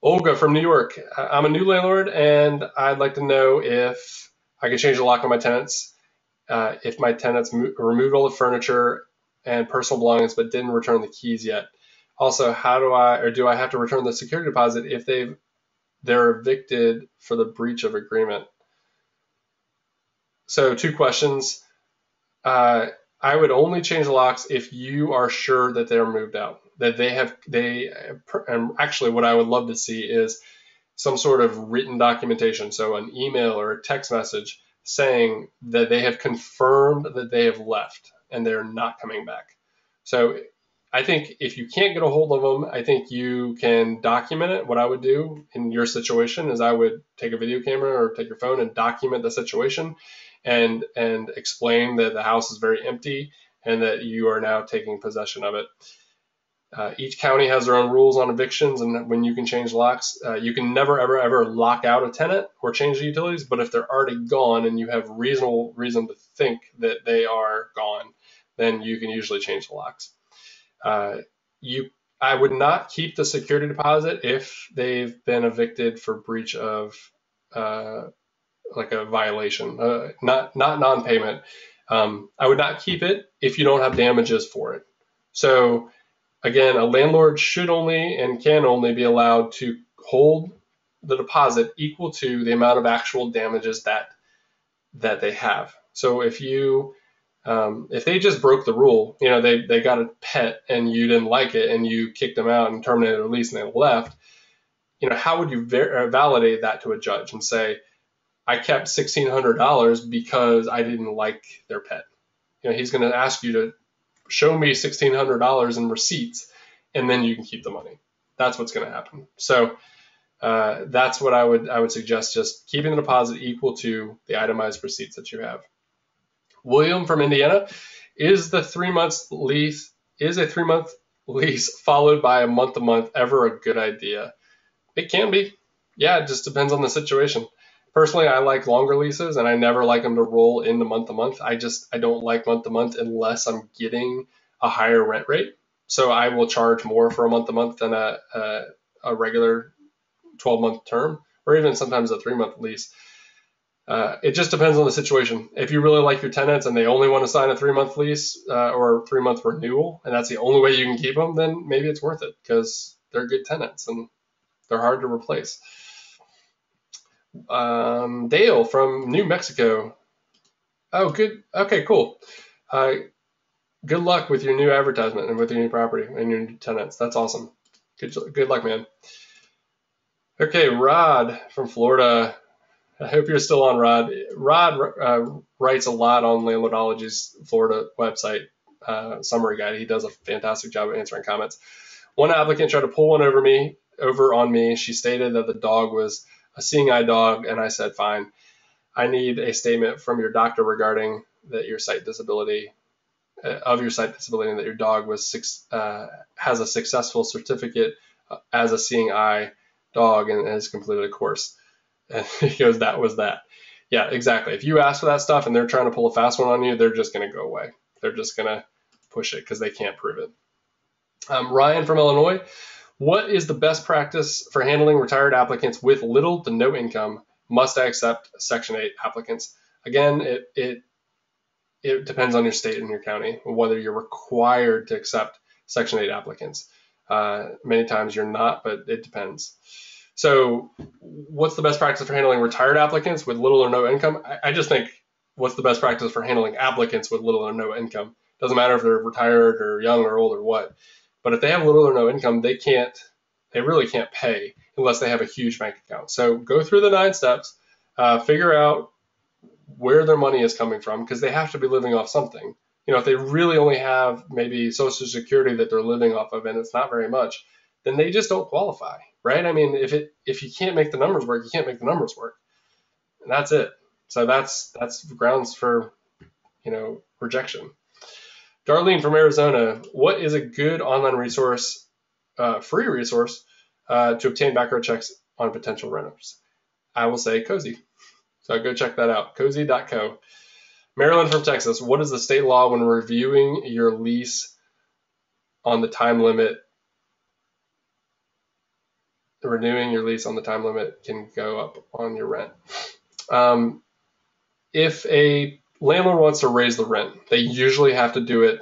Speaker 1: Olga from New York. I'm a new landlord, and I'd like to know if I can change the lock on my tenants. If my tenants removed all the furniture and personal belongings but didn't return the keys yet. Also, do I have to return the security deposit if they're evicted for the breach of agreement? So 2 questions. I would only change the locks if you are sure that they're moved out, that and actually what I would love to see is some sort of written documentation. So an email or a text message saying that they have confirmed that they have left and they're not coming back. So I think if you can't get a hold of them, I think you can document it. What I would do in your situation is I would take a video camera or take your phone and document the situation and explain that the house is very empty and that you are now taking possession of it. Each county has their own rules on evictions and when you can change locks. You can never, ever, ever lock out a tenant or change the utilities, but if they're already gone and you have reasonable reason to think that they are gone, then you can usually change the locks. I would not keep the security deposit if they've been evicted for breach of like a violation, not non-payment. I would not keep it if you don't have damages for it. So again, a landlord should only and can only be allowed to hold the deposit equal to the amount of actual damages that they have. So if they just broke the rule, they got a pet and you didn't like it and you kicked them out and terminated their lease and they left, how would you validate that to a judge and say, I kept $1,600 because I didn't like their pet? He's going to ask you to show me $1,600 in receipts, and then you can keep the money. That's what's going to happen. So that's what I would suggest, just keeping the deposit equal to the itemized receipts that you have. William from Indiana, is a 3-month lease followed by a month-to-month ever a good idea? It can be. Yeah, it just depends on the situation. Personally, I like longer leases, and I never like them to roll into month-to-month. I don't like month-to-month unless I'm getting a higher rent rate. So I will charge more for a month-to-month than a regular 12-month term, or even sometimes a 3-month lease. It just depends on the situation. If you really like your tenants and they only want to sign a 3-month lease or 3-month renewal, and that's the only way you can keep them, then maybe it's worth it because they're good tenants and they're hard to replace. Dale from New Mexico. Oh, good. Okay, cool. Good luck with your new advertisement and with your new property and your new tenants. That's awesome. Good luck, man. Okay, Rod from Florida. I hope you're still on, Rod. Rod writes a lot on Landlordology's Florida website summary guide. He does a fantastic job of answering comments. One applicant tried to pull one over on me. She stated that the dog was a seeing eye dog, and I said, fine. I need a statement from your doctor regarding that your sight disability, and that your dog has a successful certificate as a seeing eye dog and has completed a course. And he goes, that was that. Yeah, exactly. If you ask for that stuff and they're trying to pull a fast one on you, they're just going to go away. They're just going to push it because they can't prove it. Ryan from Illinois. What is the best practice for handling retired applicants with little to no income? Must I accept Section 8 applicants? Again, it depends on your state and your county, whether you're required to accept Section 8 applicants. Many times you're not, but it depends. So what's the best practice for handling retired applicants with little or no income? I just think what's the best practice for handling applicants with little or no income? Doesn't matter if they're retired or young or old or what. But if they have little or no income, they really can't pay unless they have a huge bank account. So go through the 9 steps, figure out where their money is coming from, because they have to be living off something. If they really only have maybe Social Security that they're living off of, and it's not very much, then they just don't qualify, right? I mean, if you can't make the numbers work, you can't make the numbers work, and that's it. So that's grounds for rejection. Darlene from Arizona, what is a good online resource, free resource, to obtain background checks on potential renters? I will say Cozy. So go check that out, cozy.co. Marilyn from Texas, what is the state law when reviewing your lease on the time limit? Renewing your lease on the time limit can go up on your rent. If a landlord wants to raise the rent, they usually have to do it,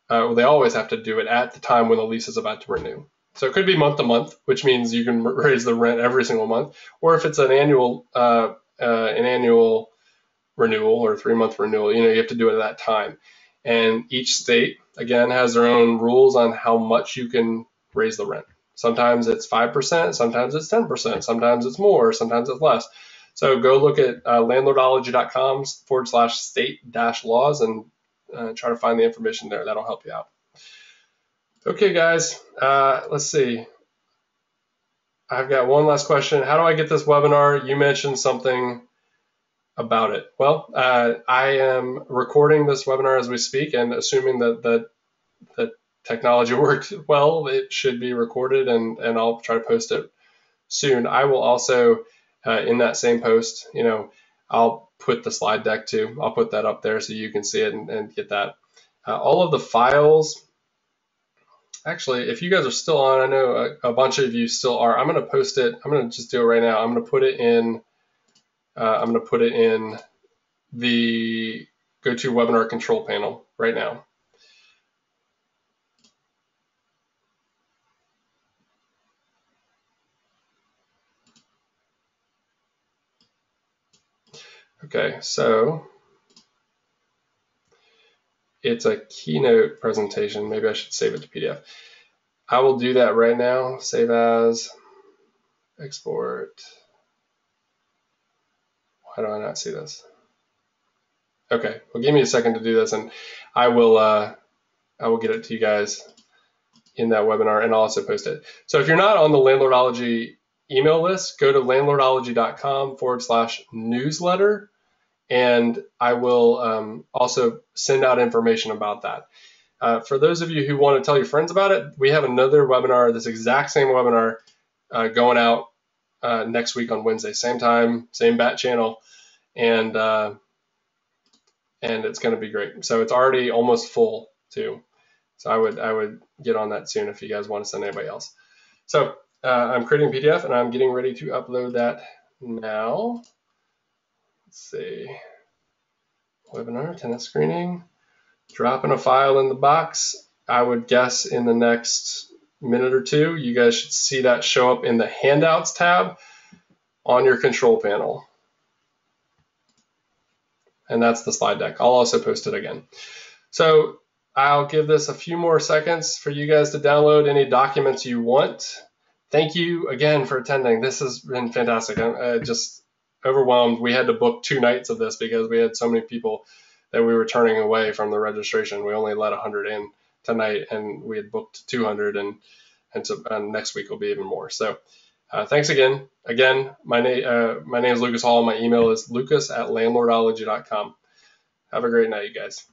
Speaker 1: they always have to do it at the time when the lease is about to renew. So it could be month to month, which means you can raise the rent every single month. Or if it's an annual renewal or 3-month renewal, you have to do it at that time. And each state, again, has their own rules on how much you can raise the rent. Sometimes it's 5%, sometimes it's 10%, sometimes it's more, sometimes it's less. So go look at landlordology.com/state-laws and try to find the information there. That'll help you out. Okay, guys, let's see. I've got one last question. How do I get this webinar? You mentioned something about it. Well, I am recording this webinar as we speak, and assuming that the technology worked well, it should be recorded, and I'll try to post it soon. I will also, in that same post, I'll put the slide deck too. I'll put that up there so you can see it and get that. All of the files, actually, if you guys are still on, I know a bunch of you still are. I'm going to post it. I'm going to just do it right now. I'm going to put it in the GoToWebinar control panel right now. Okay, so it's a keynote presentation. Maybe I should save it to PDF. I will do that right now. Save as, export. Why do I not see this? Okay, well, give me a second to do this, and I will I will get it to you guys in that webinar, and I'll also post it. So if you're not on the Landlordology email list, go to landlordology.com/newsletter, and I will also send out information about that. For those of you who want to tell your friends about it, we have another webinar, this exact same webinar, going out next week on Wednesday, same time, same bat channel, and it's going to be great. So it's already almost full too. So I would get on that soon if you guys want to send anybody else. So I'm creating a PDF and I'm getting ready to upload that now. Let's see, webinar, tenant screening, dropping a file in the box. I would guess in the next minute or two, you guys should see that show up in the handouts tab on your control panel. And that's the slide deck. I'll also post it again. So I'll give this a few more seconds for you guys to download any documents you want. Thank you again for attending. This has been fantastic. I'm just overwhelmed. We had to book 2 nights of this because we had so many people that we were turning away from the registration. We only let 100 in tonight, and we had booked 200, and so next week will be even more. So thanks again. Again, my name is Lucas Hall. My email is lucas@landlordology.com. Have a great night, you guys.